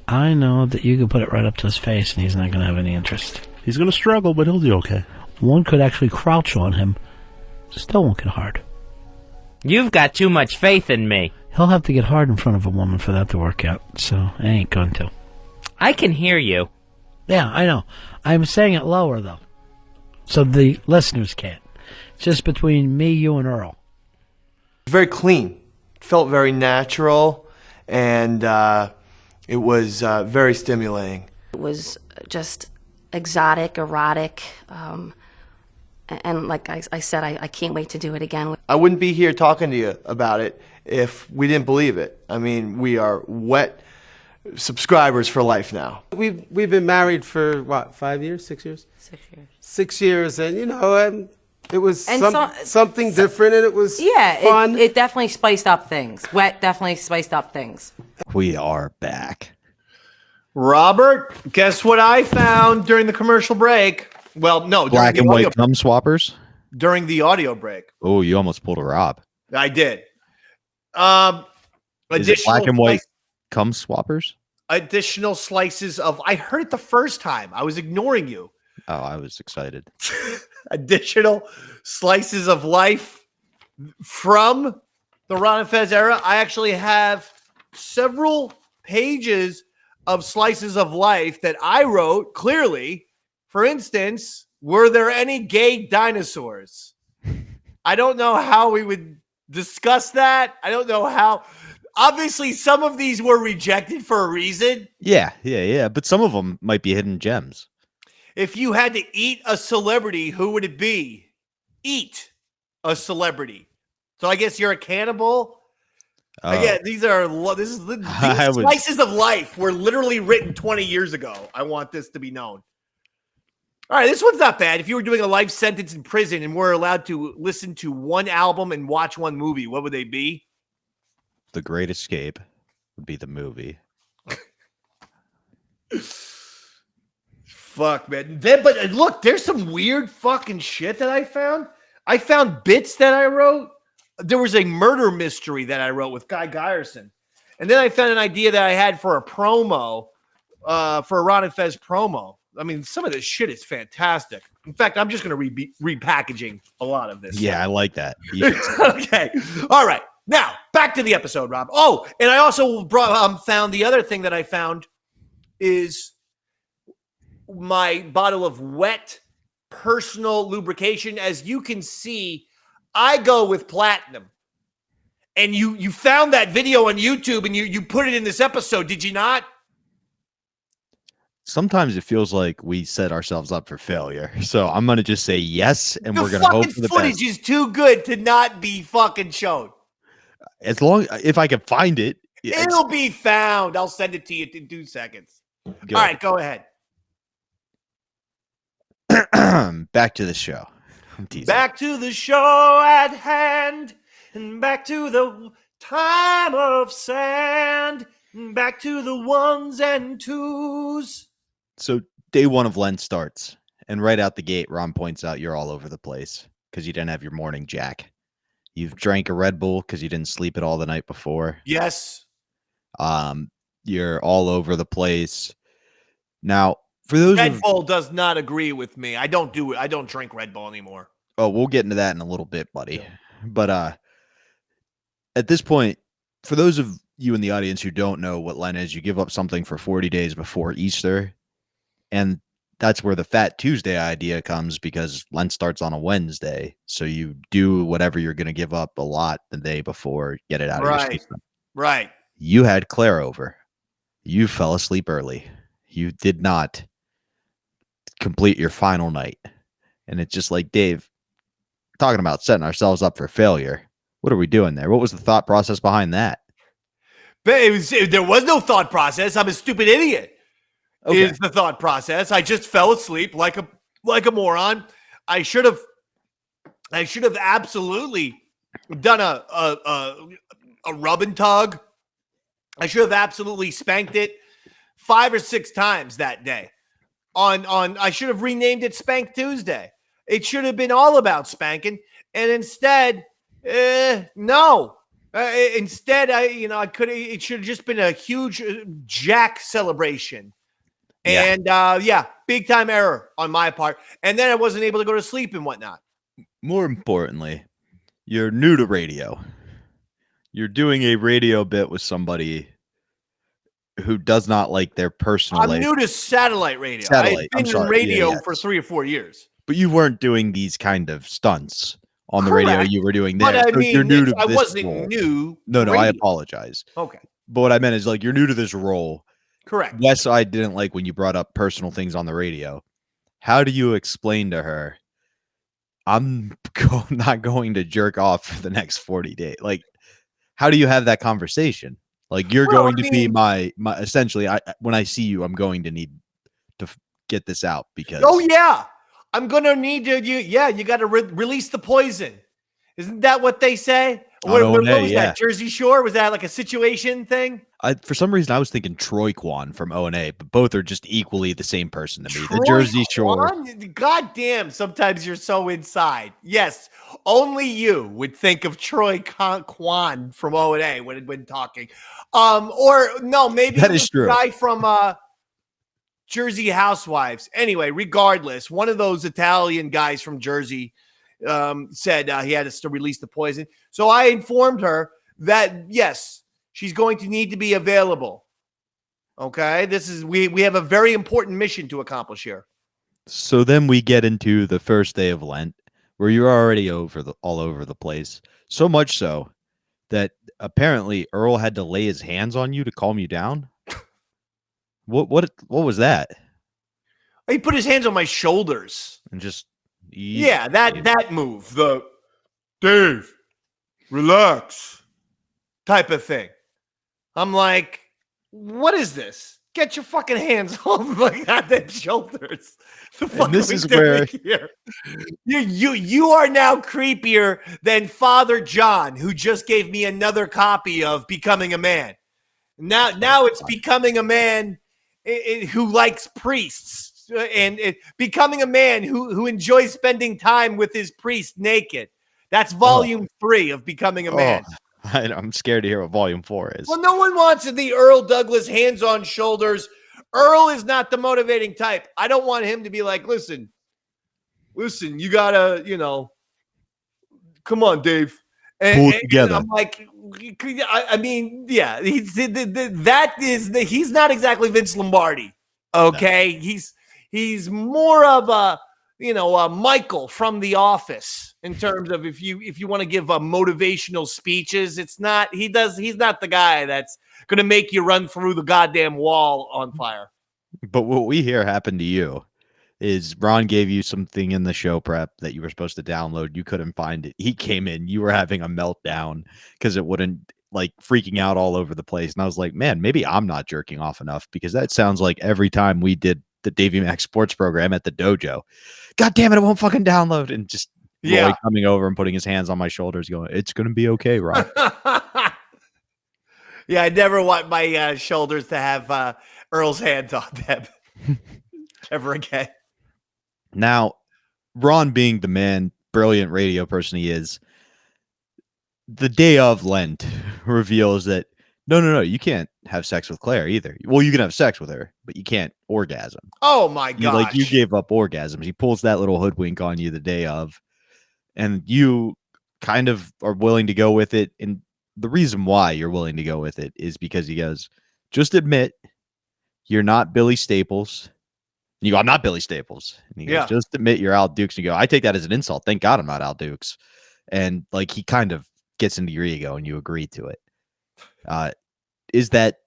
I know that you can put it right up to his face and he's not going to have any interest. He's going to struggle, but he'll do okay. One could actually crouch on him. Still won't get hard. You've got too much faith in me. He'll have to get hard in front of a woman for that to work out, so I ain't going to. I can hear you. Yeah, I know. I'm saying it lower, though, so the listeners can't. It's just between me, you, and Earl. Very clean. It felt very natural, and it was very stimulating. It was just exotic, erotic, and like I said, I can't wait to do it again. I wouldn't be here talking to you about it if we didn't believe it. I mean, we are wet subscribers for life now. We've been married for, what, 5 years, 6 years? 6 years. 6 years, and, you know, it was And something different, and it was fun. It definitely spiced up things. Wet definitely spiced up things. We are back. Robert, guess what I found during the commercial break? Well, no, Black and white cum swappers? During the audio break. Oh, you almost pulled a Rob. I did. Is it black and white cum swappers? Additional slices of, I heard it the first time. I was ignoring you. Oh, I was excited. Additional slices of life from the Ron Fez era. I actually have several pages of slices of life that I wrote clearly. For instance, were there any gay dinosaurs? I don't know how we would discuss that. I don't know how. Obviously, some of these were rejected for a reason. Yeah. But some of them might be hidden gems. If you had to eat a celebrity, who would it be? Eat a celebrity. So I guess you're a cannibal. Again, these slices of life were literally written 20 years ago. I want this to be known. All right, this one's not bad. If you were doing a life sentence in prison and were allowed to listen to one album and watch one movie, what would they be? The Great Escape would be the movie. Fuck, man. But look, there's some weird fucking shit that I found. I found bits that I wrote. There was a murder mystery that I wrote with Guy Geyerson. And then I found an idea that I had for a promo, for a Ron and Fez promo. I mean, some of this shit is fantastic. In fact, I'm just going to be repackaging a lot of this. Yeah, I like that. Okay. All right. Now, back to the episode, Rob. Oh, and I also found the other thing that I found is my bottle of wet personal lubrication. As you can see, I go with platinum. And you found that video on YouTube and you put it in this episode, did you not? Sometimes it feels like we set ourselves up for failure. So I'm going to just say yes, and we're going to hope for the best. The footage is too good to not be fucking shown. As long if I can find it. It'll be found. I'll send it to you in 2 seconds. Good. All right, go ahead. Back to the show. Back to the show at hand, and back to the time of sand, and back to the ones and twos. So day one of Lent starts, and right out the gate, Ron points out you're all over the place because you didn't have your morning jack. You've drank a Red Bull because you didn't sleep it all the night before. Yes. You're all over the place. Now, for those Red Bull does not agree with me. I don't do it. I don't drink Red Bull anymore. Oh, we'll get into that in a little bit, buddy. Yeah. But at this point, for those of you in the audience who don't know what Lent is, you give up something for 40 days before Easter. And that's where the Fat Tuesday idea comes, because Lent starts on a Wednesday. So you do whatever you're going to give up a lot the day before, get it out of your system. Right. You had Claire over. You fell asleep early. You did not complete your final night. And it's just like, Dave, talking about setting ourselves up for failure. What are we doing there? What was the thought process behind that? But there was no thought process. I'm a stupid idiot. Okay. Is the thought process. I just fell asleep like a moron. I should have absolutely done a rub and tug. I should have absolutely spanked it. 5 or 6 times that day. I should have renamed it Spank Tuesday. It should have been all about spanking, and instead, no. Instead, it should have just been a huge Jack celebration. Yeah. And big time error on my part. And then I wasn't able to go to sleep and whatnot. More importantly, you're new to radio. You're doing a radio bit with somebody who does not like their personal life. I'm new to satellite radio. I've been in radio for 3 or 4 years. But you weren't doing these kind of stunts on the radio you were doing there. But I So mean, you're new to I this wasn't role. new. No, radio. I apologize. Okay. But what I meant is, like, you're new to this role. Correct. Yes, I didn't like when you brought up personal things on the radio. How do you explain to her, I'm not going to jerk off for the next 40 days? Like, how do you have that conversation? Like, you're going to be my essentially, when I see you, I'm going to need to get this out because. Oh, yeah. I'm going to need to, you got to release the poison. Isn't that what they say? What was that? Jersey Shore? Was that like a situation thing? For some reason, I was thinking Troy Kwan from O&A, but both are just equally the same person to me. Troy The Jersey Shore. God damn, sometimes you're so inside. Yes, only you would think of Troy Kwan from O&A when talking. Or no, maybe That is true. The guy from Jersey Housewives. Anyway, regardless, one of those Italian guys from Jersey said he had to release the poison. So I informed her that, yes, she's going to need to be available. Okay, we have a very important mission to accomplish here. So then we get into the first day of Lent, where you're already all over the place. So much so that apparently Earl had to lay his hands on you to calm you down. What was that? He put his hands on my shoulders and just that move, the Dave, relax type of thing. I'm like, what is this? Get your fucking hands off my goddamn shoulders. The fuck this are we is doing where here? You are now creepier than Father John, who just gave me another copy of Becoming a Man. Now it's Becoming a Man who likes priests and Becoming a Man who enjoys spending time with his priest naked. That's volume 3 of Becoming a Man. I'm scared to hear what volume 4 is. Well, no one wants the Earl Douglas hands on shoulders. Earl is not the motivating type. I don't want him to be like, listen, you gotta, come on, Dave. Pull it together. And I'm like, I mean, yeah, he's not exactly Vince Lombardi. Okay, no. He's more of a Michael from The Office in terms of if you want to give motivational speeches. He's not the guy that's going to make you run through the goddamn wall on fire. But what we hear happened to you is Ron gave you something in the show prep that you were supposed to download. You couldn't find it. He came in, you were having a meltdown because it wouldn't, like, freaking out all over the place. And I was like, man, maybe I'm not jerking off enough, because that sounds like every time we did the Davey Max sports program at the dojo, God damn it, won't fucking download. And just Roy coming over and putting his hands on my shoulders going, it's going to be okay, Ron. Yeah, I never want my shoulders to have Earl's hands on them ever again. Now, Ron, being the man, brilliant radio person he is, the day of Lent reveals that no, you can't have sex with Claire either. Well, you can have sex with her, but you can't orgasm. Oh my gosh. You gave up orgasms. He pulls that little hoodwink on you the day of, and you kind of are willing to go with it. And the reason why you're willing to go with it is because he goes, just admit you're not Billy Staples. And you go, I'm not Billy Staples. And he goes, just admit you're Al Dukes. And you go, I take that as an insult. Thank God I'm not Al Dukes. And like, he kind of gets into your ego and you agree to it. Is that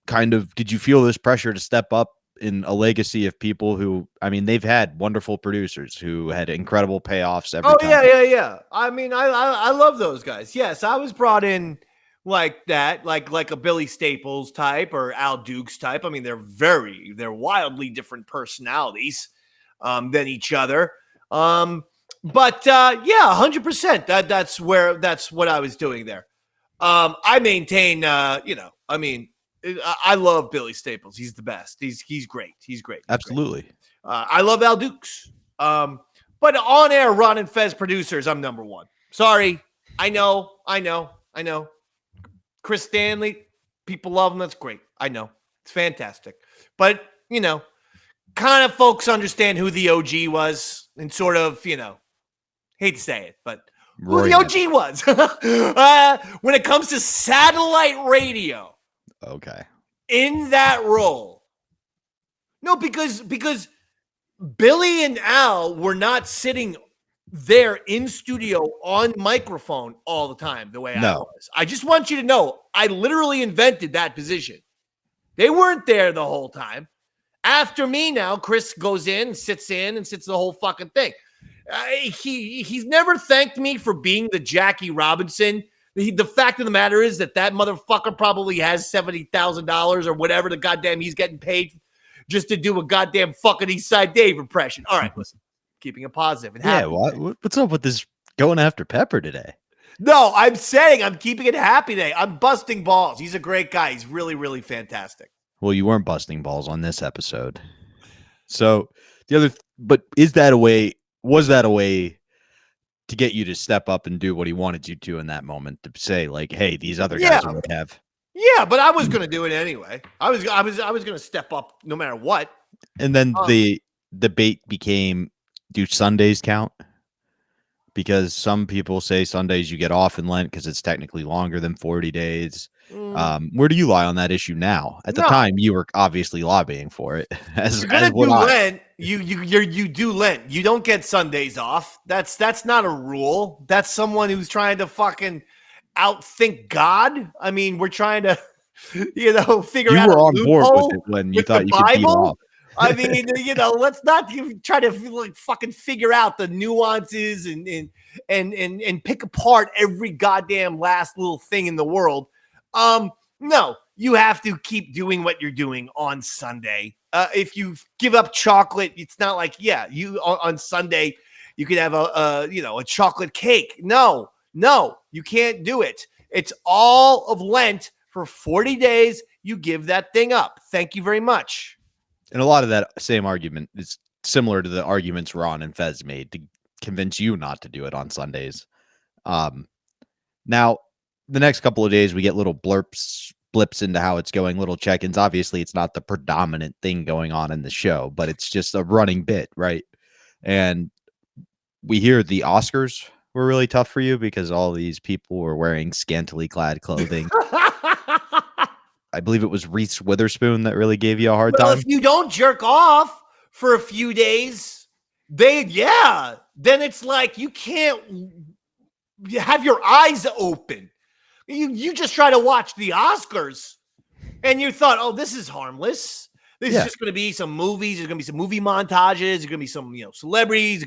kind of, did you feel this pressure to step up in a legacy of people who, I mean, they've had wonderful producers who had incredible payoffs every time. Yeah. I mean, I love those guys. Yes, I was brought in like that, like a Billy Staples type or Al Dukes type. I mean, they're wildly different personalities than each other. But 100%. That's what I was doing there. I maintain, I love Billy Staples. He's the best. He's great. He's great. Absolutely. I love Al Dukes. But on air, Ron and Fez producers, I'm number one. Sorry. I know. Chris Stanley, people love him. That's great. I know. It's fantastic. But, kind of folks understand who the OG was and sort of, hate to say it, but who the OG was. When it comes to satellite radio. Okay. In that role. No, because Billy and Al were not sitting there in studio on microphone all the time the way I was. I just want you to know, I literally invented that position. They weren't there the whole time. After me now, Chris goes in, sits the whole fucking thing. He's never thanked me for being the Jackie Robinson. The fact of the matter is that motherfucker probably has $70,000 or whatever the goddamn he's getting paid just to do a goddamn fucking East Side Dave impression. All right, listen, keeping it positive. And happy. What's up with this going after Pepper today? No, I'm saying I'm keeping it happy today. I'm busting balls. He's a great guy. He's really, really fantastic. Well, you weren't busting balls on this episode. So but was that a way to get you to step up and do what he wanted you to in that moment, to say like, hey, these other guys would have. Yeah, but I was going to do it anyway. I was going to step up no matter what. And then the debate became, do Sundays count? Because some people say Sundays you get off in Lent because it's technically longer than 40 days. Where do you lie on that issue now? At the time, you were obviously lobbying for it. Lent, you do Lent. You don't get Sundays off. That's not a rule. That's someone who's trying to fucking outthink God. I mean, we're trying to, figure out. You were on board with it when you thought you could beat off. I mean, let's not try to fucking figure out the nuances and pick apart every goddamn last little thing in the world. No, you have to keep doing what you're doing on Sunday. If you give up chocolate, it's not like, you on Sunday, you could have a chocolate cake. No, you can't do it. It's all of Lent for 40 days. You give that thing up. Thank you very much. And a lot of that same argument is similar to the arguments Ron and Fez made to convince you not to do it on Sundays. Now, the next couple of days, we get little blips into how it's going, little check-ins. Obviously, it's not the predominant thing going on in the show, but it's just a running bit, right? And we hear the Oscars were really tough for you because all these people were wearing scantily clad clothing. I believe it was Reese Witherspoon that really gave you a hard time. If you don't jerk off for a few days, then it's like you can't have your eyes open. You just try to watch the Oscars and you thought, oh, this is harmless. This is just going to be some movies. There's going to be some movie montages. There's going to be some, celebrities.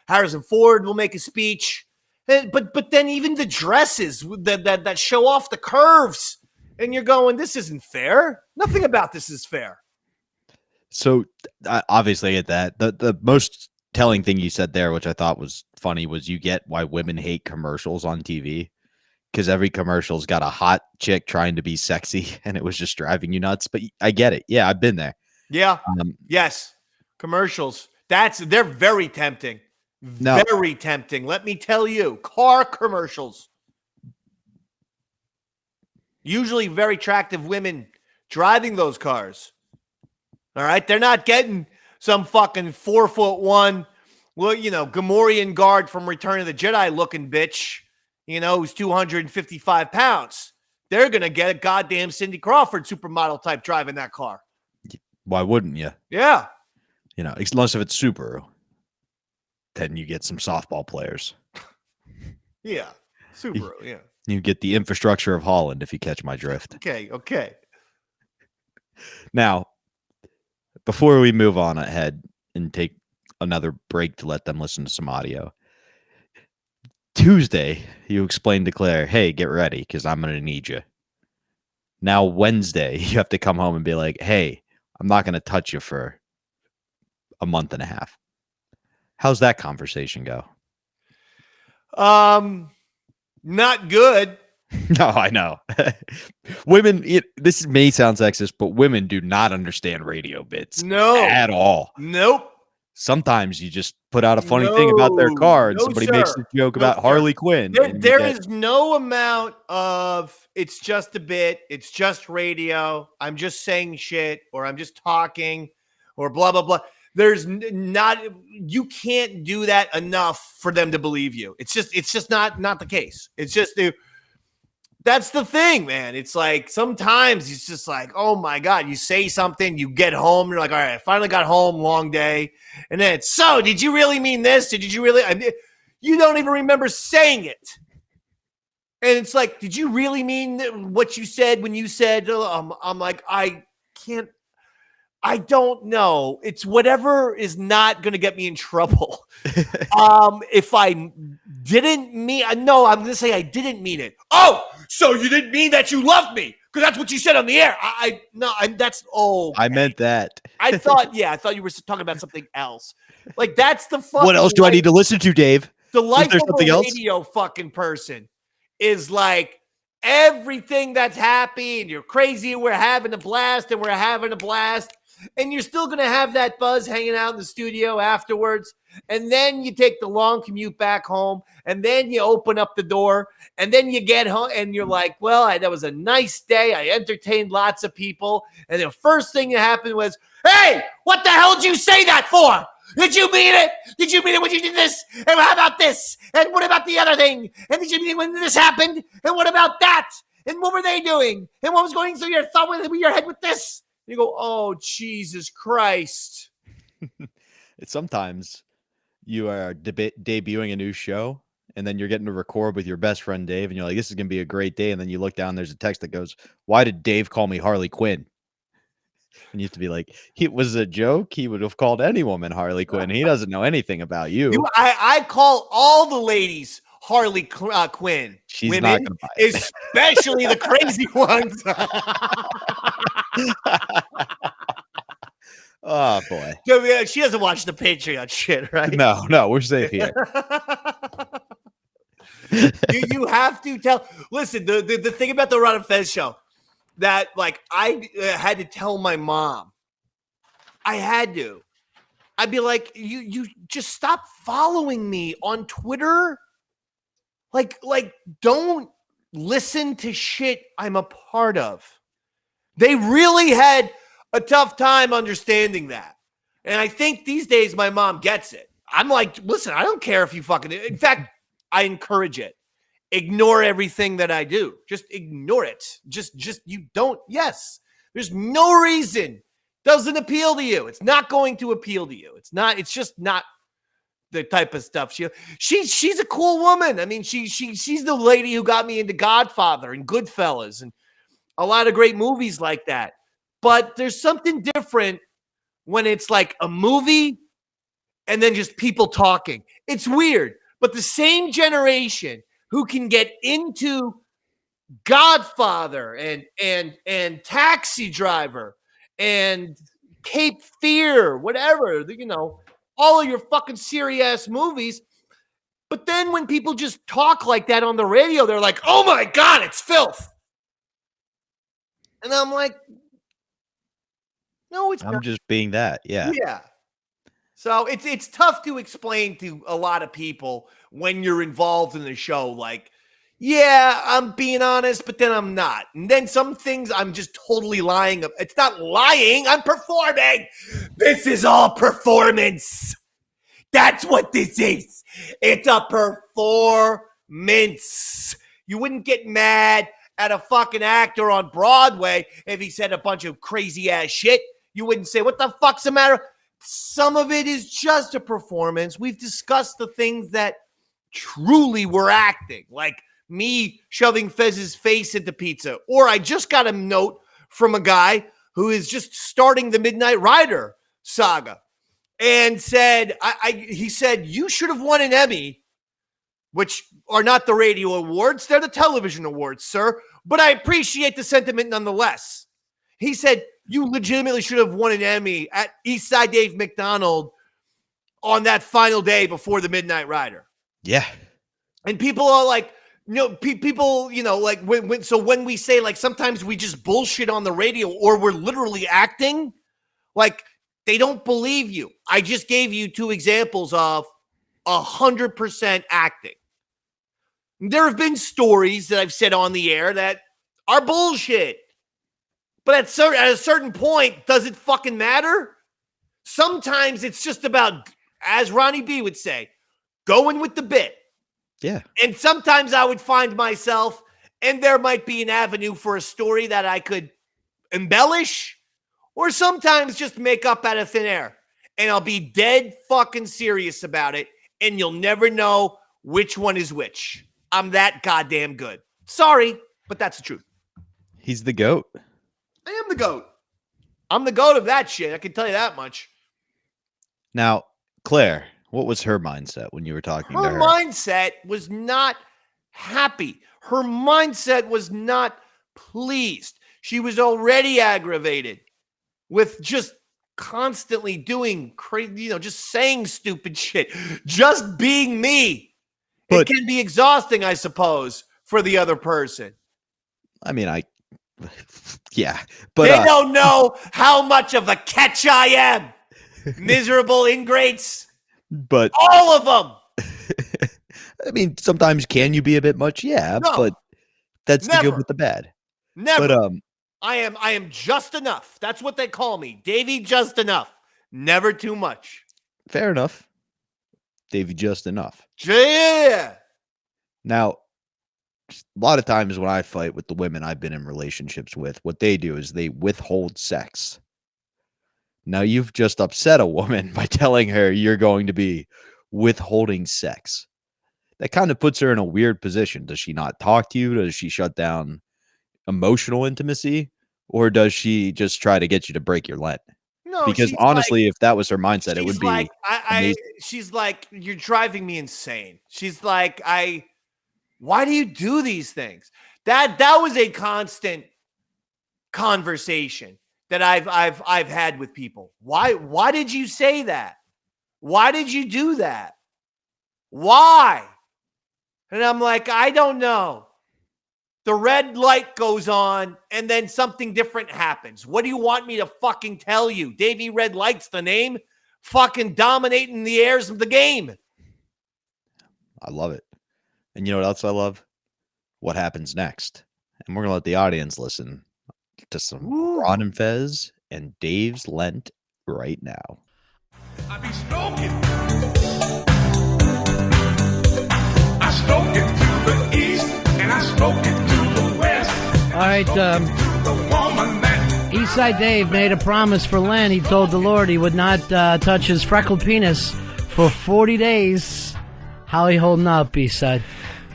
Harrison Ford will make a speech. But then even the dresses that show off the curves. And you're going, this isn't fair. Nothing about this is fair. So obviously I get that. The most telling thing you said there, which I thought was funny, was you get why women hate commercials on TV. Because every commercial's got a hot chick trying to be sexy, and it was just driving you nuts. But I get it. Yeah, I've been there. Yeah. Yes. Commercials. They're very tempting. Very tempting. Let me tell you. Car commercials. Usually very attractive women driving those cars. All right. They're not getting some fucking 4'1", Gamorrean guard from Return of the Jedi looking bitch, who's 255 pounds. They're going to get a goddamn Cindy Crawford supermodel type driving that car. Why wouldn't you? Yeah. Unless if it's Subaru, then you get some softball players. Yeah. Subaru. Yeah. You get the infrastructure of Holland, if you catch my drift. Okay. Now, before we move on ahead and take another break to let them listen to some audio, Tuesday, you explained to Claire, hey, get ready, because I'm going to need you. Now, Wednesday, you have to come home and be like, hey, I'm not going to touch you for a month and a half. How's that conversation go? Not good. No, I know. Women, this may sound sexist, but women do not understand radio bits at all. Nope. Sometimes you just put out a funny thing about their car and No, somebody sir. makes a joke No, about sir. Harley Quinn. There is no amount of it's just a bit, it's just radio, I'm just saying shit, or I'm just talking, or blah, blah, blah. There's not, you can't do that enough for them to believe you. It's just not the case. It's just, that's the thing, man. It's like sometimes it's just like, oh my God, you say something, you get home, you're like, all right, I finally got home, long day. And then it's, so did you really mean this? Did you really? I mean, you don't even remember saying it. And it's like, did you really mean what you said when you said, I'm like, I don't know. It's whatever is not going to get me in trouble. If I didn't mean, no, I'm going to say I didn't mean it. Oh, so you didn't mean that you loved me because that's what you said on the air. I meant that. I thought you were talking about something else. Like that's the fucking. What else do I need to listen to, Dave? The life of a radio fucking person is like everything that's happy and you're crazy and we're having a blast and you're still going to have that buzz hanging out in the studio afterwards. And then you take the long commute back home and then you open up the door and then you get home and you're like, well, that was a nice day. I entertained lots of people. And the first thing that happened was, hey, what the hell did you say that for? Did you mean it? Did you mean it when you did this? And how about this? And what about the other thing? And did you mean it when this happened? And what about that? And what were they doing? And what was going through your thumb with your head with this? You go, oh, Jesus Christ. Sometimes you are debuting a new show and then you're getting to record with your best friend, Dave. And you're like, this is going to be a great day. And then you look down, there's a text that goes, why did Dave call me Harley Quinn? And you have to be like, it was a joke. He would have called any woman Harley Quinn. He doesn't know anything about you. I call all the ladies Harley Quinn. She's women, not going to buy it. Especially the crazy ones. Oh, boy. She doesn't watch the Patreon shit, right? No, we're safe here. you have to tell. Listen, the thing about the Ron Fez show that, like, I had to tell my mom. I had to. I'd be like, you just stop following me on Twitter. Like, don't listen to shit I'm a part of. They really had a tough time understanding that. And I think these days my mom gets it. I'm like, listen, I don't care if you fucking, in fact, I encourage it. Ignore everything that I do. Just ignore it. Just you don't. Yes. There's no reason. Doesn't appeal to you. It's not going to appeal to you. It's just not the type of stuff she's a cool woman. I mean, she's the lady who got me into Godfather and Goodfellas and a lot of great movies like that. But there's something different when it's like a movie and then just people talking. It's weird, but the same generation who can get into Godfather and Taxi Driver and Cape Fear, whatever, all of your fucking serious movies. But then when people just talk like that on the radio, they're like, oh my God, it's filth. And I'm like, no, it's I'm not. just being that. Yeah. Yeah. So it's tough to explain to a lot of people when you're involved in the show. Like, yeah, I'm being honest, but then I'm not. And then some things I'm just totally lying. It's not lying. I'm performing. This is all performance. That's what this is. It's a performance. You wouldn't get mad at a fucking actor on Broadway if he said a bunch of crazy ass shit. You wouldn't say, what the fuck's the matter? Some of it is just a performance. We've discussed the things that truly were acting, like me shoving Fez's face into pizza. Or I just got a note from a guy who is just starting the Midnight Rider saga and said, he said, you should have won an Emmy, which are not the radio awards. They're the television awards, sir. But I appreciate the sentiment nonetheless. He said, you legitimately should have won an Emmy at Eastside Dave McDonald on that final day before the Midnight Rider. Yeah. And people are like, people, like when we say, like, sometimes we just bullshit on the radio or we're literally acting, like, they don't believe you. I just gave you 2 examples of 100% acting. There have been stories that I've said on the air that are bullshit. But at a certain point, does it fucking matter? Sometimes it's just about, as Ronnie B would say, going with the bit. Yeah. And sometimes I would find myself, and there might be an avenue for a story that I could embellish, or sometimes just make up out of thin air. And I'll be dead fucking serious about it, and you'll never know which one is which. I'm that goddamn good. Sorry, but that's the truth. He's the GOAT. I am the GOAT. I'm the GOAT of that shit. I can tell you that much. Now, Claire, what was her mindset when you were talking to her? Her mindset was not happy. Her mindset was not pleased. She was already aggravated with just constantly doing crazy, just saying stupid shit, just being me. It can be exhausting, I suppose, for the other person. I mean, yeah, but they don't know how much of a catch I am. Miserable ingrates. But all of them. I mean, sometimes can you be a bit much? Yeah, no, but that's the good with the bad. Never. But I am just enough. That's what they call me. Davey just enough. Never too much. Fair enough. Davey just enough. Yeah. Now, a lot of times when I fight with the women I've been in relationships with, what they do is they withhold sex. Now, you've just upset a woman by telling her you're going to be withholding sex. That kind of puts her in a weird position. Does she not talk to you? Does she shut down emotional intimacy? Or does she just try to get you to break your Lent? No, because honestly, if that was her mindset, it would be like, she's like, you're driving me insane. She's like, why do you do these things? That was a constant conversation that I've had with people. Why did you say that? Why did you do that? Why? And I'm like, I don't know. The red light goes on and then something different happens. What do you want me to fucking tell you? Davey Red Light's the name, fucking dominating the airs of the game. I love it. And you know what else I love? What happens next. And we're going to let the audience listen to some Ron Fez and Dave's Lent right now. I be stroking. I stroke it to the east and I stroke it to the west. All right, Eastside Dave made a promise for Lent. He told the Lord he would not touch his freckled penis for 40 days. How are you holding up, Eastside?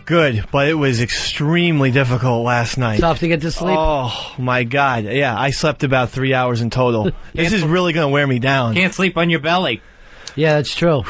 Good, but it was extremely difficult last night. Tough to get to sleep? Oh, my God. Yeah, I slept about 3 hours in total. This is really going to wear me down. Can't sleep on your belly. Yeah, that's true.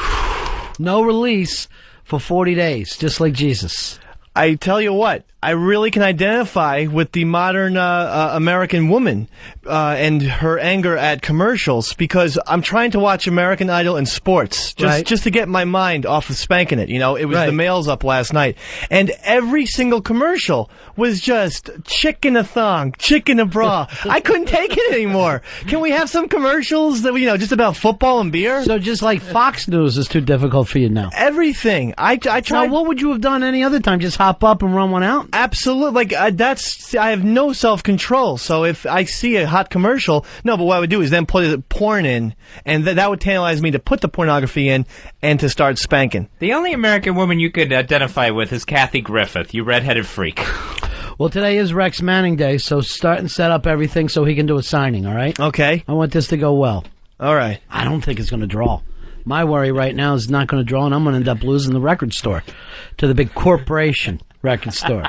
No release for 40 days, just like Jesus. I tell you what, I really can identify with the modern American woman and her anger at commercials because I'm trying to watch American Idol and sports just to get my mind off of spanking it. You know, it was the males up last night, and every single commercial was just chick in a thong, chick in a bra. I couldn't take it anymore. Can we have some commercials that just about football and beer? So just like Fox News is too difficult for you now. Everything. I tried. Now, what would you have done any other time? Just hop up and run one out? Absolutely. I have no self-control. So if I see a hot commercial, but what I would do is then put porn in, and that would tantalize me to put the pornography in and to start spanking. The only American woman you could identify with is Kathy Griffith, you redheaded freak. Well, today is Rex Manning Day, so start and set up everything so he can do a signing, all right? Okay. I want this to go well. All right. I don't think it's going to draw. My worry right now is not going to draw, and I'm going to end up losing the record store to the big corporation record store.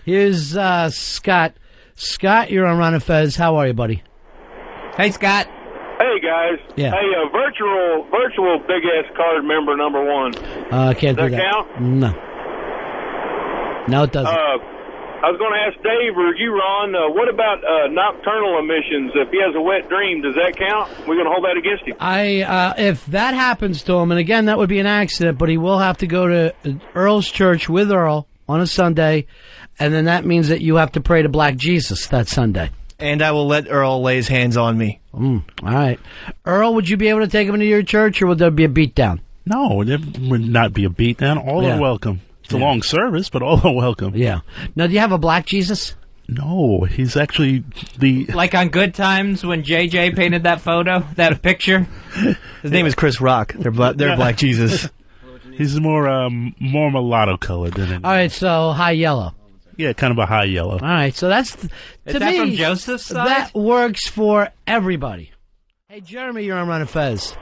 Here's Scott. Scott, you're on Ron Fez. How are you, buddy? Hey, Scott. Hey, guys. Yeah. Hey, virtual big-ass card member number 1. Can't do that. Count? No. No, it doesn't. I was going to ask Dave or you, Ron, what about nocturnal emissions? If he has a wet dream, does that count? We're going to hold that against him. If that happens to him, and again, that would be an accident, but he will have to go to Earl's church with Earl on a Sunday, and then that means that you have to pray to Black Jesus that Sunday. And I will let Earl lay his hands on me. All right. Earl, would you be able to take him into your church, or would there be a beatdown? No, there would not be a beatdown. All are welcome. It's a long service, but all are welcome. Yeah. Now, do you have a Black Jesus? No, he's actually the... Like on Good Times when JJ painted that photo, that picture? His name is Chris Rock. They're Black Jesus. He's more mulatto colored than anything. All right, so high yellow. Yeah, kind of a high yellow. All right, so that's... Is that from Joseph's side? That works for everybody. Hey, Jeremy, you're on Ron Fez.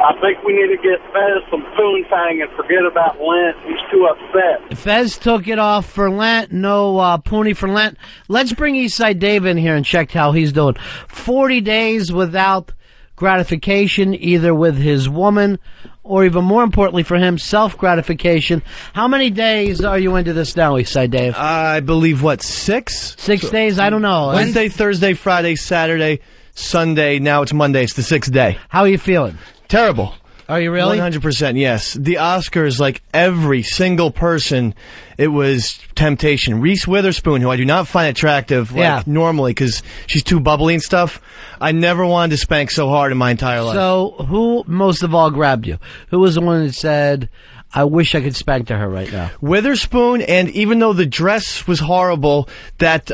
I think we need to get Fez some poontang and forget about Lent. He's too upset. Fez took it off for Lent. No poonie for Lent. Let's bring Eastside Dave in here and check how he's doing. 40 days without gratification, either with his woman or even more importantly for him, self-gratification. How many days are you into this now, Eastside Dave? I believe, 6? 6 days? I don't know. Wednesday, Thursday, Friday, Saturday, Sunday. Now it's Monday. It's the 6th day. How are you feeling? Terrible. Are you really? 100%, yes. The Oscars, like every single person, it was temptation. Reese Witherspoon, who I do not find attractive normally because she's too bubbly and stuff. I never wanted to spank so hard in my entire life. So who most of all grabbed you? Who was the one that said, I wish I could spank to her right now? Witherspoon, and even though the dress was horrible, that...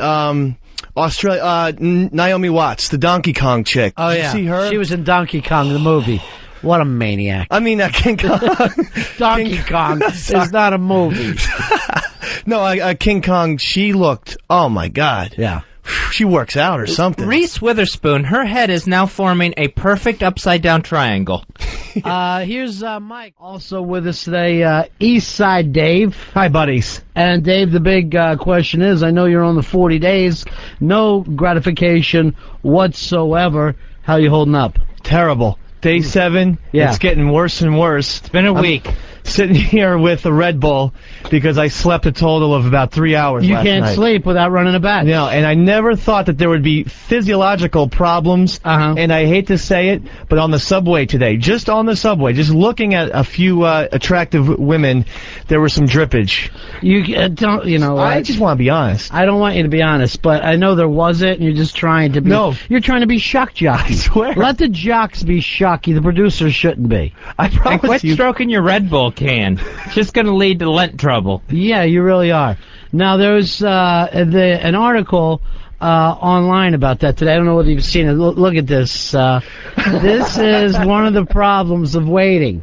Naomi Watts, the Donkey Kong chick. Oh, Did you see her? She was in Donkey Kong, the movie. What a maniac. I mean, King Kong. Donkey Kong is not a movie. No, King Kong, she looked, oh my God. Yeah. She works out or something. Reese Witherspoon, her head is now forming a perfect upside-down triangle. Here's Mike, also with us today, Eastside Dave. Hi, buddies. And Dave, the big question is, I know you're on the 40 days, no gratification whatsoever. How you holding up? Terrible. Day 7, it's getting worse and worse. It's been a week. Sitting here with a Red Bull because I slept a total of about 3 hours You last can't night. sleep without running a bat. No, and I never thought that there would be physiological problems, and I hate to say it, but on the subway today, just on the subway, just looking at a few attractive women, there was some drippage. You don't, you know. I just want to be honest. I don't want you to be honest, but I know there wasn't, and you're just trying to be. No. You're trying to be shock jockey. I swear. Let the jocks be shocky. The producers shouldn't be. I promise And quit you. stroking your Red Bull can. It's just going to lead to Lent trouble. Yeah, you really are. Now, there's an article online about that today. I don't know whether you've seen it. Look at this. This is one of the problems of waiting.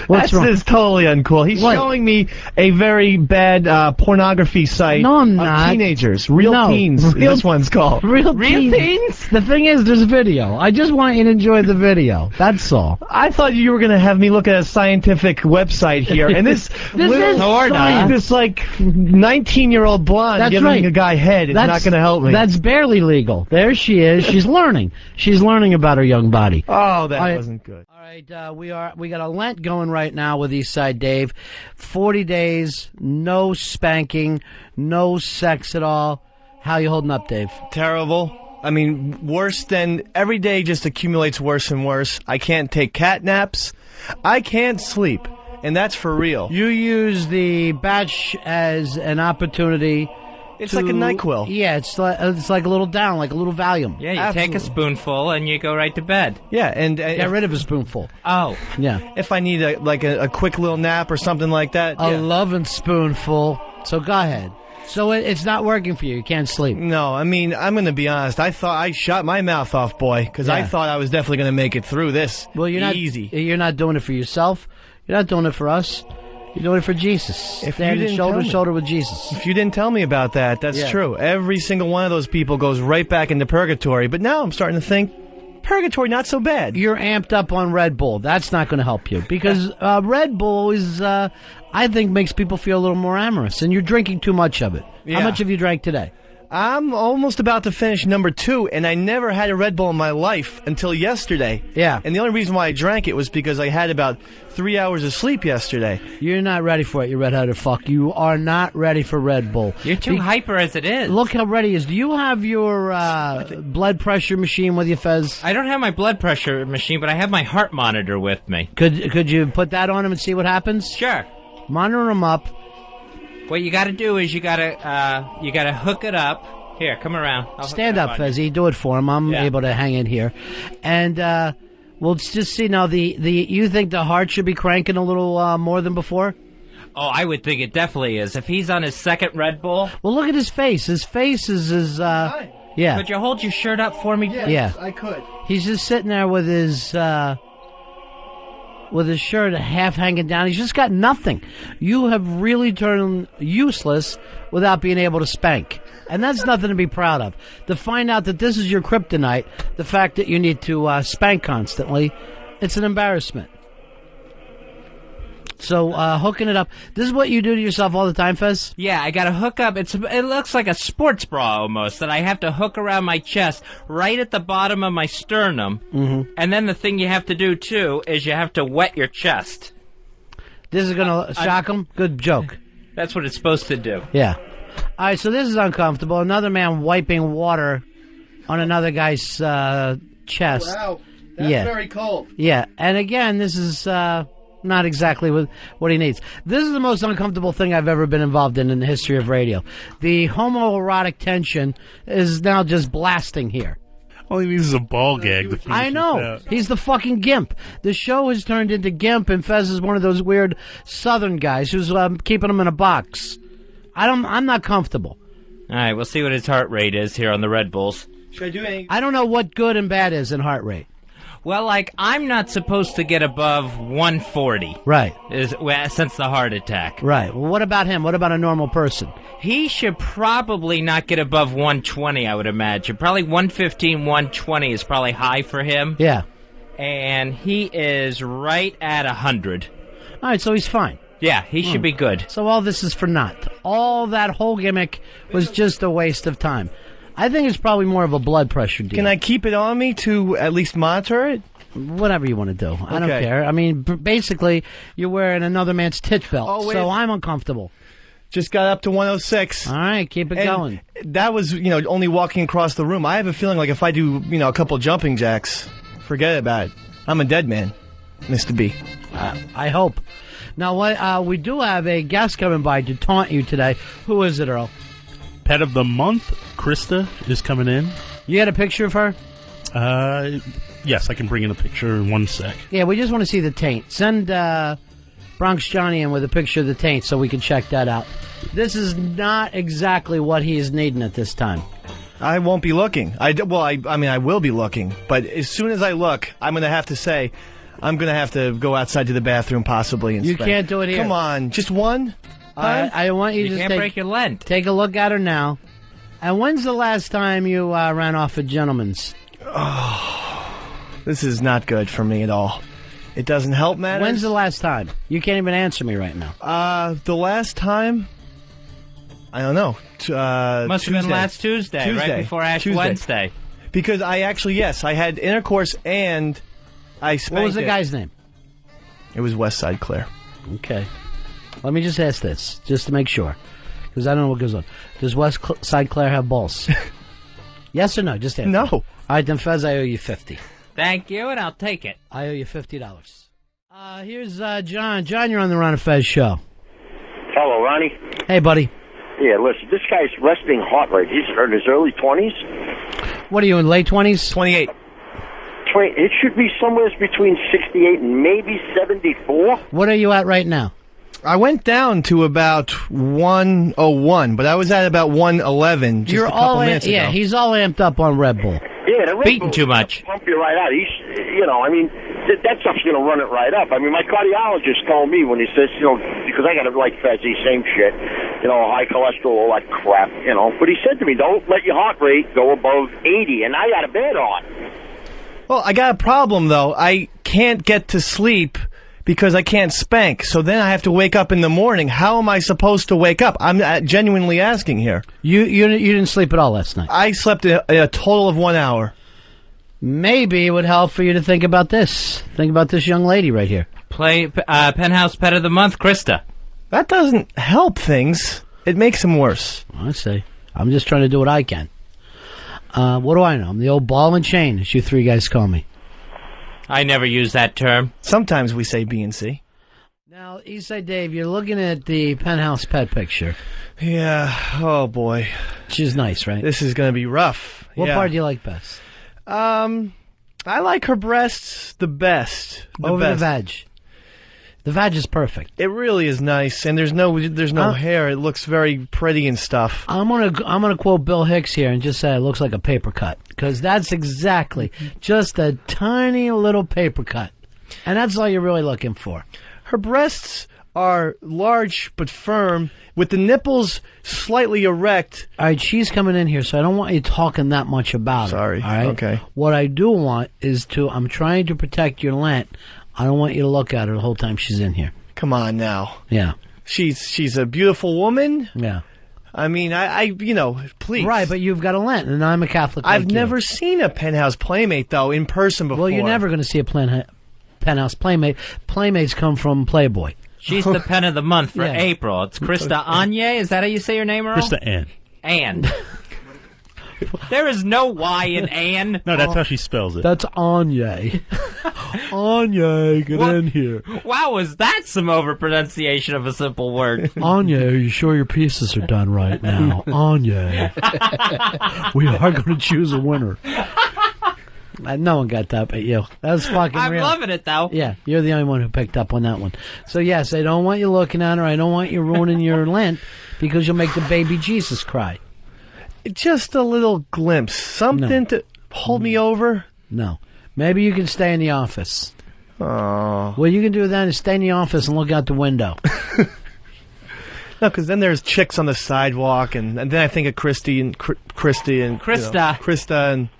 What's wrong? This is totally uncool. He's showing me a very bad pornography site of teenagers. Real teens, this one's called. Real teens? The thing is, there's video. I just want you to enjoy the video. That's all. I thought you were going to have me look at a scientific website here, and this is science. this like 19-year-old blonde giving a guy head is not going to help me. That's barely legal. There she is. She's learning. She's learning about her young body. Oh, that wasn't good. All right, we got a Lent going right now with Eastside Dave. 40 days, no spanking, no sex at all. How you holding up, Dave? Terrible. I mean, worse than every day just accumulates worse and worse. I can't take cat naps. I can't sleep, and that's for real. You use the batch as an opportunity. It's like a NyQuil. Yeah, it's like a little down, like a little Valium. Yeah, you take a spoonful and you go right to bed. Yeah, and get rid of a spoonful. Oh, yeah. If I need a quick little nap or something like that, a loving spoonful. So go ahead. So it's not working for you. You can't sleep. No, I mean, I'm going to be honest. I thought I shot my mouth off, boy, because I thought I was definitely going to make it through this. Well, you're easy. You're not doing it for yourself. You're not doing it for us. You're doing it for Jesus. If Standing you didn't shoulder tell to me. shoulder with Jesus. If you didn't tell me about that, that's true. Every single one of those people goes right back into purgatory. But now I'm starting to think, purgatory not so bad. You're amped up on Red Bull. That's not going to help you because Red Bull is, I think, makes people feel a little more amorous, and you're drinking too much of it. Yeah. How much have you drank today? I'm almost about to finish number 2, and I never had a Red Bull in my life until yesterday. Yeah. And the only reason why I drank it was because I had about 3 hours of sleep yesterday. You're not ready for it, you red-headed fuck. You are not ready for Red Bull. You're too hyper as it is. Look how ready he is. Do you have your blood pressure machine with you, Fez? I don't have my blood pressure machine, but I have my heart monitor with me. Could you put that on him and see what happens? Sure. Monitor him up. What you got to do is you got to hook it up. Here, come around. Stand up, Fezzy. Do it for him. I'm able to hang in here, and we'll just see now. You think the heart should be cranking a little more than before? Oh, I would think it definitely is. If he's on his second Red Bull. Well, look at his face. His face is yeah. Could you hold your shirt up for me? Yeah, I could. He's just sitting there with his shirt half hanging down. He's just got nothing. You have really turned useless without being able to spank. And that's nothing to be proud of. To find out that this is your kryptonite, the fact that you need to spank constantly, it's an embarrassment. So, hooking it up. This is what you do to yourself all the time, Fez? Yeah, I gotta hook up. It looks like a sports bra almost, that I have to hook around my chest, right at the bottom of my sternum. Mm-hmm. And then the thing you have to do, too, is you have to wet your chest. This is gonna shock him? Good joke. That's what it's supposed to do. Yeah. All right, so this is uncomfortable. Another man wiping water on another guy's chest. Wow, that's very cold. Yeah, and again, this is not exactly what he needs. This is the most uncomfortable thing I've ever been involved in the history of radio. The homoerotic tension is now just blasting here. All he needs is a ball gag to finish I know. it out. He's the fucking gimp. The show has turned into gimp, and Fez is one of those weird southern guys who's keeping him in a box. I'm not comfortable. All right, we'll see what his heart rate is here on the Red Bulls. Should I do anything? I don't know what good and bad is in heart rate. Well, I'm not supposed to get above 140. Right. Since the heart attack. Right. Well, what about him? What about a normal person? He should probably not get above 120, I would imagine. Probably 115, 120 is probably high for him. Yeah. And he is right at 100. All right, so he's fine. Yeah, he should be good. So all this is for naught. All that whole gimmick was just a waste of time. I think it's probably more of a blood pressure deal. Can I keep it on me to at least monitor it? Whatever you want to do. I don't care. I mean, basically, you're wearing another man's tit belt, so I'm uncomfortable. Just got up to 106. All right, keep it going. That was, only walking across the room. I have a feeling like if I do, a couple jumping jacks, forget about it. I'm a dead man, Mr. B. I hope. Now, we do have a guest coming by to taunt you today. Who is it, Earl? Pet of the month, Krista, is coming in. You got a picture of her? Yes, I can bring in a picture in 1 sec. Yeah, we just want to see the taint. Send Bronx Johnny in with a picture of the taint so we can check that out. This is not exactly what he is needing at this time. I won't be looking. I will be looking. But as soon as I look, I'm going to have to say, I'm going to have to go outside to the bathroom possibly. And you can't do it here. Come on, just one? I want you to can't break your Lent. Take a look at her now. And when's the last time you ran off a gentleman's? Oh, this is not good for me at all. It doesn't help matters. When's the last time? You can't even answer me right now. The last time? I don't know. Must have been last Tuesday, right before Ash Wednesday. Because I had intercourse and I spanked. What was the guy's name? It was West Side Claire. Okay. Let me just ask this, just to make sure, because I don't know what goes on. Does West Side Claire have balls? Yes or no? Just answer. No. All right, then, Fez, I owe you $50. Thank you, and I'll take it. I owe you $50. Here's John. John, you're on the Ron Fez show. Hello, Ronnie. Hey, buddy. Yeah, listen, this guy's resting heart rate. He's in his early 20s. What are you, in late 20s? 28. It should be somewhere between 68 and maybe 74. What are you at right now? I went down to about 101, but I was at about 111 just a couple minutes ago. Yeah, he's all amped up on Red Bull. Yeah, the Red beating Bull too much. Pump you right out. That stuff's going to run it right up. I mean, my cardiologist told me when he says, because I got like Fezzy, same shit, high cholesterol, all that crap, But he said to me, don't let your heart rate go above 80, and I got a bed on. Well, I got a problem, though. I can't get to sleep because I can't spank. So then I have to wake up in the morning. How am I supposed to wake up? I'm genuinely asking here. You didn't sleep at all last night? I slept a total of 1 hour. Maybe it would help for you to think about this. Think about this young lady right here. Play Penthouse Pet of the Month, Krista. That doesn't help things. It makes them worse. I see. I'm just trying to do what I can. What do I know? I'm the old ball and chain, as you three guys call me. I never use that term. Sometimes we say B and C. Now, Eastside Dave, you're looking at the Penthouse Pet picture. Yeah. Oh, boy. She's nice, right? This is going to be rough. What Yeah. part do you like best? I like her breasts the best. Over the vag. The vag is perfect. It really is nice, and there's no hair. It looks very pretty and stuff. I'm gonna quote Bill Hicks here and just say it looks like a paper cut, because that's exactly just a tiny little paper cut, and that's all you're really looking for. Her breasts are large but firm, with the nipples slightly erect. All right, she's coming in here, so I don't want you talking that much about Sorry. her. All right? Okay. What I do want is I'm trying to protect your Lent. I don't want you to look at her the whole time she's in here. Come on now. Yeah. She's a beautiful woman. Yeah. I mean, I please. Right, but you've got a Lent, and I'm a Catholic. I've like you. never seen a Penthouse Playmate, though, in person before. Well, you're never going to see a Penthouse Playmate. Playmates come from Playboy. She's the pen of the month for Yeah. April. It's Krista Anye. Is that how you say your name, Earl? Krista Ann. Ann. There is no Y in Ann. No, that's how she spells it. That's Anye. Anye, get in here. Wow, was that some overpronunciation of a simple word? Anye, are you sure your pieces are done right now? Anye. We are going to choose a winner. No one got that but you. That was fucking I'm real. loving it, though. Yeah, you're the only one who picked up on that one. So, yes, I don't want you looking at her. I don't want you ruining your Lent because you'll make the baby Jesus cry. Just a little glimpse. Something to hold me over. No. Maybe you can stay in the office. Oh. What you can do then is stay in the office and look out the window. No, because then there's chicks on the sidewalk, and then I think of Christy and Krista. And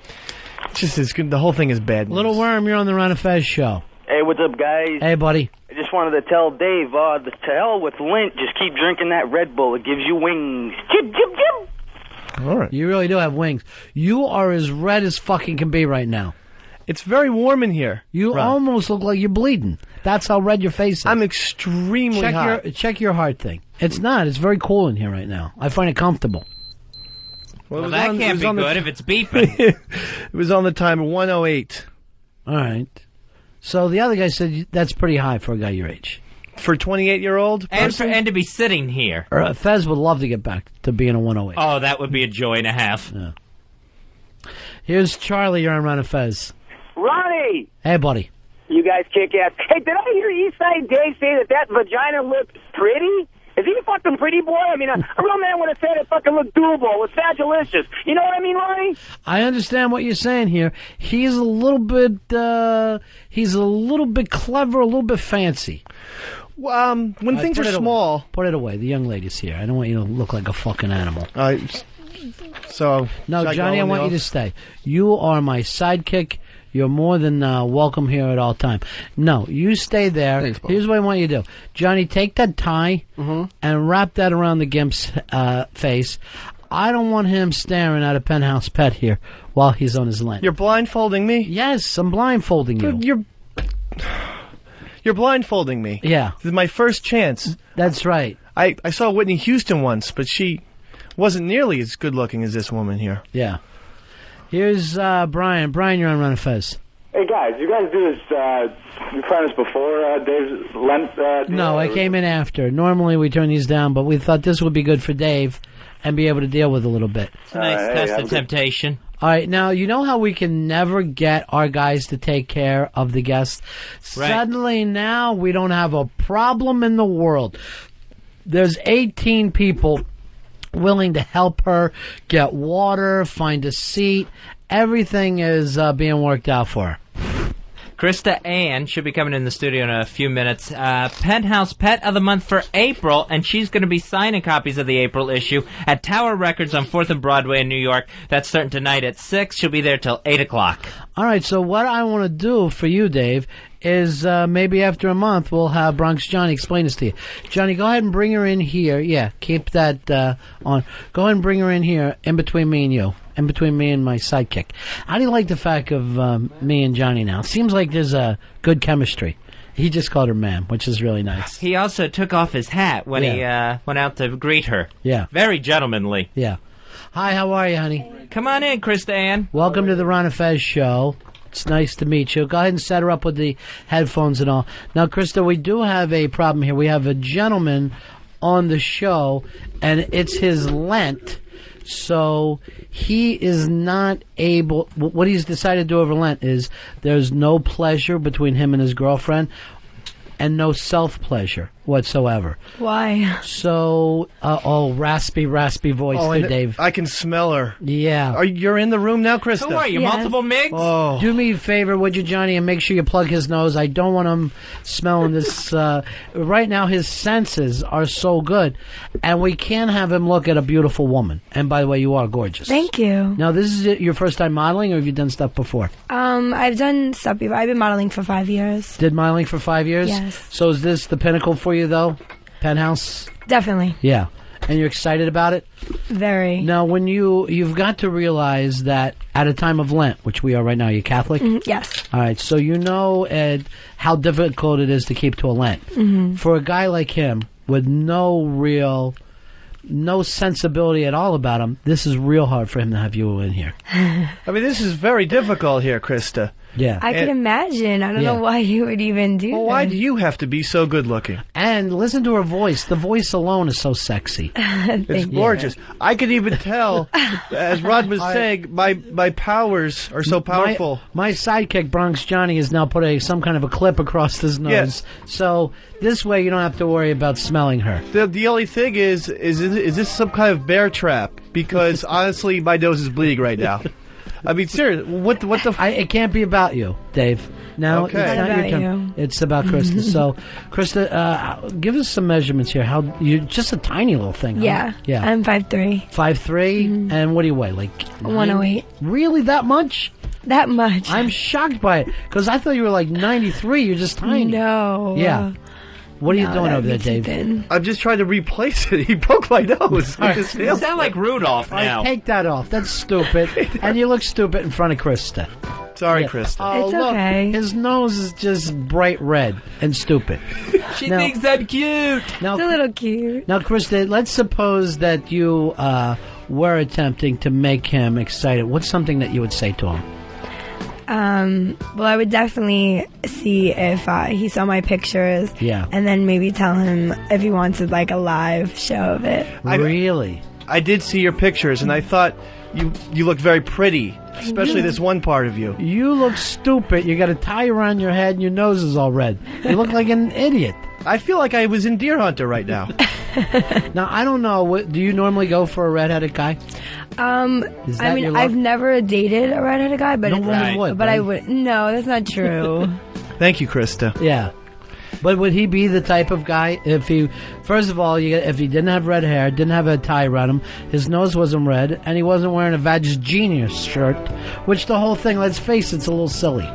it's just it's good. The whole thing is bad news. Little Worm, you're on the Ron Fez show. Hey, what's up, guys? Hey, buddy. I just wanted to tell Dave, to hell with Lent. Just keep drinking that Red Bull. It gives you wings. Chip, chip, chip. All right. You really do have wings. You are as red as fucking can be right now. It's very warm in here. You almost look like you're bleeding. That's how red your face is. I'm extremely hot. Check your heart thing. It's not. It's very cool in here right now. I find it comfortable. Well, that can't be good if it's beeping. It was on the timer, 1:08. All right. So the other guy said that's pretty high for a guy your age. For a 28-year-old person? And to be sitting here. Fez would love to get back to being a 108. Oh, that would be a joy and a half. Yeah. Here's Charlie. You're on Ron Fez. Ronnie! Hey, buddy. You guys kick ass. Hey, did I hear Eastside Dave say that vagina looked pretty? Is he a fucking pretty boy? I mean, a real man would have said it fucking looked doable. It's vagalicious. You know what I mean, Ronnie? I understand what you're saying here. He's a little bit clever, a little bit fancy. When things are small... Put it away. The young lady's here. I don't want you to look like a fucking animal. So... No, Johnny, I want you to stay. You are my sidekick. You're more than welcome here at all time. No, you stay there. Thanks, Bob. Here's what I want you to do. Johnny, take that tie and wrap that around the gimp's face. I don't want him staring at a Penthouse Pet here while he's on his Lent. You're blindfolding me? Yes, I'm blindfolding you. You're blindfolding me. Yeah. This is my first chance. That's right. I saw Whitney Houston once, but she wasn't nearly as good looking as this woman here. Yeah. Here's Brian. Brian, you're on Ron Fez. Hey, guys, you guys do this, you tried this before Dave's Lent? No, I came in after. Normally we turn these down, but we thought this would be good for Dave and be able to deal with a little bit. It's a nice test of temptation. All right, now, you know how we can never get our guys to take care of the guests? Right. Suddenly now we don't have a problem in the world. There's 18 people willing to help her get water, find a seat. Everything is being worked out for her. Krista Ann should be coming in the studio in a few minutes. Penthouse Pet of the Month for April, and she's going to be signing copies of the April issue at Tower Records on 4th and Broadway in New York. That's starting tonight at 6. She'll be there till 8 o'clock. All right, so what I want to do for you, Dave, is maybe after a month we'll have Bronx Johnny explain this to you. Johnny, go ahead and bring her in here. Yeah, keep that on. Go ahead and bring her in here in between me and you. In between me and my sidekick. How do you like the fact of me and Johnny now? It seems like there's a good chemistry. He just called her ma'am, which is really nice. He also took off his hat when he went out to greet her. Yeah. Very gentlemanly. Yeah. Hi, how are you, honey? Come on in, Krista Ann. Welcome to the Ron Fez show. It's nice to meet you. Go ahead and set her up with the headphones and all. Now, Krista, we do have a problem here. We have a gentleman on the show, and it's his Lent. So he is not able. What he's decided to do over Lent is there's no pleasure between him and his girlfriend, and no self-pleasure whatsoever. Why? So, raspy voice there, Dave. I can smell her. Yeah. You're in the room now, Krista? Who are you, multiple MIGs? Oh. Do me a favor, would you, Johnny, and make sure you plug his nose. I don't want him smelling this. Right now, his senses are so good, and we can't have him look at a beautiful woman. And by the way, you are gorgeous. Thank you. Now, this is your first time modeling, or have you done stuff before? I've done stuff before. I've been modeling for 5 years. Did modeling for 5 years? Yes. So is this the pinnacle for you, though? Penthouse? Definitely. Yeah. And you're excited about it? Very. Now, when you've got to realize that at a time of Lent, which we are right now, are you Catholic? Yes. All right, so you know, Ed, how difficult it is to keep to a Lent. Mm-hmm. For a guy like him, with no sensibility at all about him, this is real hard for him to have you in here. I mean, this is very difficult here, Krista. Yeah. I can imagine. I don't know why you would even do Well, why do you have to be so good looking? And listen to her voice. The voice alone is so sexy. It's gorgeous. I could even tell, as Rod was saying, my powers are so powerful. My sidekick, Bronx Johnny, has now put some kind of a clip across his nose. Yes. So this way you don't have to worry about smelling her. The only thing is this some kind of bear trap? Because honestly, my nose is bleeding right now. I mean, seriously, what the? It can't be about you, Dave. Now Okay. it's not your turn. It's about Krista. So, Krista, give us some measurements here. How you're just a tiny little thing. Yeah. Huh? Yeah. I'm 5'3". 5'3", and what do you weigh? Like 108. Really, that much? That much. I'm shocked by it because I thought you were like 93. You're just tiny. No. Yeah. What are you doing over there, Dave? I'm just trying to replace it. He broke my nose. You sound like Rudolph now. Take that off. That's stupid. And you look stupid in front of Krista. Sorry, Krista. Oh, It's look, okay. his nose is just bright red and stupid. She thinks I'm cute. Now, It's a little cute. Now, Krista, let's suppose that you were attempting to make him excited. What's something that you would say to him? Well, I would definitely see if he saw my pictures. Yeah. And then maybe tell him if he wanted like a live show of it. Really? I did see your pictures, and I thought you looked very pretty, especially this one part of you. You look stupid. You got a tie around your head and your nose is all red. You look like an idiot. I feel like I was in Deer Hunter right now. Now, I don't know. Do you normally go for a redheaded guy? Is that I mean, your luck? I've never dated a redheaded guy, but No woman would, but I right? would. No, that's not true. Thank you, Krista. Yeah. But would he be the type of guy if he, first of all, if he didn't have red hair, didn't have a tie around him, his nose wasn't red, and he wasn't wearing a Vag Genius shirt, which the whole thing, let's face it, it's a little silly.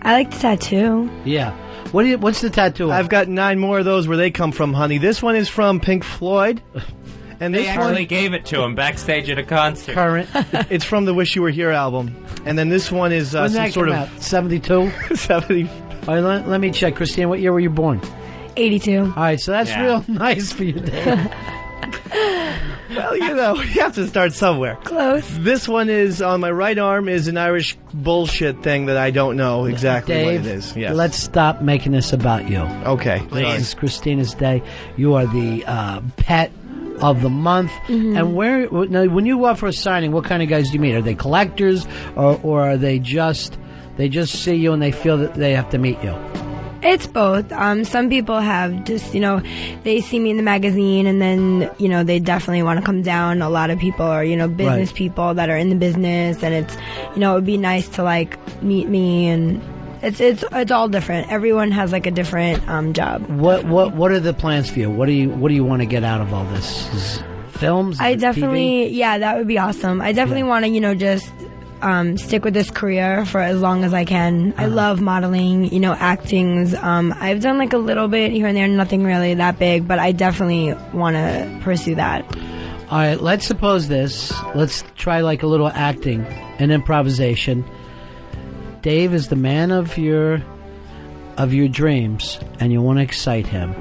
I like the tattoo. Yeah. What's the tattoo? I've got 9 more of those where they come from, honey. This one is from Pink Floyd. And They this actually one, gave it to him backstage at a concert. Current. it's from the Wish You Were Here album. And then this one is When some that sort come of out? 72? 70. All right, let me check. Christine, what year were you born? 82. All right, so that's real nice for you, Dave. Well, you have to start somewhere. Close. This one is on my right arm is an Irish bullshit thing that I don't know exactly Dave, what it is. Yes. let's stop making this about you. Okay. This is Christina's day. You are the pet of the month. Mm-hmm. And when you go out for a signing, what kind of guys do you meet? Are they collectors, or are they just see you and they feel that they have to meet you? It's both. Some people have just, they see me in the magazine and then, they definitely want to come down. A lot of people are, business Right. people that are in the business, and it's, it would be nice to meet me, and it's all different. Everyone has a different job. What are the plans for you? What do you want to get out of all this? Films? I TV? definitely, that would be awesome. I definitely want to, just stick with this career for as long as I can. I love modeling, actings. I've done like a little bit here and there, nothing really that big, but I definitely want to pursue that. All right, let's suppose this. Let's try like a little acting and improvisation. Dave is the man of your dreams, and you want to excite him.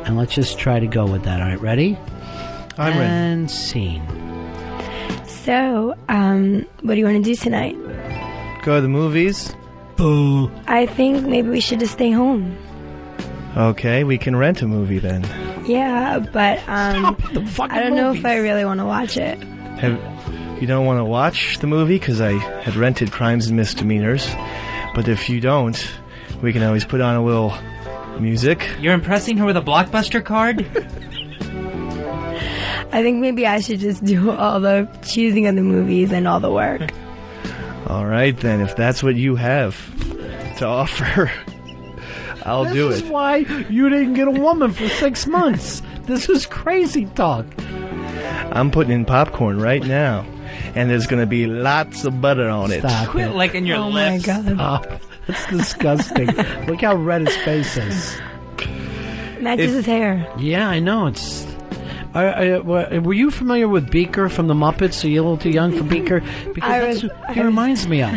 And let's just try to go with that. All right, ready? I'm ready. And scene. So, what do you want to do tonight? Go to the movies. Boo. I think maybe we should just stay home. Okay, we can rent a movie then. Yeah, but I don't know if I really want to watch it. You don't want to watch the movie? Because I had rented Crimes and Misdemeanors. But if you don't, we can always put on a little music. You're impressing her with a Blockbuster card? I think maybe I should just do all the choosing of the movies and all the work. All right, then. If that's what you have to offer, I'll do it. This is why you didn't get a woman for 6 months. This is crazy talk. I'm putting in popcorn right now, and there's going to be lots of butter on it. Stop Quit it. licking your Oh lips. my God. Stop. That's disgusting. Look how red his face is. Matches his hair. Yeah, I know. It's. Were you familiar with Beaker from the Muppets? Are you a little too young for Beaker? Because he reminds me of.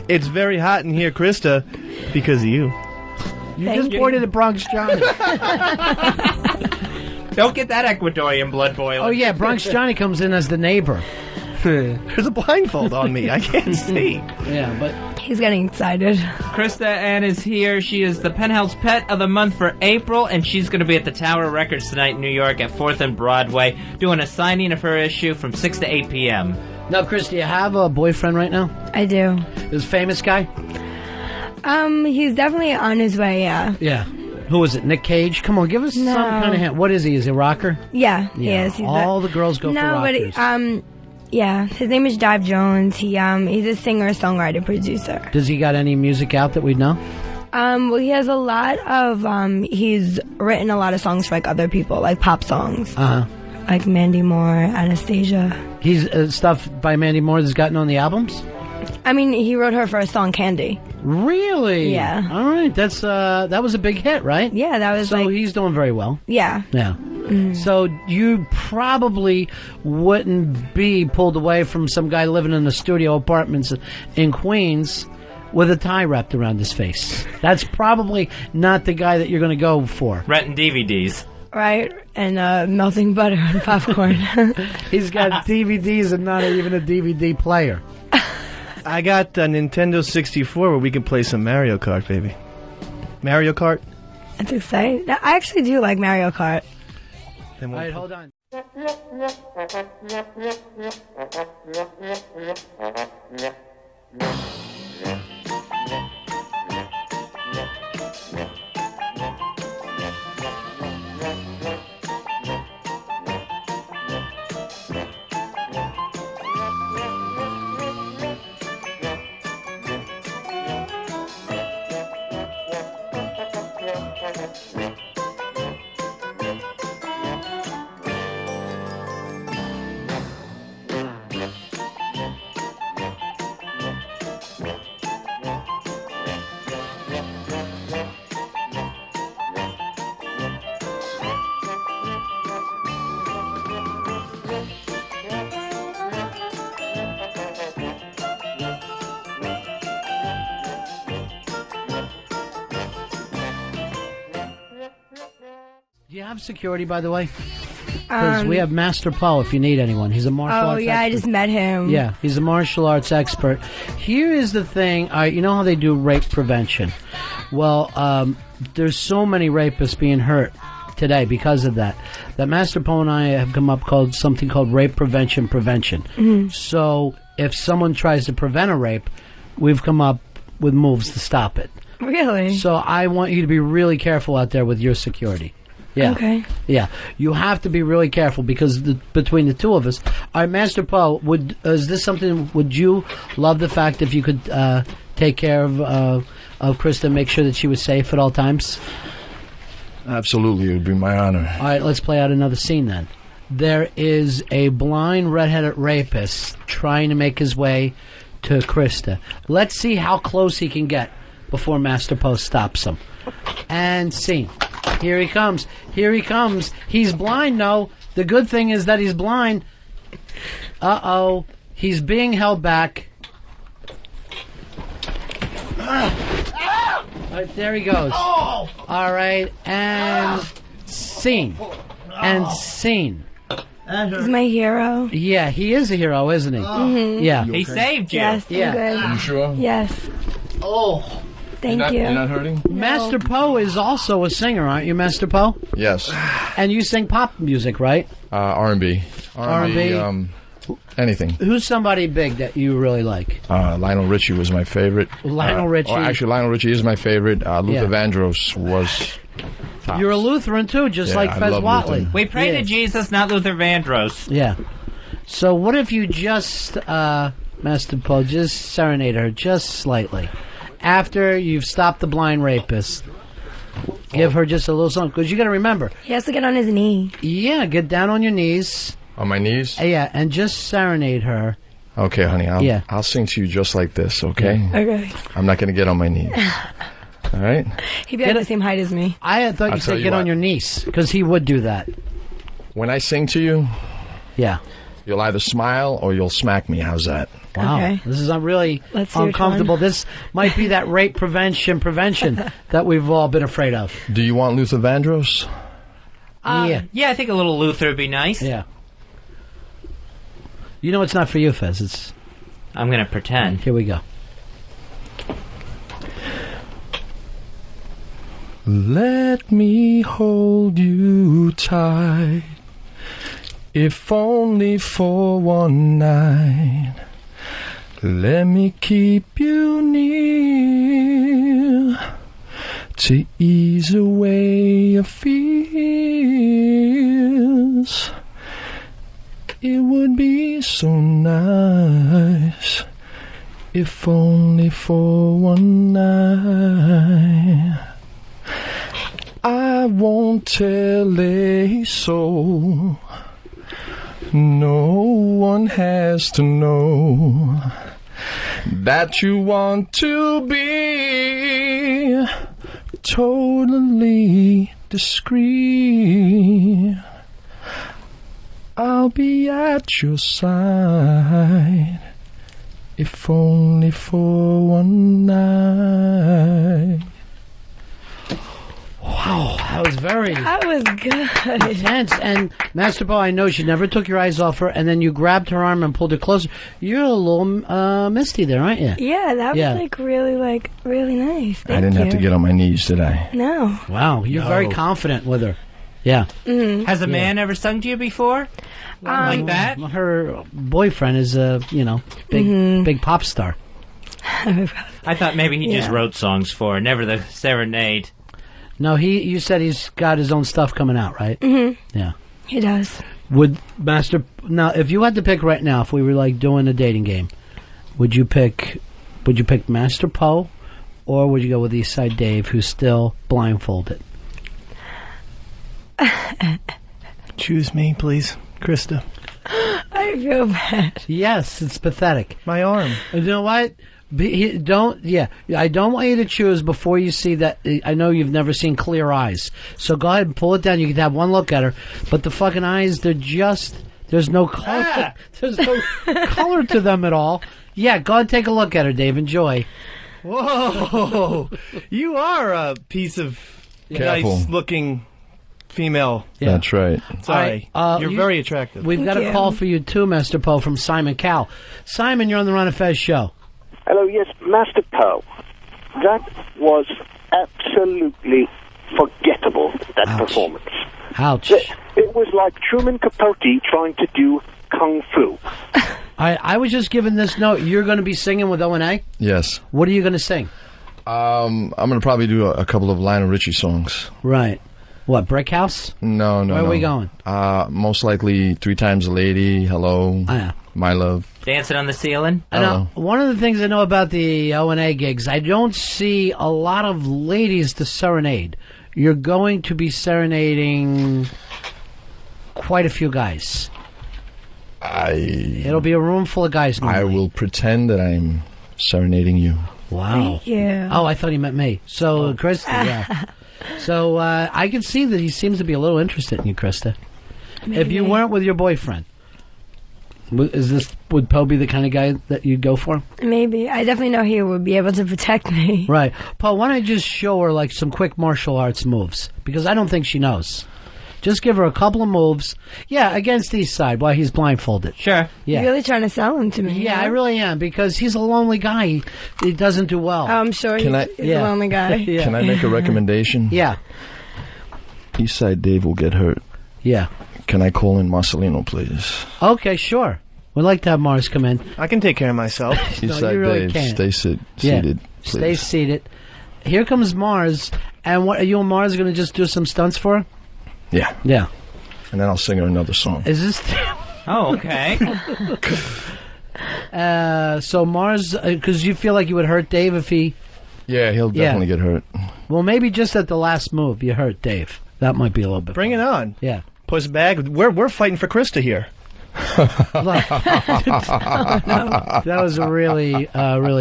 It's very hot in here, Krista, because of you. You just pointed at Bronx Johnny. Don't get that Ecuadorian blood boiling. Oh, yeah, Bronx Johnny comes in as the neighbor. There's a blindfold on me. I can't see. Yeah, but he's getting excited. Krista Ann is here. She is the Penthouse Pet of the Month for April, and she's going to be at the Tower Records tonight in New York at 4th and Broadway doing a signing of her issue from 6 to 8 p.m. Now, Chris, do you have a boyfriend right now? I do. This famous guy? He's definitely on his way, yeah. Yeah. Who is it? Nick Cage? Come on, give us some kind of hint. What is he? Is he a rocker? Yeah, he is. He's all the girls go for rockers. But yeah, his name is Dive Jones. He's a singer, songwriter, producer. Does he got any music out that we'd know? Well, he has a lot of he's written a lot of songs for like other people, like pop songs. Like Mandy Moore, Anastasia. He's stuff by Mandy Moore that's gotten on the albums? I mean, he wrote her first song, Candy. Really? Yeah. All right, that was a big hit, right? Yeah, that was so he's doing very well. Yeah. Yeah. So you probably wouldn't be pulled away from some guy living in the studio apartments in Queens with a tie wrapped around his face. That's probably not the guy that you're going to go for. Renting DVDs. Right, and melting butter and popcorn. He's got DVDs and not even a DVD player. I got a Nintendo 64 where we can play some Mario Kart, baby. Mario Kart? That's exciting. I actually do like Mario Kart. All right, hold on. Do you have security, by the way? Because we have Master Paul if you need anyone. He's a martial arts expert. Oh, yeah, I just met him. Yeah, he's a martial arts expert. Here is the thing. You know how they do rape prevention? Well, there's so many rapists being hurt today because of that. That Master Paul and I have come up called something called rape prevention. Mm-hmm. So if someone tries to prevent a rape, we've come up with moves to stop it. Really? So I want you to be really careful out there with your security. Yeah. Okay. Yeah. You have to be really careful because between the two of us. All right, Master Paul, is this something, would you love the fact if you could take care of Krista, make sure that she was safe at all times? Absolutely. It would be my honor. All right, let's play out another scene then. there is a blind redheaded rapist trying to make his way to Krista. Let's see how close he can get before Master Post stops him. And scene. Here he comes. Here he comes. He's blind, no. The good thing is that he's blind. Uh-oh. He's being held back. Right, there he goes. All right, and scene. And scene. He's my hero. Yeah, he is a hero, isn't he? Mhm. Yeah. He saved you. Yes, I'm Yeah. good. Are you sure? Yes. Oh. Thank you. You're not hurting? Master Poe is also a singer, aren't you, Master Poe? Yes. And you sing pop music, right? R&B. R&B. Anything. Who's somebody big that you really like? Lionel Richie was my favorite. Lionel Richie. Actually, Lionel Richie is my favorite. Luther Yeah. Vandross was... tops. You're a Lutheran, too, just Yeah, like I Fez love Whatley. Luther. We pray Yeah. to Jesus, not Luther Vandross. Yeah. So what if you just, Master Poe, just serenade her just slightly? After you've stopped the blind rapist, give her just a little song. Because you got to remember. He has to get on his knee. Yeah, get down on your knees. On my knees? Yeah, and just serenade her. Okay, honey. I'll sing to you just like this, okay? Okay. I'm not going to get on my knees. All right? He'd be at the same height as me. I thought I'll you tell said you get what. on your knees, because he would do that. When I sing to you... Yeah. You'll either smile or you'll smack me. How's that? Wow, Okay. this is really Let's see which uncomfortable. one. This might be that rape prevention that we've all been afraid of. Do you want Luther Vandross? Yeah, I think a little Luther would be nice. Yeah. You know it's not for you, Fez. It's. I'm going to pretend. Here we go. Let me hold you tight, if only for one night. Let me keep you near to ease away your fears. It would be so nice, if only for one night. I won't tell a soul, no one has to know that you want to be totally discreet. I'll be at your side, if only for one night. Wow, that was very That was good. intense. And Master Poe, I know you never took your eyes off her, and then you grabbed her arm and pulled her closer. You're a little misty there, aren't you? Yeah, that was really nice. Thank I didn't have you. to get on my knees, did I? No. Wow, you're very confident with her. Yeah. Mm-hmm. Has a man ever sung to you before? Like that? Her boyfriend is a, big pop star. I thought maybe he just wrote songs for her, never the serenade. No, you said he's got his own stuff coming out, right? Mm-hmm. Yeah. He does. Would now, if you had to pick right now, if we were like doing a dating game, would you pick Master Poe, or would you go with Eastside Dave, who's still blindfolded? Choose me, please, Krista. I feel bad. Yes, it's pathetic. My arm. You know what? I don't want you to choose before you see that. I know you've never seen clear eyes, so go ahead and pull it down. You can have one look at her, but the fucking eyes, there's no color. There's no color to them at all. Yeah, go ahead and take a look at her, Dave. Enjoy. Whoa, you are a piece of Careful. nice-looking female. Yeah. That's right. Sorry, you're very attractive. We've got a call for you too, Master Poe, from Simon Cowell. Simon, you're on the Ron Fez show. Hello, yes, Master Poe. That was absolutely forgettable, that performance. Ouch. It was like Truman Capote trying to do Kung Fu. I was just given this note. You're going to be singing with O&A? Yes. What are you going to sing? I'm going to probably do a couple of Lionel Richie songs. Right. What, Brick House? No. Where are we going? Most likely 3 Times a Lady, Hello, My Love. Dancing on the ceiling? Now, one of the things I know about the O&A gigs, I don't see a lot of ladies to serenade. You're going to be serenading quite a few guys. It'll be a room full of guys. I will pretend that I'm serenading you. Wow. Thank you. Oh, I thought he meant me. So, Krista, yeah. So, I can see that he seems to be a little interested in you, Krista. Maybe. If you weren't with your boyfriend, would Poe be the kind of guy that you'd go for? Maybe. I definitely know he would be able to protect me. Right. Poe, why don't I just show her like some quick martial arts moves? Because I don't think she knows. Just give her a couple of moves. Yeah, against East Side while he's blindfolded. Sure. Yeah. You're really trying to sell him to me. Yeah, huh? I really am, because he's a lonely guy. He doesn't do well. I'm sure Can I- he's a lonely guy. Yeah. Can I make a recommendation? Yeah. Eastside Dave will get hurt. Yeah. Can I call in Marcelino, please? Okay, sure. We'd like to have Mars come in. I can take care of myself. Eastside you really Dave, can't. stay Yeah. seated, please. Stay seated. Here comes Mars. And what are you and Mars going to just do some stunts for her? Yeah. Yeah. And then I'll sing her another song. Is this... Oh, okay. So Mars, because you feel like you would hurt Dave if he... Yeah, he'll definitely get hurt. Well, maybe just at the last move you hurt Dave. That might be a little bit. Bring it on. Yeah. Puss bag. We're fighting for Krista here. That was a really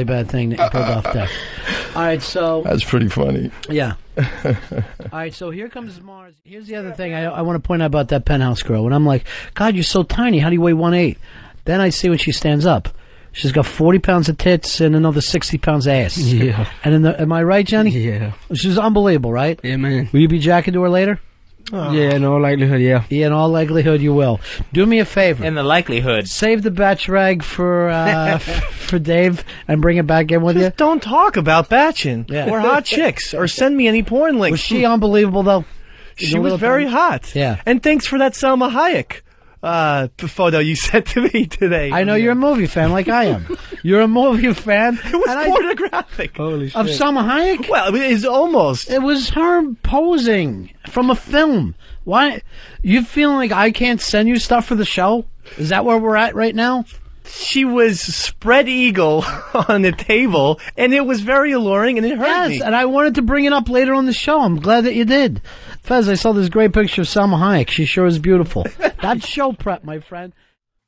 bad thing that you pulled off there. All right, so... That's pretty funny. Yeah. All right, so here comes Mars. Here's the other thing I want to point out about that penthouse girl. When I'm like, God, you're so tiny. How do you weigh 1/8? Then I see when she stands up. She's got 40 pounds of tits and another 60 pounds of ass. Yeah. And am I right, Johnny? Yeah. She's unbelievable, right? Yeah, man. Will you be jacking to her later? Oh. Yeah, in all likelihood, yeah. Yeah, in all likelihood you will. Do me a favor. In the likelihood. Save the batch rag for for Dave and bring it back in with you. Just don't talk about batching or hot chicks or send me any porn links. Was she unbelievable, though? She was very hot. Yeah. And thanks for that Salma Hayek photo you sent to me today. I know you're a movie fan like I am. You're a movie fan. It was pornographic. Holy shit. Of Salma Hayek? Well, it's almost. It was her posing from a film. Why? You feeling like I can't send you stuff for the show? Is that where we're at right now? She was spread eagle on the table, and it was very alluring, and it hurt me. Yes, and I wanted to bring it up later on the show. I'm glad that you did. Fez, I saw this great picture of Salma Hayek. She sure is beautiful. That's show prep, my friend.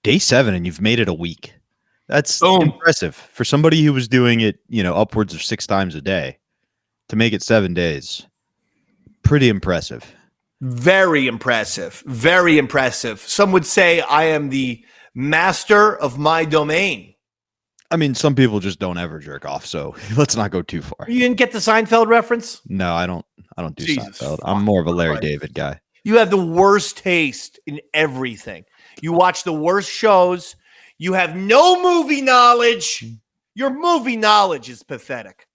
Day 7, and you've made it a week. That's impressive for somebody who was doing it, upwards of 6 times a day. To make it 7 days, pretty impressive. Very impressive. Very impressive. Some would say I am the master of my domain. I mean, some people just don't ever jerk off, so let's not go too far. You didn't get the Seinfeld reference? No, I don't do Jesus Seinfeld. I'm more of a Larry Christ. David guy. You have the worst taste in everything. You watch the worst shows. You have no movie knowledge. Your movie knowledge is pathetic.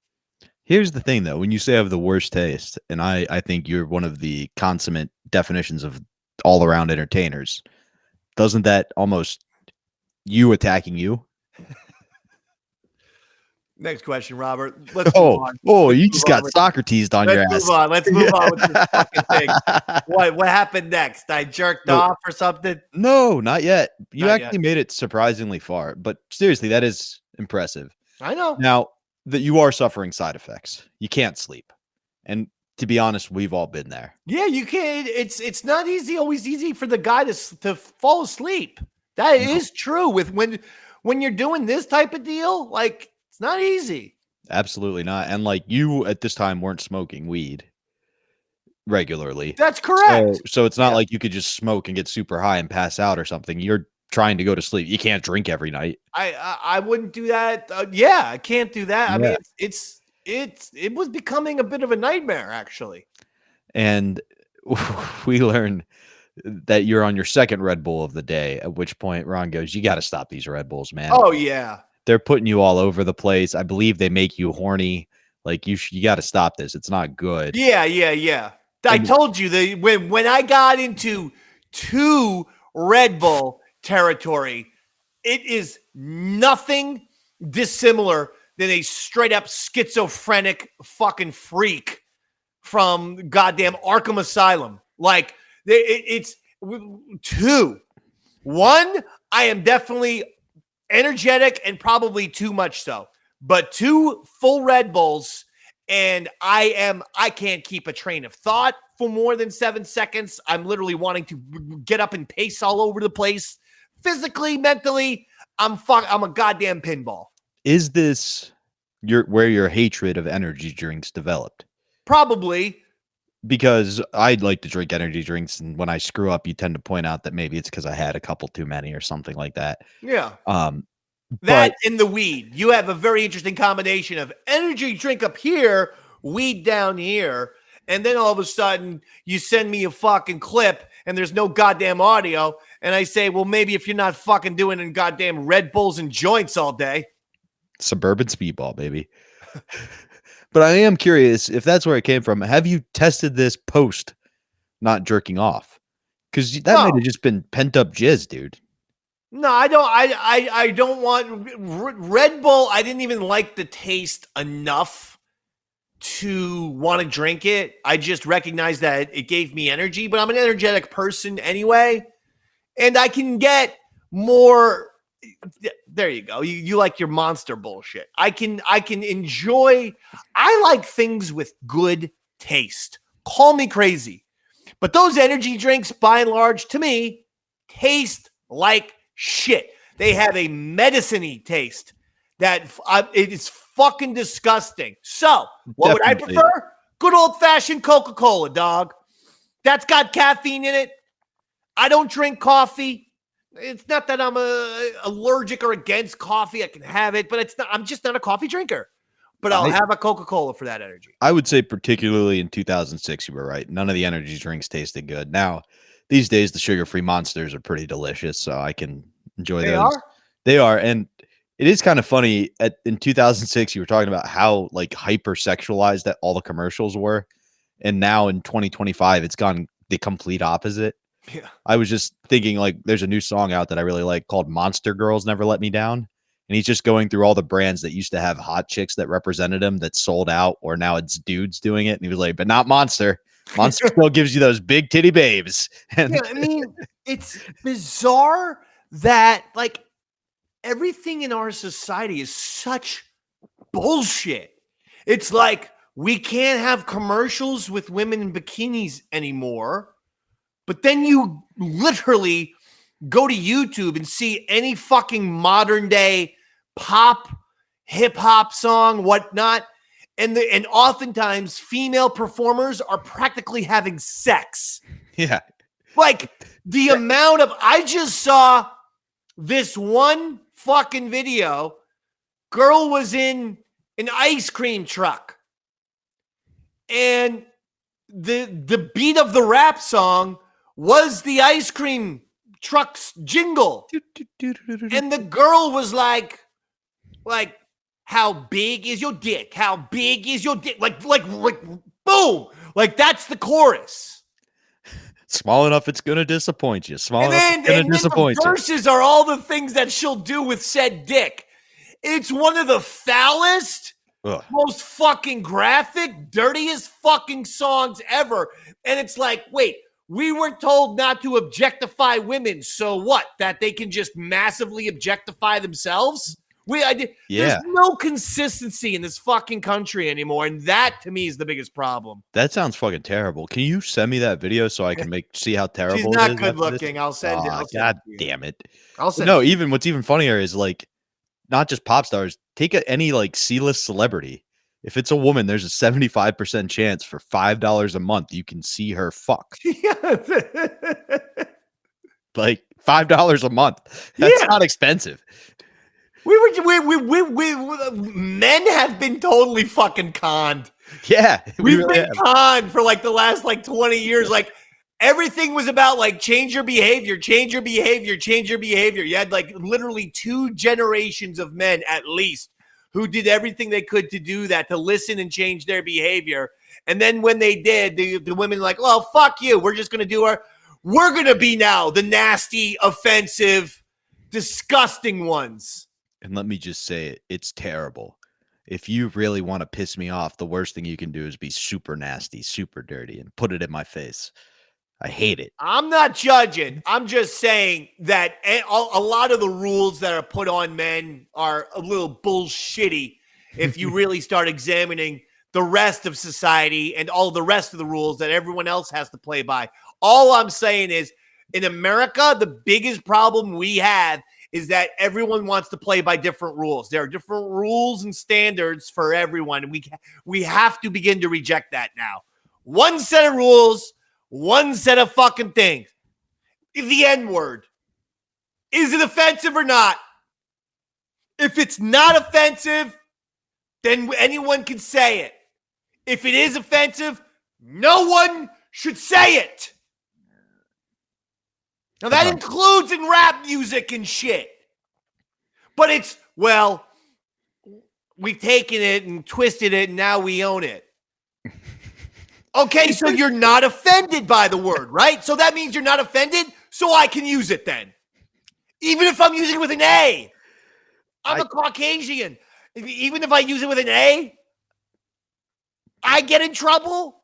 Here's the thing, though. When you say I have the worst taste, and I think you're one of the consummate definitions of all-around entertainers, doesn't that almost you attacking you? Next question, Robert. Let's move on. You just got Socrates on your ass. Let's move on with this fucking thing. What happened next? I jerked off or something? No, not yet. You Not actually made it surprisingly far. But seriously, that is impressive. I know. Now, that you are suffering side effects. You can't sleep. And to be honest, we've all been there. Yeah, you can't. It's not always easy for the guy to fall asleep. That is true. With when you're doing this type of deal, like, it's not easy. Absolutely not. And like, you at this time weren't smoking weed regularly. That's correct. So it's not like you could just smoke and get super high and pass out or something. You're trying to go to sleep. You can't drink every night. I wouldn't do that. I can't do that. I mean, it was becoming a bit of a nightmare, actually. And we learned that you're on your second Red Bull of the day, at which point Ron goes, you got to stop these Red Bulls, man. Oh, yeah. They're putting you all over the place. I believe they make you horny. Like, you got to stop this. It's not good. Yeah. I told you that when I got into 2 Red Bull territory, it is nothing dissimilar than a straight up schizophrenic fucking freak from goddamn Arkham Asylum. Like, it's 2. 1, I am definitely energetic and probably too much so. But 2 full Red Bulls, and I can't keep a train of thought for more than 7 seconds. I'm literally wanting to get up and pace all over the place. Physically, mentally, I'm a goddamn pinball. Is this where your hatred of energy drinks developed? Probably. Because I'd like to drink energy drinks, and when I screw up, you tend to point out that maybe it's because I had a couple too many or something like that. Yeah. But and the weed. You have a very interesting combination of energy drink up here, weed down here, and then all of a sudden you send me a fucking clip and there's no goddamn audio, and I say, well, maybe if you're not fucking doing in goddamn Red Bulls and joints all day. suburban speedball, baby. But I am curious if that's where it came from. Have you tested this post not jerking off? Because that might have just been pent up jizz, dude. No, I don't. I don't want Red Bull. I didn't even like the taste enough to want to drink it. I just recognized that it gave me energy, but I'm an energetic person anyway, and I can get more. There you go. You like your Monster bullshit. I can enjoy. I like things with good taste. Call me crazy, but those energy drinks, by and large, to me, taste like shit. They have a medicine-y taste that it is fucking disgusting. So, what would I prefer? Good old-fashioned Coca-Cola, dog. That's got caffeine in it. I don't drink coffee. It's not that I'm allergic or against coffee. I can have it, but I'm just not a coffee drinker. But I'll have a Coca-Cola for that energy. I would say particularly in 2006, you were right. None of the energy drinks tasted good. Now, these days, the sugar-free Monsters are pretty delicious, so I can enjoy those. They are, and it is kind of funny. In 2006, you were talking about how like hyper-sexualized that all the commercials were, and now in 2025, it's gone the complete opposite. Yeah. I was just thinking, like, there's a new song out that I really like called "Monster Girls Never Let Me Down," and he's just going through all the brands that used to have hot chicks that represented him that sold out, or now it's dudes doing it, and he was like, "But not Monster." Monster still gives you those big titty babes. And yeah, I mean, it's bizarre that like everything in our society is such bullshit. It's like we can't have commercials with women in bikinis anymore, but then you literally go to YouTube and see any fucking modern day pop, hip hop song, whatnot. And oftentimes female performers are practically having sex. Yeah. Like the amount of, I just saw this one fucking video. Girl was in an ice cream truck. And the beat of the rap song was the ice cream truck's jingle. And the girl was like, how big is your dick? How big is your dick? Like boom. Like that's the chorus. Small enough, it's gonna disappoint you. Small enough, it's gonna disappoint you. The verses are all the things that she'll do with said dick. It's one of the foulest, most fucking graphic, dirtiest fucking songs ever. And it's like, wait, we were told not to objectify women. So what? That they can just massively objectify themselves? There's no consistency in this fucking country anymore, and that to me is the biggest problem. That sounds fucking terrible. Can you send me that video so I can see how terrible She's it is? not good looking. I'll send it. God damn it! I'll send no, it. even what's even funnier is like not just pop stars. Take any like C-list celebrity. If it's a woman, there's a 75% chance for $5 a month you can see her fuck. Like $5 a month. That's not expensive. Men have been totally fucking conned. Yeah. We've been conned for like the last like 20 years. Like everything was about like change your behavior, change your behavior, change your behavior. You had like literally 2 generations of men at least who did everything they could to do that, to listen and change their behavior. And then when they did, the women like, well, fuck you. We're just going to we're going to be now the nasty, offensive, disgusting ones. And let me just say it, it's terrible. If you really want to piss me off, the worst thing you can do is be super nasty, super dirty, and put it in my face. I hate it. I'm not judging. I'm just saying that a lot of the rules that are put on men are a little bullshitty if you really start examining the rest of society and all the rest of the rules that everyone else has to play by. All I'm saying is, in America, the biggest problem we have is that everyone wants to play by different rules. There are different rules and standards for everyone. And we have to begin to reject that now. One set of rules, one set of fucking things. The N-word. Is it offensive or not? If it's not offensive, then anyone can say it. If it is offensive, no one should say it. Now, that includes in rap music and shit. But it's, well, we've taken it and twisted it, and now we own it. Okay, so you're not offended by the word, right? So that means you're not offended, so I can use it then. Even if I'm using it with an A. I'm a Caucasian. Even if I use it with an A, I get in trouble?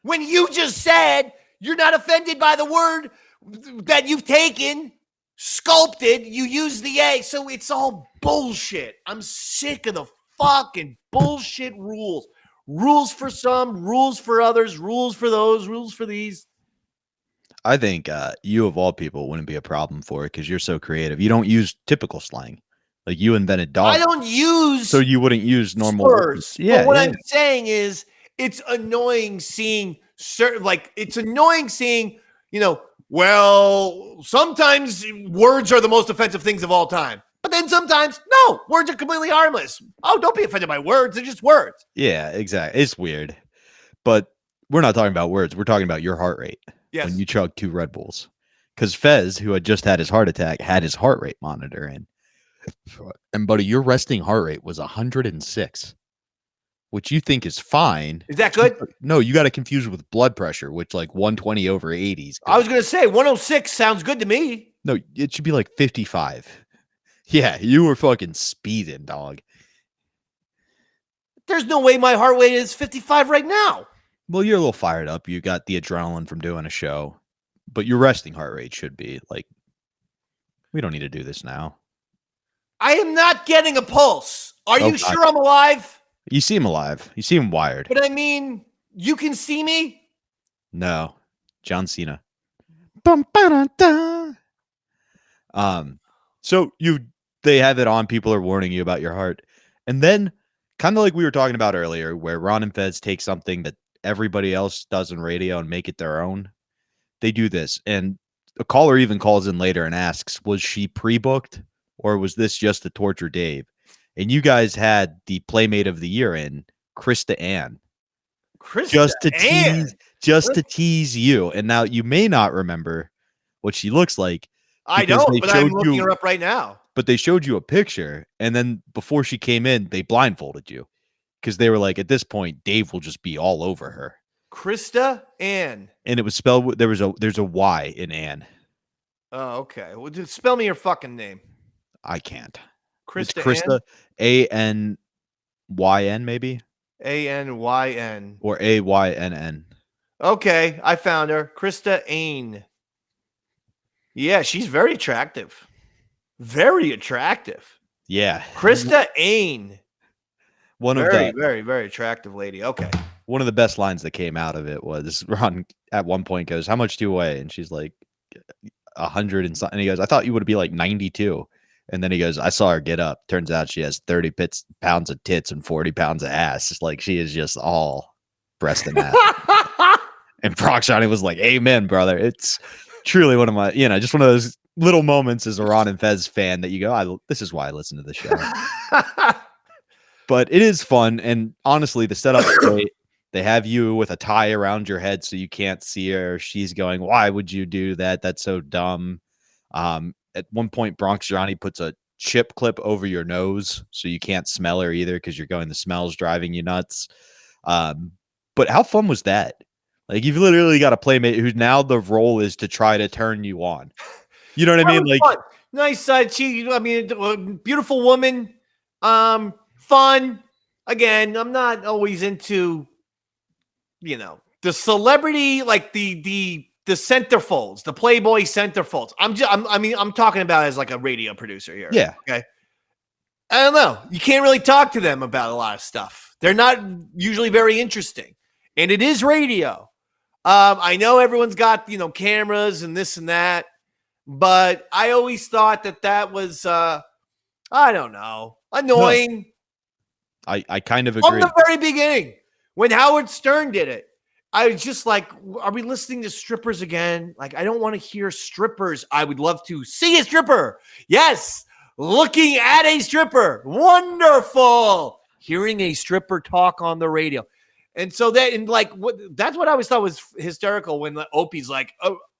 When you just said you're not offended by the word that you've taken, sculpted, you use the A, so it's all bullshit. I'm sick of the fucking bullshit rules. Rules for some, rules for others, rules for those, rules for these. I think you, of all people, wouldn't be a problem for it because you're so creative. You don't use typical slang. Like, you invented dog. I don't use So you wouldn't use normal slurs. Yeah. But what I'm saying is, it's annoying seeing certain, like, it's annoying seeing, well, sometimes words are the most offensive things of all time. But then sometimes, no, words are completely harmless. Oh, don't be offended by words. They're just words. Yeah, exactly. It's weird. But we're not talking about words. We're talking about your heart rate. Yes. When you chug 2 Red Bulls. Because Fez, who had just had his heart attack, had his heart rate monitor in. And, buddy, your resting heart rate was 106, which you think is fine. Is that good? No, you got to confuse it with blood pressure, which like 120 over 80 is good. I was going to say 106 sounds good to me. No, it should be like 55. Yeah, you were fucking speeding, dog. There's no way my heart rate is 55 right now. Well, you're a little fired up. You got the adrenaline from doing a show. But your resting heart rate should be like, we don't need to do this now. I am not getting a pulse. Are you sure I'm alive? You seem alive. You seem wired. But I mean, you can see me? No. John Cena. So they have it on. People are warning you about your heart. And then, kind of like we were talking about earlier, where Ron and Fez take something that everybody else does in radio and make it their own. They do this. And a caller even calls in later and asks, was she pre-booked? Or was this just to torture Dave? And you guys had the Playmate of the Year in, Krista Ann. Just to tease you. And now you may not remember what she looks like. I don't, but I'm looking her up right now. But they showed you a picture, and then before she came in, they blindfolded you. Because they were like, at this point, Dave will just be all over her. Krista Ann. And it was spelled, there's a Y in Ann. Oh, okay. Well, just spell me your fucking name. I can't. Krista Ann? A-N-Y-N, maybe? A-N-Y-N. Or A-Y-N-N. Okay, I found her. Krista Ann. Yeah, she's very attractive. Very attractive. Yeah. Krista Ann. Very, very attractive lady. Okay. One of the best lines that came out of it was Ron at one point goes, "How much do you weigh?" And she's like, 100 and something. And he goes, "I thought you would be like 92. And then he goes, "I saw her get up. Turns out she has 30 pounds of tits and 40 pounds of ass." It's like she is just all breast and ass. And Brock Johnny was like, "Amen, brother." It's truly one of my, just one of those little moments as a Ron and Fez fan that you go, this is why I listen to the show. But it is fun. And honestly, the setup is great. They have you with a tie around your head so you can't see her. She's going, "Why would you do that? That's so dumb." At one point, Bronx Johnny puts a chip clip over your nose so you can't smell her either because you're going, the smell's driving you nuts. But how fun was that? Like, you've literally got a playmate who now the role is to try to turn you on. You know what I mean? Like, fun. Nice beautiful woman. Fun. Again, I'm not always into, the celebrity, like the centerfolds, the Playboy centerfolds. I'm talking about as like a radio producer here. Yeah. Okay. I don't know. You can't really talk to them about a lot of stuff. They're not usually very interesting. And it is radio. I know everyone's got, cameras and this and that, but I always thought that was, I don't know, annoying. No, I kind of agree. From the very beginning, when Howard Stern did it, I was just like, are we listening to strippers again? Like, I don't want to hear strippers. I would love to see a stripper. Yes. Looking at a stripper. Wonderful. Hearing a stripper talk on the radio. And so that's what I always thought was hysterical when Opie's like,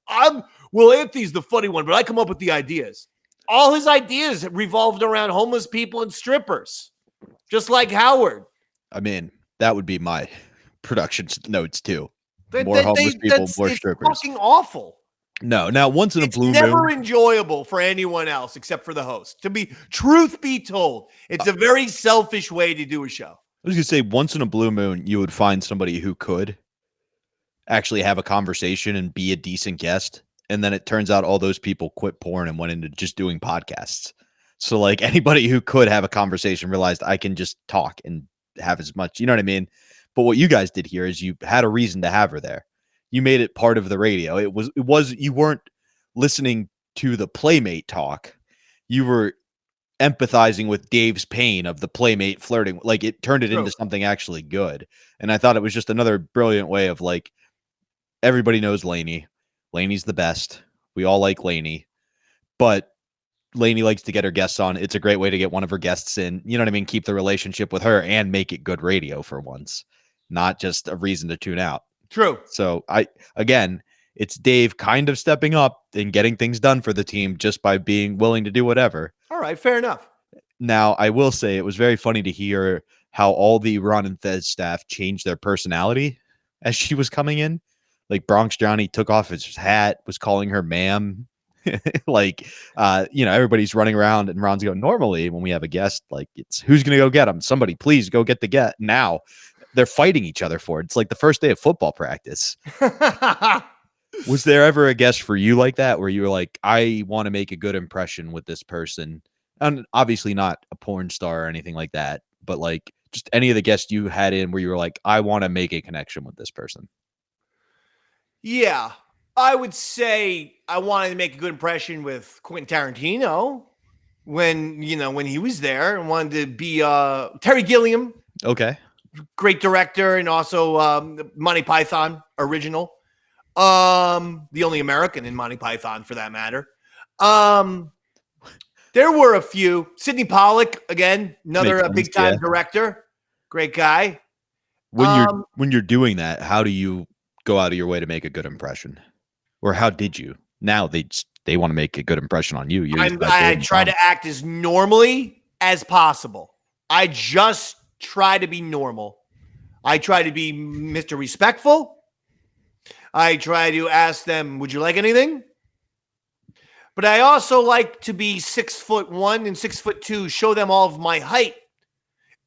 Anthony's the funny one, but I come up with the ideas. All his ideas revolved around homeless people and strippers, just like Howard. I mean, that would be my production notes too. More homeless people, more strippers. It's fucking awful. No, now once in a blue moon. It's never enjoyable for anyone else except for the host. Truth be told, it's a very selfish way to do a show. I was going to say, once in a blue moon, you would find somebody who could actually have a conversation and be a decent guest. And then it turns out all those people quit porn and went into just doing podcasts. So like anybody who could have a conversation realized I can just talk and have as much, you know what I mean? But what you guys did here is you had a reason to have her there. You made it part of the radio. It was you weren't listening to the Playmate talk. You were empathizing with Dave's pain of the Playmate flirting. Like it turned it into something actually good. And I thought it was just another brilliant way of like, everybody knows Lainey. Lainey's the best. We all like Lainey, but Lainey likes to get her guests on. It's a great way to get one of her guests in, you know what I mean? Keep the relationship with her and make it good radio for once, not just a reason to tune out. True. So it's Dave kind of stepping up and getting things done for the team just by being willing to do whatever. All right. Fair enough. Now, I will say it was very funny to hear how all the Ron Fez staff changed their personality as she was coming in. Like Bronx Johnny took off his hat, was calling her ma'am. Everybody's running around and Ron's going, normally when we have a guest, like it's who's going to go get him? Somebody please go get the get now. They're fighting each other for it. It's like the first day of football practice. Was there ever a guest for you like that where you were like, I want to make a good impression with this person? And obviously not a porn star or anything like that, but like just any of the guests you had in where you were like, I want to make a connection with this person. Yeah, I would say I wanted to make a good impression with Quentin Tarantino when he was there, and wanted to be Terry Gilliam. Okay. Great director, and also Monty Python original. The only American in Monty Python for that matter. There were a few. Sidney Pollack, again, another big time director. Great guy. When you're doing that, how do you go out of your way to make a good impression? Or how did you? Now they want to make a good impression on you. I try to act as normally as possible. I just try to be normal. I try to be Mr. Respectful. I try to ask them, would you like anything? But I also like to be 6'1" and 6'2", show them all of my height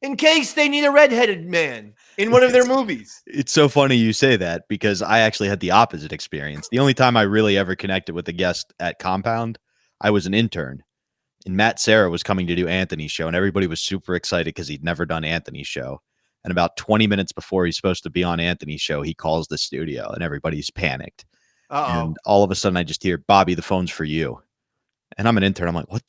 in case they need a redheaded man in one of their movies. It's so funny you say that because I actually had the opposite experience. The only time I really ever connected with a guest at Compound, I was an intern. And Matt Serra was coming to do Anthony's show, and everybody was super excited because he'd never done Anthony's show. And about 20 minutes before he's supposed to be on Anthony's show, he calls the studio, and everybody's panicked. And all of a sudden, I just hear, Bobby, the phone's for you. And I'm an intern. I'm like, what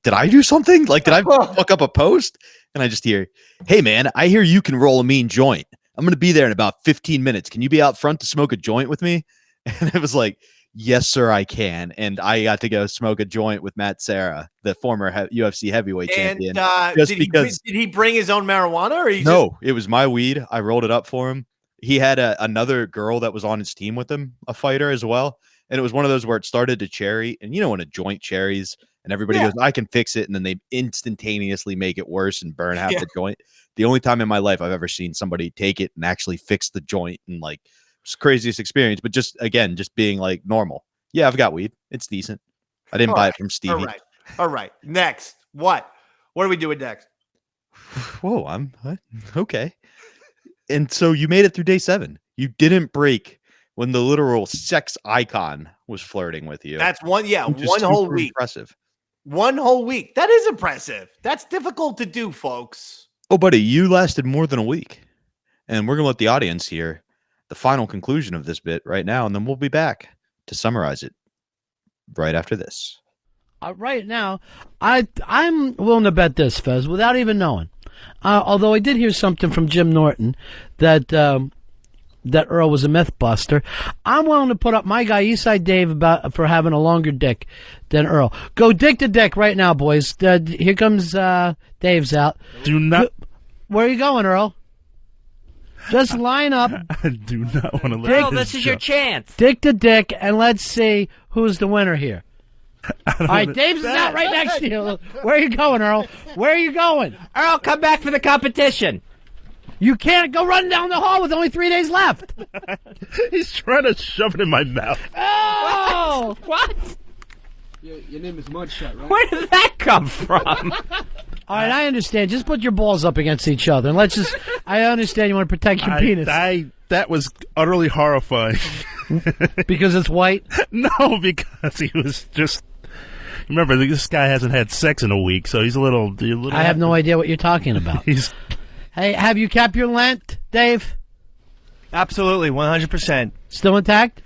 did I do something? Like, did I fuck up a post? And I just hear, hey, man, I hear you can roll a mean joint. I'm going to be there in about 15 minutes. Can you be out front to smoke a joint with me? And it was like, yes, sir, I can. And I got to go smoke a joint with Matt Serra, the former UFC heavyweight champion. Did he bring his own marijuana? Or no, it was my weed. I rolled it up for him. He had another girl that was on his team with him, a fighter as well. And it was one of those where it started to cherry. And when a joint cherries and everybody goes, I can fix it. And then they instantaneously make it worse and burn half the joint. The only time in my life I've ever seen somebody take it and actually fix the joint, and like, it's the craziest experience. But just being like normal. Yeah, I've got weed. It's decent. I didn't buy it from Stevie. All right. Next. What are we doing next? Whoa, okay. And so you made it through day 7. You didn't break when the literal sex icon was flirting with you. That's one whole week. Impressive. 1 whole week. That is impressive. That's difficult to do, folks. Oh, buddy, you lasted more than a week. And we're going to let the audience hear the final conclusion of this bit right now, and then we'll be back to summarize it right after this. Right now, I'm willing to bet this, Fez, without even knowing. Although I did hear something from Jim Norton that Earl was a myth buster. I'm willing to put up my guy Eastside Dave for having a longer dick than Earl. Go dick to dick right now, boys. Here comes Dave's out. Do not. Where are you going, Earl? Just line up. I do not want to let Earl, this is your chance. Dick to dick, and let's see who's the winner here. All right, Dave's out right next to you. Where are you going, Earl? Where are you going? Earl, come back for the competition. You can't go run down the hall with only 3 days left. He's trying to shove it in my mouth. Oh, what? Your name is Mudshot, right? Where did that come from? All right, I understand. Just put your balls up against each other, and let's just. I understand you want to protect your penis. That was utterly horrifying. Because it's white? No, because he was just. Remember, this guy hasn't had sex in a week, so he's a little. I have no idea what you're talking about. Hey, have you kept your Lent, Dave? Absolutely, 100%. Still intact?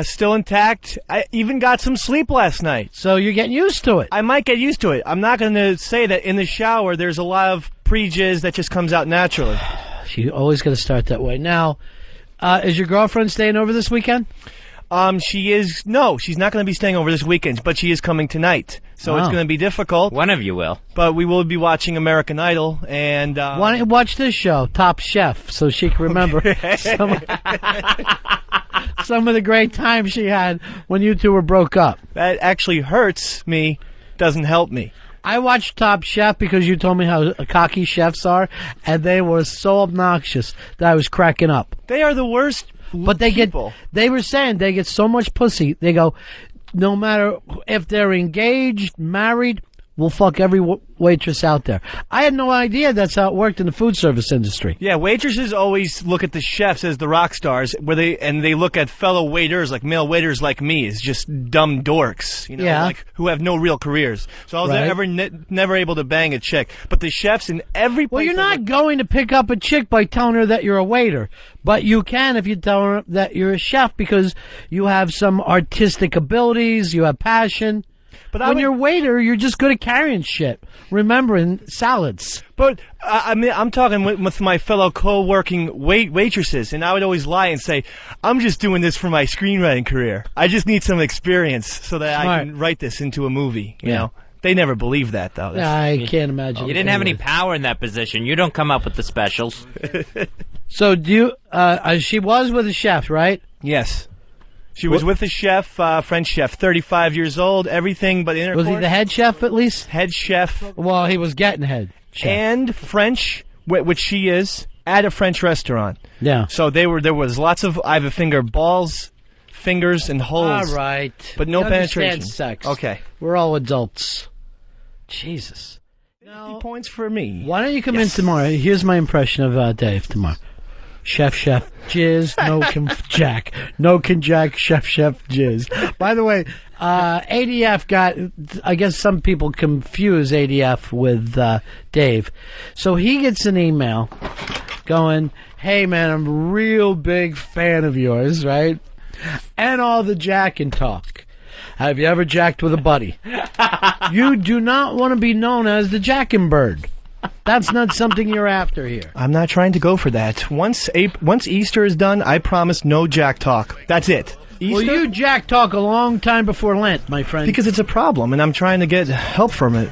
Still intact. I even got some sleep last night. So you're getting used to it. I might get used to it. I'm not going to say that in the shower there's a lot of pre-jizz that just comes out naturally. You always got to start that way. Now, is your girlfriend staying over this weekend? She is. No, she's not going to be staying over this weekend, but she is coming tonight. So it's going to be difficult. One of you will. But we will be watching American Idol, and why don't you watch this show, Top Chef, so she can remember some of the great times she had when you two were broke up. That actually hurts me, doesn't help me. I watched Top Chef because you told me how cocky chefs are, and they were so obnoxious that I was cracking up. They are the worst. But they were saying they get so much pussy. They go, no matter if they're engaged, married, we'll fuck every waitress out there. I had no idea that's how it worked in the food service industry. Yeah, waitresses always look at the chefs as the rock stars, they look at fellow waiters, like male waiters like me, as just dumb dorks, like who have no real careers. So I was never able to bang a chick. But the chefs in every place. Well, you're not going to pick up a chick by telling her that you're a waiter. But you can if you tell her that you're a chef because you have some artistic abilities, you have passion. But when you're a waiter, you're just good at carrying shit, remembering salads. But I mean, I'm talking with my fellow co-working waitresses, and I would always lie and say, I'm just doing this for my screenwriting career. I just need some experience so that I can write this into a movie, you know? They never believe that, though. I can't imagine. You didn't have any power in that position. You don't come up with the specials. So do you, she was with a chef, right? Yes. She was with a chef, French chef, 35 years old, everything but intercourse. Was he the head chef at least? Head chef. Well, he was getting head chef. And French, which she is, at a French restaurant. Yeah. So there was lots of I have a finger balls, fingers, and holes. All right. But no penetration. Understand sex. Okay. We're all adults. Jesus. 50 points for me. Why don't you come in tomorrow? Here's my impression of Dave tomorrow. Chef, jizz, no can jack, chef, jizz. By the way, ADF I guess some people confuse ADF with Dave. So he gets an email going, hey man, I'm a real big fan of yours, right? And all the jack and talk. Have you ever jacked with a buddy? You do not want to be known as the jackin' bird. That's not something you're after here. I'm not trying to go for that. Once Easter is done, I promise no jack talk. That's it. Easter? Well, you jack talk a long time before Lent, my friend. Because it's a problem, and I'm trying to get help from it.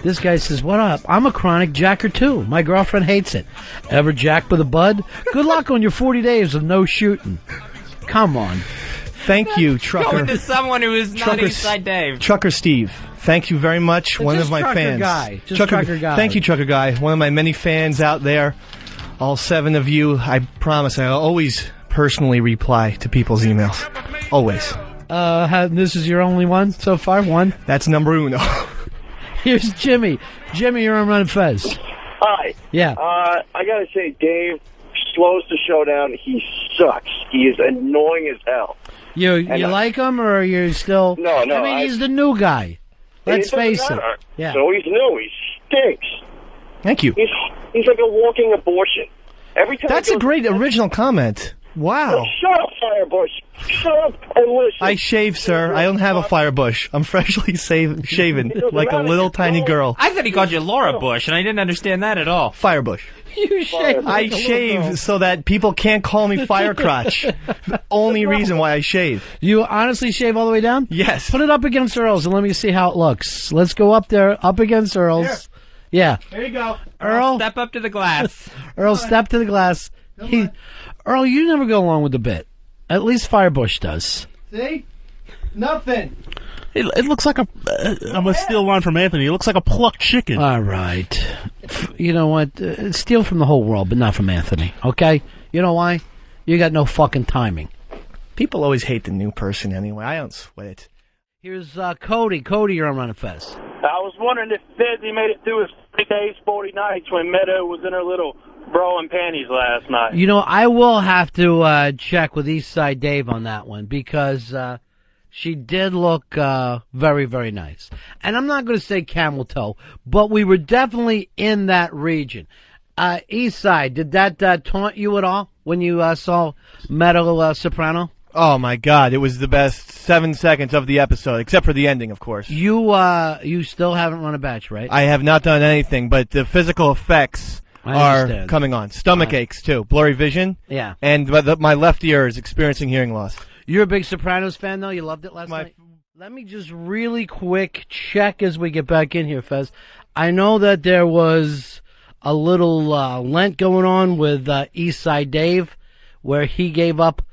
This guy says, what up? I'm a chronic jacker, too. My girlfriend hates it. Ever jacked with a bud? Good luck on your 40 days of no shooting. Come on. Thank you, Trucker. Going to someone who is not Eastside Dave. Trucker Steve. Thank you very much. One of my fans. Trucker Guy. Thank you, Trucker Guy. One of my many fans out there. All 7 of you. I promise I'll always personally reply to people's emails. Always. This is your only one so far? One? That's number uno. Here's Jimmy. Jimmy, you're on Ron Fez. Hi. Yeah. I gotta say, Dave slows the show down. He sucks. He is annoying as hell. You And like him, or you're still? No, I mean, he's the new guy. Let's face it. Yeah. So he's new. He stinks. Thank you. He's like a walking abortion. Every time That's a great original comment. Wow. Shut up, Firebush. Shut up and listen. I shave, sir. I don't have a fire bush. I'm freshly shaven, like a little tiny girl. I thought he called you Laura Bush, and I didn't understand that at all. Fire bush. You shave. I shave so that people can't call me fire crotch. The only reason why I shave. You honestly shave all the way down? Yes. Put it up against Earl's and let me see how it looks. Let's go up there, up against Earl's. Yeah. There you go. Earl, step up to the glass. Earl, step to the glass. Earl, you never go along with the bit. At least Firebush does. See? Nothing. It looks like a. I'm gonna steal one from Anthony. It looks like a plucked chicken. All right. You know what? Steal from the whole world, but not from Anthony. Okay? You know why? You got no fucking timing. People always hate the new person anyway. I don't sweat it. Here's Cody. Cody, you're on Ron Fez. I was wondering if Fezzy made it through his 40 days, 40 nights when Meadow was in her little bra and panties last night. You know, I will have to check with Eastside Dave on that one because she did look very, very nice. And I'm not going to say camel toe, but we were definitely in that region. Eastside, did that taunt you at all when you saw Meadow Soprano? Oh my God! It was the best 7 seconds of the episode, except for the ending, of course. You still haven't run a batch, right? I have not done anything, but the physical effects are coming on. Stomach aches too, blurry vision. Yeah. And my left ear is experiencing hearing loss. You're a big Sopranos fan, though. You loved it last night. Let me just really quick check as we get back in here, Fez. I know that there was a little Lent going on with Eastside Dave, where he gave up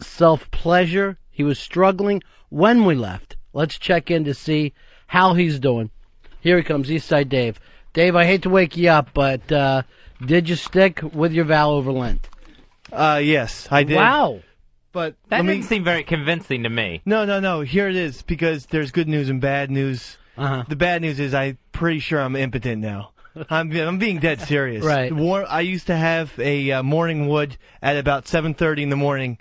self-pleasure. He was struggling when we left. Let's check in to see how he's doing. Here he comes, Eastside Dave. Dave, I hate to wake you up, but did you stick with your vow over Lent? Yes, I did. Wow. But that didn't seem very convincing to me. No. Here it is, because there's good news and bad news. The bad news is I'm pretty sure I'm impotent now. I'm being dead serious. Right. I used to have a morning wood at about 7:30 in the morning.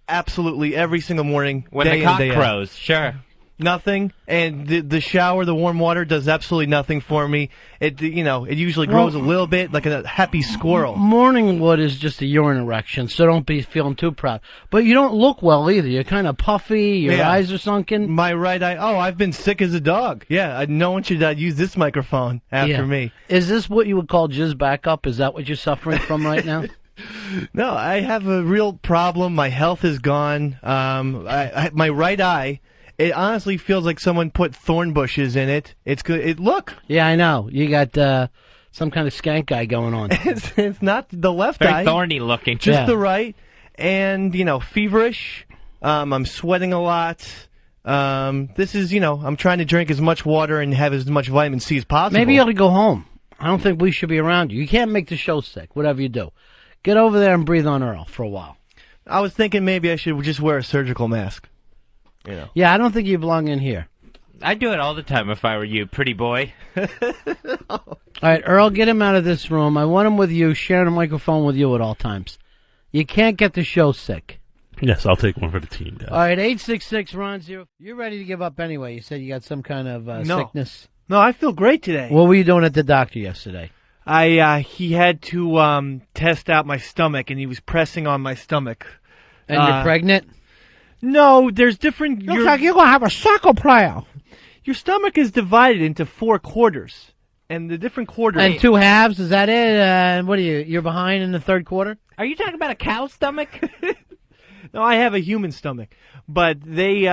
Absolutely every single morning. When the cock crows, sure. Nothing, and the shower, the warm water does absolutely nothing for me. It usually grows a little bit, like a happy squirrel. Morning wood is just a urine erection, so don't be feeling too proud. But you don't look well either. You're kind of puffy. Your eyes are sunken. My right eye. Oh, I've been sick as a dog. Yeah, no one should use this microphone after me. Is this what you would call jizz backup? Is that what you're suffering from right now? No, I have a real problem. My health is gone. My right eye. It honestly feels like someone put thorn bushes in it. It's good. Look. Yeah, I know. You got some kind of skank guy going on. It's not the left Very eye. Very thorny looking. Just the right. And, feverish. I'm sweating a lot. This is, I'm trying to drink as much water and have as much vitamin C as possible. Maybe you ought to go home. I don't think we should be around you. You can't make the show sick, whatever you do. Get over there and breathe on Earl for a while. I was thinking maybe I should just wear a surgical mask. Yeah, I don't think you belong in here. I'd do it all the time if I were you, pretty boy. All right, Earl, get him out of this room. I want him with you, sharing a microphone with you at all times. You can't get the show sick. Yes, I'll take one for the team, guys. All right, 866-RON-0. You're ready to give up anyway. You said you got some kind of sickness. No, I feel great today. What were you doing at the doctor yesterday? He had to test out my stomach, and he was pressing on my stomach. And you're pregnant? No, there's different... Looks like you're going to have a soccer player. Your stomach is divided into 4 quarters. And the different quarters... And 2 halves, is that it? What are you? You're behind in the 3rd quarter? Are you talking about a cow stomach? No, I have a human stomach. But they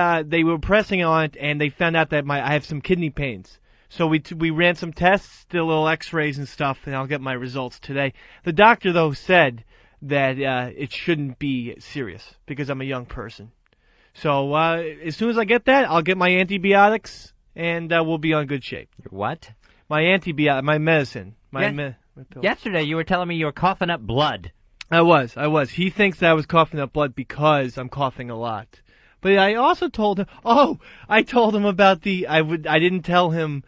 were pressing on it, and they found out that I have some kidney pains. So we ran some tests, did a little x-rays and stuff, and I'll get my results today. The doctor, though, said that it shouldn't be serious because I'm a young person. So as soon as I get that, I'll get my antibiotics, and we'll be on good shape. Your what? My my medicine. My pill. Yesterday you were telling me you were coughing up blood. I was. He thinks that I was coughing up blood because I'm coughing a lot. But I also told him, I told him about I didn't tell him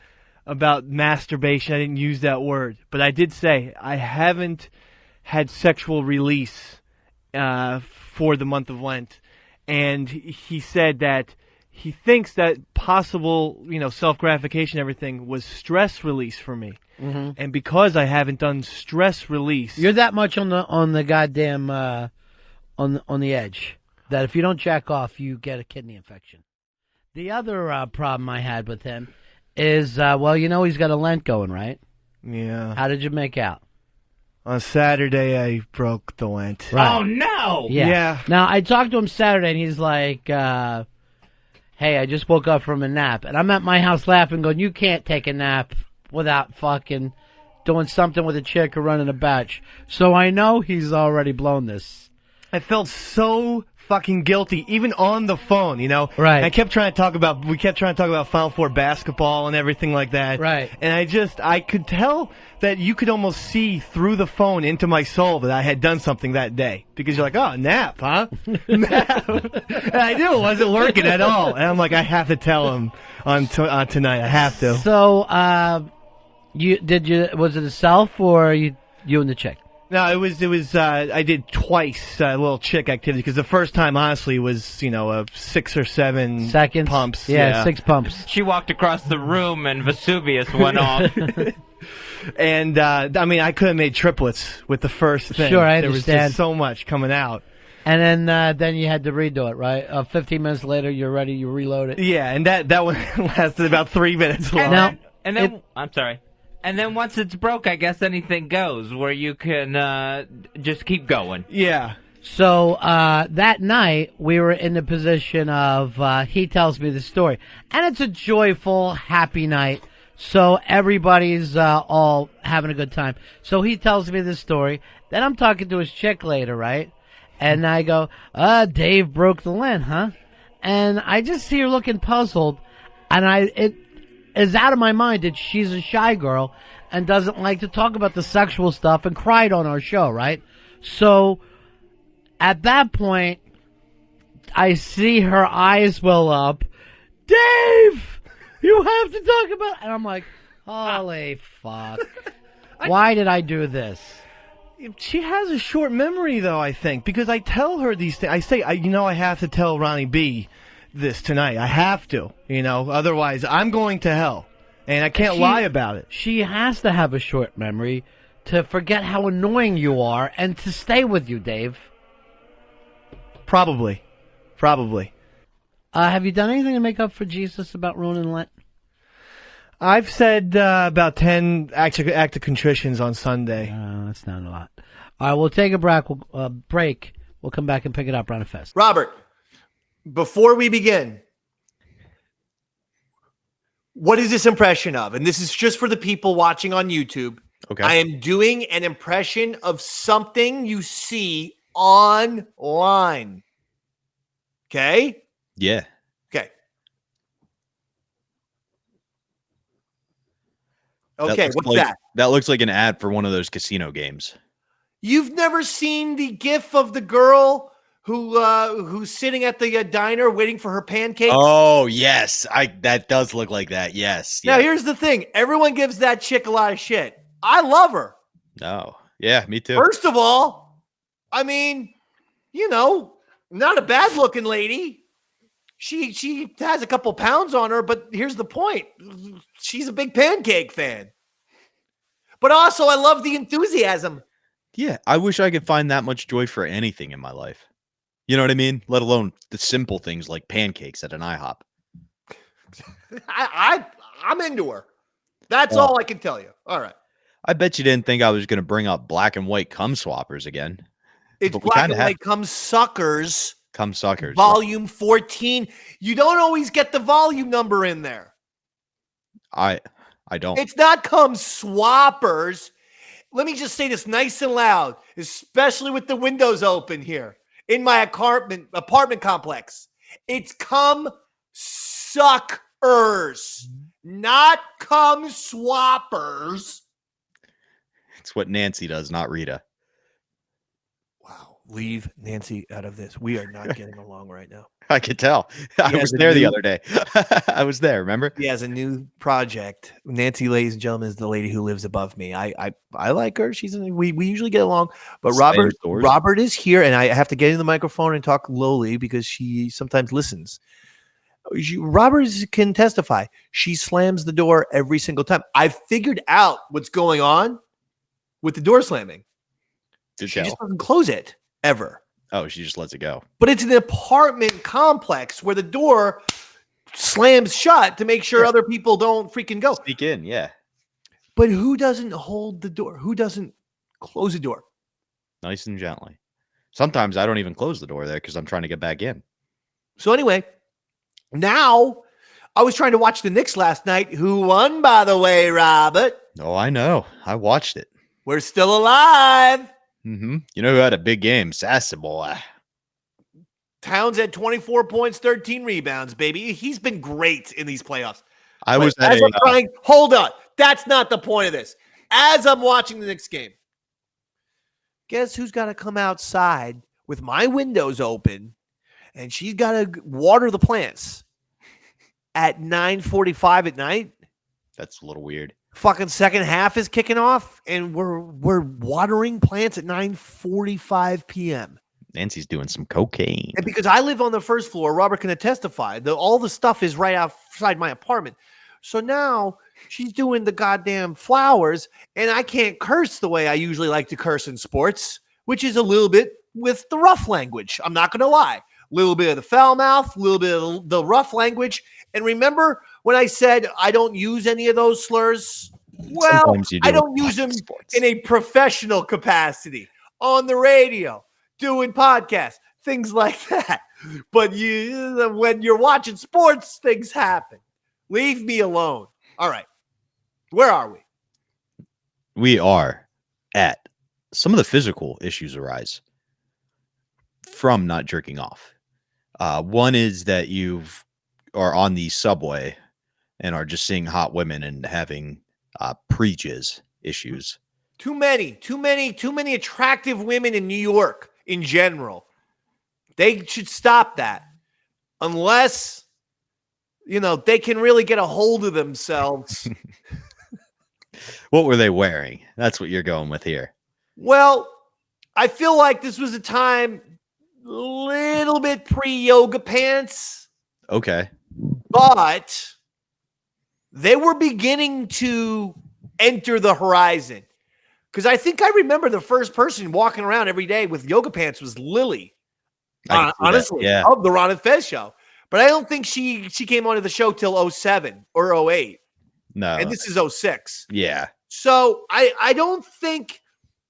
about masturbation. I didn't use that word. But I did say I haven't had sexual release for the month of Lent. and he said that he thinks that possible, self-gratification and everything was stress release for me. Mm-hmm. And because I haven't done stress release, You're that much on the goddamn on the edge that if you don't jack off, you get a kidney infection. The other problem I had with him is, he's got a Lent going, right? Yeah. How did you make out? On Saturday, I broke the Lent. Right. Oh, no! Yeah. Now, I talked to him Saturday, and he's like, hey, I just woke up from a nap. And I'm at my house laughing, going, you can't take a nap without fucking doing something with a chick or running a batch. So I know he's already blown this. I felt so fucking guilty, even on the phone, Right. We kept trying to talk about Final Four basketball and everything like that. Right. And I could tell that you could almost see through the phone into my soul that I had done something that day. Because you're like, oh, nap, huh? Nap. And I knew it wasn't working at all. And I'm like, I have to tell him on tonight. I have to. So, was it a self or you and the chick? No, it was, I did twice a little chick activity because the first time, honestly, was, a 6 or 7 seconds pumps. Yeah, 6 pumps. She walked across the room and Vesuvius went off. And, I could have made triplets with the first thing. Sure, I There was understand. just so much coming out. And then you had to redo it, right? 15 minutes later, you're ready, you reload it. Yeah, and that one lasted about 3 minutes long. I'm sorry. And then once it's broke, I guess anything goes, where you can just keep going. Yeah. So that night, we were in the position of he tells me the story. And it's a joyful, happy night. So everybody's all having a good time. So he tells me the story. Then I'm talking to his chick later, right? And I go, Dave broke the Lent, huh? And I just see her looking puzzled. And it is out of my mind that she's a shy girl and doesn't like to talk about the sexual stuff and cried on our show, right? So at that point, I see her eyes well up. Dave, you have to talk about... And I'm like, holy fuck. Why did I do this? She has a short memory, though, I think, because I tell her these things. I say, I have to tell Ronnie B this tonight. I have to, otherwise I'm going to hell. And I can't lie about it. She has to have a short memory to forget how annoying you are and to stay with you, Dave. Probably. Have you done anything to make up for Jesus about ruining Lent? I've said about 10 act of contritions on Sunday. That's not a lot. All right, we'll take a break. We'll come back and pick it up, Ron Fez. Robert, before we begin, what is this impression of? And this is just for the people watching on YouTube. Okay. I am doing an impression of something you see online. Okay? Yeah. Okay. Okay, what's that? That looks like an ad for one of those casino games. You've never seen the gif of the girl who's sitting at the diner waiting for her pancakes? Oh, yes. That does look like that. Yes. Now, here's the thing. Everyone gives that chick a lot of shit. I love her. Oh, yeah, me too. First of all, I mean, not a bad-looking lady. She has a couple pounds on her, but here's the point. She's a big pancake fan. But also, I love the enthusiasm. Yeah, I wish I could find that much joy for anything in my life. You know what I mean? Let alone the simple things like pancakes at an IHOP. I'm into her. That's all I can tell you. All right. I bet you didn't think I was going to bring up black and white cum swappers again. It's black and white cum suckers. Cum suckers. Volume 14. You don't always get the volume number in there. I don't. It's not cum swappers. Let me just say this nice and loud, especially with the windows open here in my apartment complex. It's cum suckers, not cum swappers. It's what Nancy does, not Rita. Wow. leave Nancy out of this. We are not getting along right now. I could tell. I was there the other day. I was there, remember? He has a new project. Nancy, ladies and gentlemen, is the lady who lives above me. I like her. We usually get along. But Robert is here, and I have to get in the microphone and talk lowly because she sometimes listens. Robert can testify. She slams the door every single time. I figured out what's going on with the door slamming. She just doesn't close it ever. Oh, she just lets it go. But it's an apartment complex where the door slams shut to make sure other people don't freaking go. Sneak in, yeah. But who doesn't hold the door? Who doesn't close the door? Nice and gently. Sometimes I don't even close the door there because I'm trying to get back in. So anyway, now I was trying to watch the Knicks last night. Who won, by the way, Robert? Oh, I know. I watched it. We're still alive. Mm-hmm. You know who had a big game? Sassy boy. Towns had 24 points, 13 rebounds, baby. He's been great in these playoffs. Hold on. That's not the point of this. As I'm watching the next game, guess who's got to come outside with my windows open, and she's got to water the plants at 9:45 at night? That's a little weird. Fucking second half is kicking off, and we're watering plants at 9:45 p.m. Nancy's doing some cocaine. And because I live on the first floor, Robert can testify. All the stuff is right outside my apartment. So now she's doing the goddamn flowers, and I can't curse the way I usually like to curse in sports, which is a little bit with the rough language. I'm not going to lie. A little bit of the foul mouth, a little bit of the rough language. And remember when I said I don't use any of those slurs? Well, I don't use them in a professional capacity, on the radio, doing podcasts, things like that. But when you're watching sports, things happen. Leave me alone. All right. Where are we? We are at some of the physical issues arise from not jerking off. One is that you are on the subway and are just seeing hot women and having pre-jizz issues. Too many attractive women in New York in general. They should stop that unless, they can really get a hold of themselves. What were they wearing? That's what you're going with here. Well, I feel like this was a time little bit pre-yoga pants. Okay. But they were beginning to enter the horizon. Because I think I remember the first person walking around every day with yoga pants was Lily. Honestly, of the Ron Fez show. But I don't think she came onto the show till 07 or 08. No. And this is 06. Yeah. So I don't think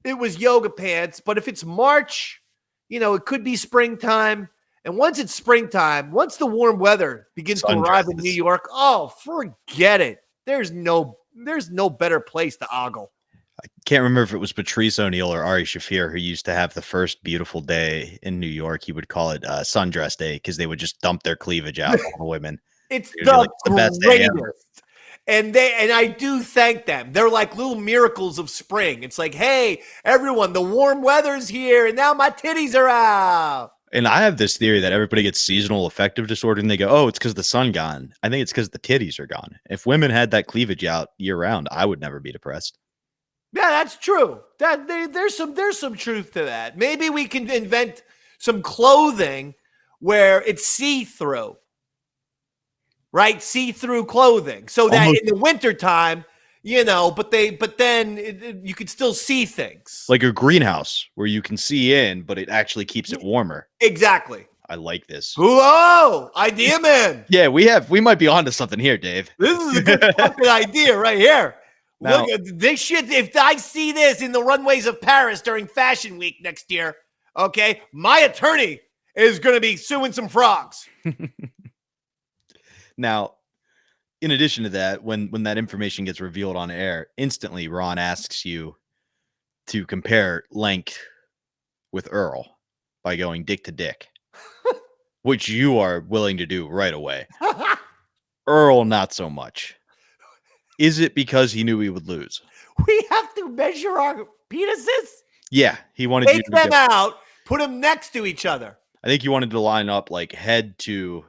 it was yoga pants. But if it's March, it could be springtime. And once it's springtime, once the warm weather begins to arrive in New York, oh, forget it. There's no better place to ogle. I can't remember if it was Patrice O'Neill or Ari Shaffir who used to have the first beautiful day in New York. He would call it sundress day because they would just dump their cleavage out on the women. It's the best day ever. And I do thank them. They're like little miracles of spring. It's like, hey, everyone, the warm weather's here, and now my titties are out. And I have this theory that everybody gets seasonal affective disorder, and they go, oh, it's because the sun gone. I think it's because the titties are gone. If women had that cleavage out year round, I would never be depressed. Yeah, that's true. There's some truth to that. Maybe we can invent some clothing where it's see-through. Right? See-through clothing. So that in the wintertime, but then you could still see things. Like a greenhouse where you can see in, but it actually keeps it warmer. Exactly. I like this. Whoa! Idea man. Yeah, we might be onto something here, Dave. This is a good fucking idea right here. Now, look, this shit, if I see this in the runways of Paris during Fashion Week next year, okay, my attorney is going to be suing some frogs. Now, in addition to that, when that information gets revealed on air, instantly Ron asks you to compare length with Earl by going dick to dick, which you are willing to do right away. Earl, not so much. Is it because he knew he would lose? We have to measure our penises? Yeah, he wanted you to take them out, Put them next to each other. I think you wanted to line up like head to,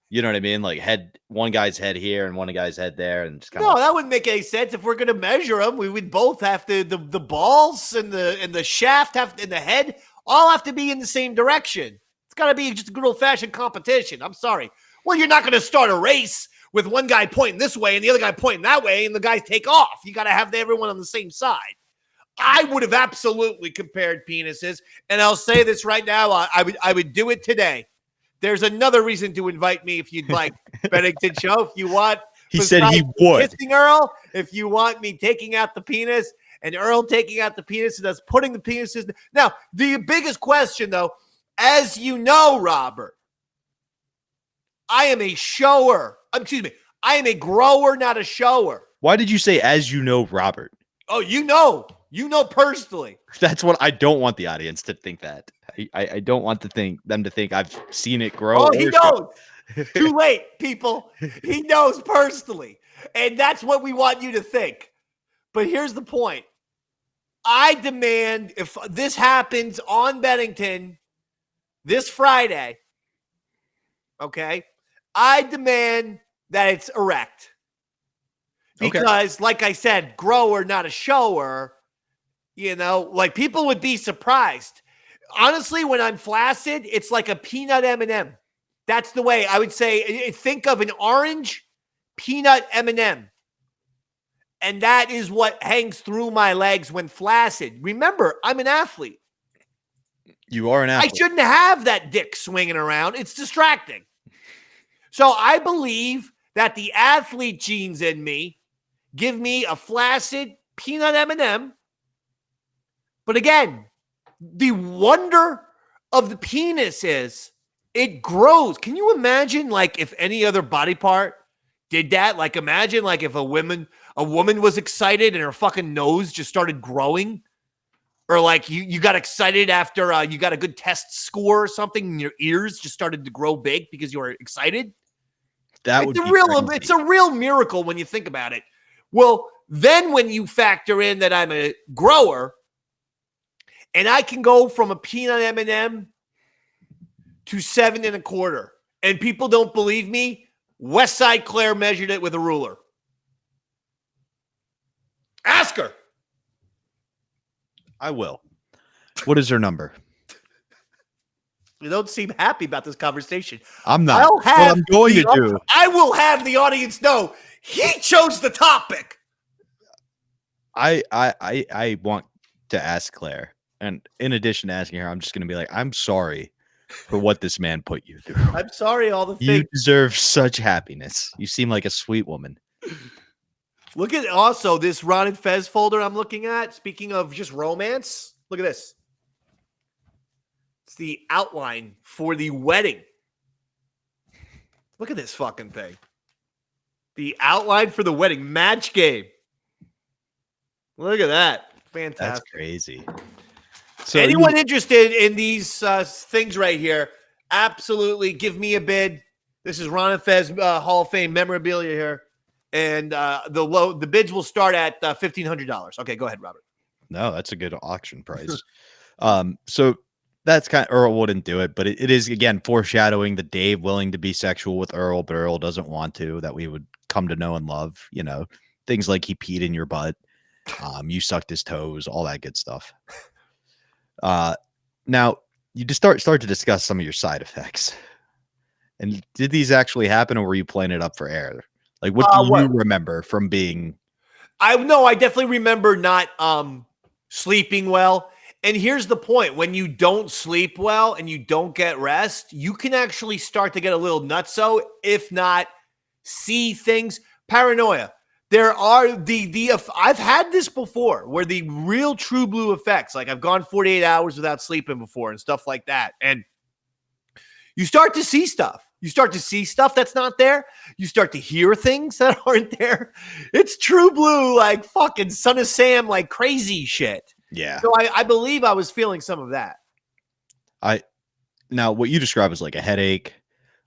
you know what I mean? Like head, one guy's head here and one guy's head there, and just kind No, that wouldn't make any sense. If we're going to measure them, we would both have to the balls and the shaft and the head all have to be in the same direction. It's got to be just a good old-fashioned competition. I'm sorry. Well, you're not going to start a race with one guy pointing this way and the other guy pointing that way, and the guys take off. You got to have everyone on the same side. I would have absolutely compared penises, and I'll say this right now. I would do it today. There's another reason to invite me if you'd like. Bennington Show, if you want. He said he would. Kissing Earl, if you want me taking out the penis and Earl taking out the penis and us putting the penises. Now, the biggest question, though, as you know, Robert, I am a shower. Excuse me. I am a grower, not a shower. Why did you say, as you know, Robert? Oh, you know personally. That's what I don't want the audience to think that. I don't want them to think I've seen it grow. Oh, he knows. Too late, people. He knows personally. And that's what we want you to think. But here's the point. I demand, if this happens on Bennington this Friday, okay, I demand that it's erect. Because, like I said, grower, not a shower, like people would be surprised. Honestly, when I'm flaccid, it's like a peanut M&M. That's the way I would say. Think of an orange peanut M&M. And that is what hangs through my legs when flaccid. Remember, I'm an athlete. You are an athlete. I shouldn't have that dick swinging around. It's distracting. So I believe that the athlete genes in me give me a flaccid peanut M&M. But again, the wonder of the penis is it grows. Can you imagine, like, if any other body part did that? Like, imagine, like, if a woman was excited and her fucking nose just started growing, or like you got excited after you got a good test score or something, and your ears just started to grow big because you were excited. It's a real miracle when you think about it. Well, then when you factor in that I'm a grower, and I can go from a peanut M&M to 7 1/4, and people don't believe me, Westside Claire measured it with a ruler. Ask her. I will. What is her number? You don't seem happy about this conversation. I'm not. What I'm going to do. I will have the audience know he chose the topic. I want to ask Claire. And in addition to asking her, I'm just going to be like, I'm sorry for what this man put you through. I'm sorry, all the things. You deserve such happiness. You seem like a sweet woman. Look at also this Ron and Fez folder I'm looking at. Speaking of just romance, look at this. It's the outline for the wedding. Look at this fucking thing. The outline for the wedding match game. Look at that. Fantastic. That's crazy. So anyone interested in these things right here, absolutely give me a bid. This is Ron and Fez Hall of Fame memorabilia here. And the bids will start at $1,500. Okay, go ahead, Robert. No, that's a good auction price. So that's kind of, Earl wouldn't do it, but it is, again, foreshadowing the Dave willing to be sexual with Earl, but Earl doesn't want to, that we would come to know and love, things like he peed in your butt. You sucked his toes, all that good stuff. Now you just start to discuss some of your side effects. And did these actually happen, or were you playing it up for air? Like, what do you remember from being? I definitely remember not sleeping well. And here's the point: when you don't sleep well and you don't get rest, you can actually start to get a little nutso, if not see things. Paranoia. There are I've had this before where the real true blue effects, like I've gone 48 hours without sleeping before and stuff like that. And you start to see stuff. You start to see stuff that's not there. You start to hear things that aren't there. It's true blue, like fucking Son of Sam, like crazy shit. Yeah. So I believe I was feeling some of that. Now what you describe is like a headache,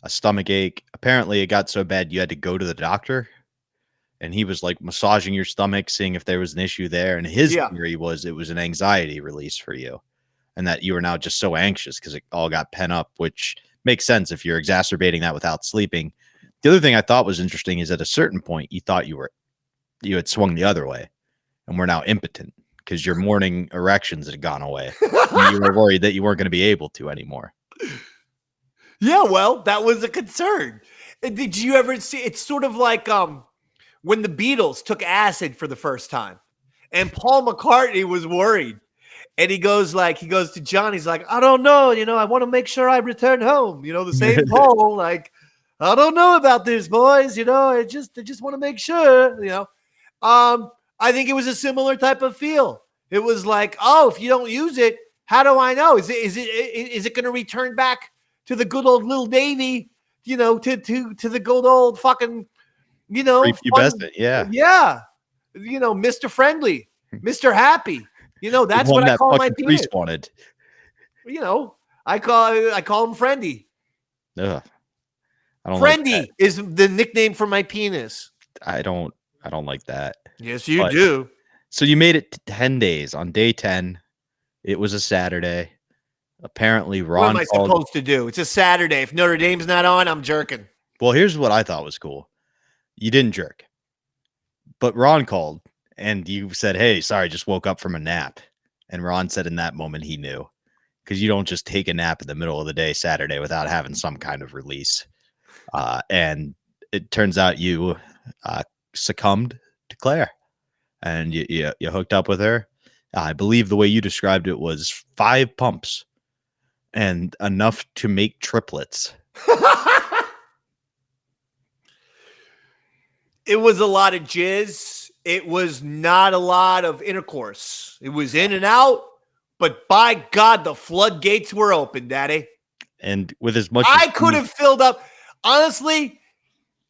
a stomach ache. Apparently it got so bad you had to go to the doctor. And he was like massaging your stomach, seeing if there was an issue there. And his theory was it was an anxiety release for you. and that you were now just so anxious because it all got pent up, which makes sense if you're exacerbating that without sleeping. The other thing I thought was interesting is at a certain point you thought you had swung the other way and were now impotent because your morning erections had gone away. And you were worried that you weren't going to be able to anymore. Yeah, well, that was a concern. Did you ever see? It's sort of like when the Beatles took acid for the first time, and Paul McCartney was worried, and he goes to John. He's like, I don't know, I want to make sure I return home. The same Paul, like, I don't know about this, boys. I just want to make sure. I think it was a similar type of feel. It was like, oh, if you don't use it, how do I know? Is it going to return back to the good old little Davey, to the good old fucking, Prepubescent, yeah. Yeah. Mr. Friendly, Mr. Happy. That's what I call my penis. Wanted. I call him Friendy. Ugh. I don't Friendy like is the nickname for my penis. I don't like that. Yes, you do. So you made it 10 days. On day 10, it was a Saturday. Apparently, Ron. What am I supposed to do? It's a Saturday. If Notre Dame's not on, I'm jerking. Well, here's what I thought was cool. You didn't jerk, but Ron called and you said, "Hey, sorry, just woke up from a nap." And Ron said in that moment he knew, because you don't just take a nap in the middle of the day Saturday without having some kind of release. And it turns out you succumbed to Claire, and you hooked up with her. I believe the way you described it was 5 pumps and enough to make triplets. It was a lot of jizz. It was not a lot of intercourse. It was in and out, but by God, the floodgates were open, Daddy. And with as much I could have filled up. Honestly,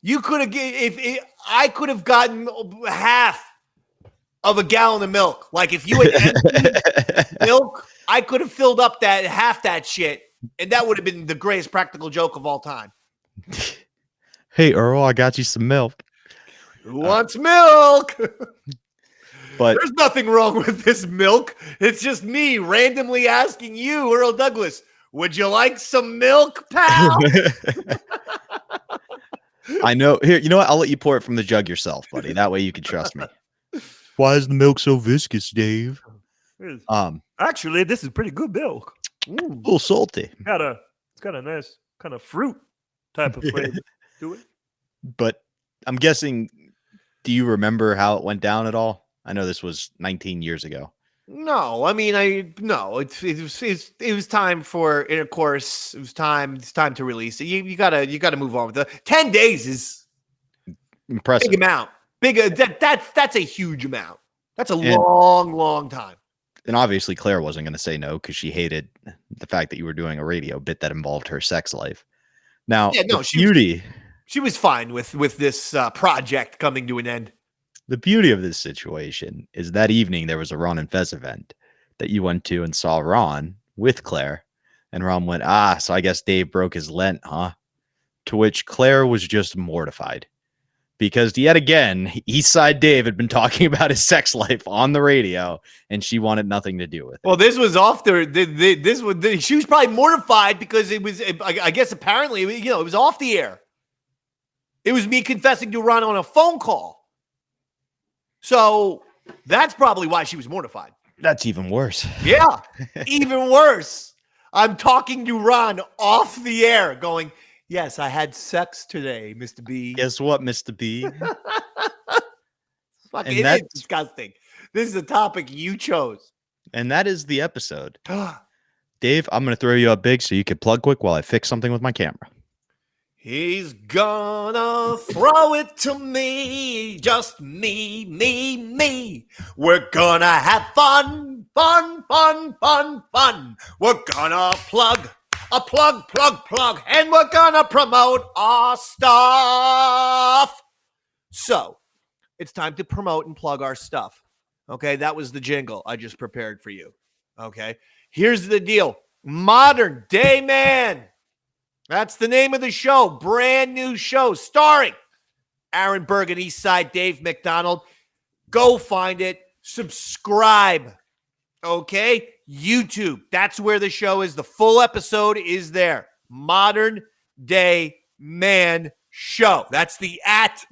you could have I could have gotten half of a gallon of milk. Like if you had emptied milk, I could have filled up half that shit, and that would have been the greatest practical joke of all time. Hey, Earl, I got you some milk. Who wants milk? But there's nothing wrong with this milk. It's just me randomly asking you, Earl Douglas, would you like some milk, pal? I know. Here, you know what? I'll let you pour it from the jug yourself, buddy. That way you can trust me. Why is the milk so viscous, Dave? Actually, this is pretty good milk. A little salty. It's got a nice kind of fruit type of flavor to it. But I'm guessing, do you remember how it went down at all? I know this was 19 years ago. No, I mean, it was time for intercourse. It's time to release it. You gotta move on with it. 10 days is impressive. Big amount. That's a huge amount. That's a long time. And obviously Claire wasn't going to say no because she hated the fact that you were doing a radio bit that involved her sex life. Now, she was fine with this project coming to an end. The beauty of this situation is that evening there was a Ron and Fez event that you went to and saw Ron with Claire. And Ron went, so I guess Dave broke his Lent, huh? To which Claire was just mortified. Because yet again, Eastside Dave had been talking about his sex life on the radio, and she wanted nothing to do with it. Well, this was off she was probably mortified because it was, I guess apparently, it was off the air. It was me confessing to Ron on a phone call. So that's probably why she was mortified. That's even worse. Yeah, even worse. I'm talking to Ron off the air going, yes, I had sex today, Mr. B. Guess what, Mr. B? It is disgusting. This is a topic you chose. And that is the episode. Dave, I'm going to throw you up big so you can plug quick while I fix something with my camera. He's gonna throw it to me, just me. We're gonna have fun. We're gonna plug, and we're gonna promote our stuff. So, it's time to promote and plug our stuff. Okay, that was the jingle I just prepared for you. Okay, here's the deal. Modern Day Man. That's the name of the show. Brand new show starring Aaron Berg and Eastside Dave McDonald. Go find it. Subscribe. Okay? YouTube. That's where the show is. The full episode is there. Modern Day Man Show. That's the @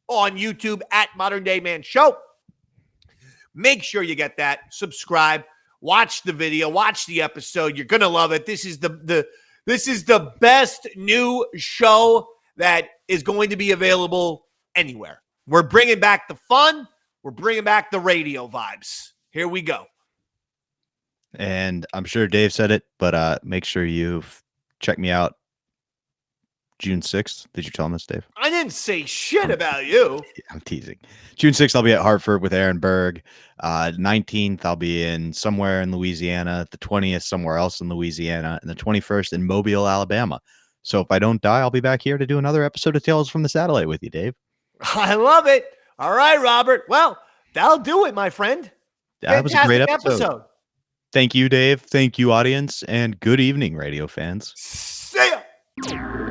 on YouTube, Modern Day Man Show. Make sure you get that. Subscribe. Watch the video. Watch the episode. You're gonna love it. This is the best new show that is going to be available anywhere. We're bringing back the fun. We're bringing back the radio vibes. Here we go. And I'm sure Dave said it, but make sure you check me out June 6th. Did you tell him this, Dave? I didn't say shit about you. I'm teasing. June 6th, I'll be at Hartford with Aaron Berg. 19th, I'll be in somewhere in Louisiana. The 20th, somewhere else in Louisiana. And the 21st in Mobile, Alabama. So if I don't die, I'll be back here to do another episode of Tales from the Satellite with you, Dave. I love it. All right, Robert. Well, that'll do it, my friend. That was a great episode. Thank you, Dave. Thank you, audience. And good evening, radio fans. See ya.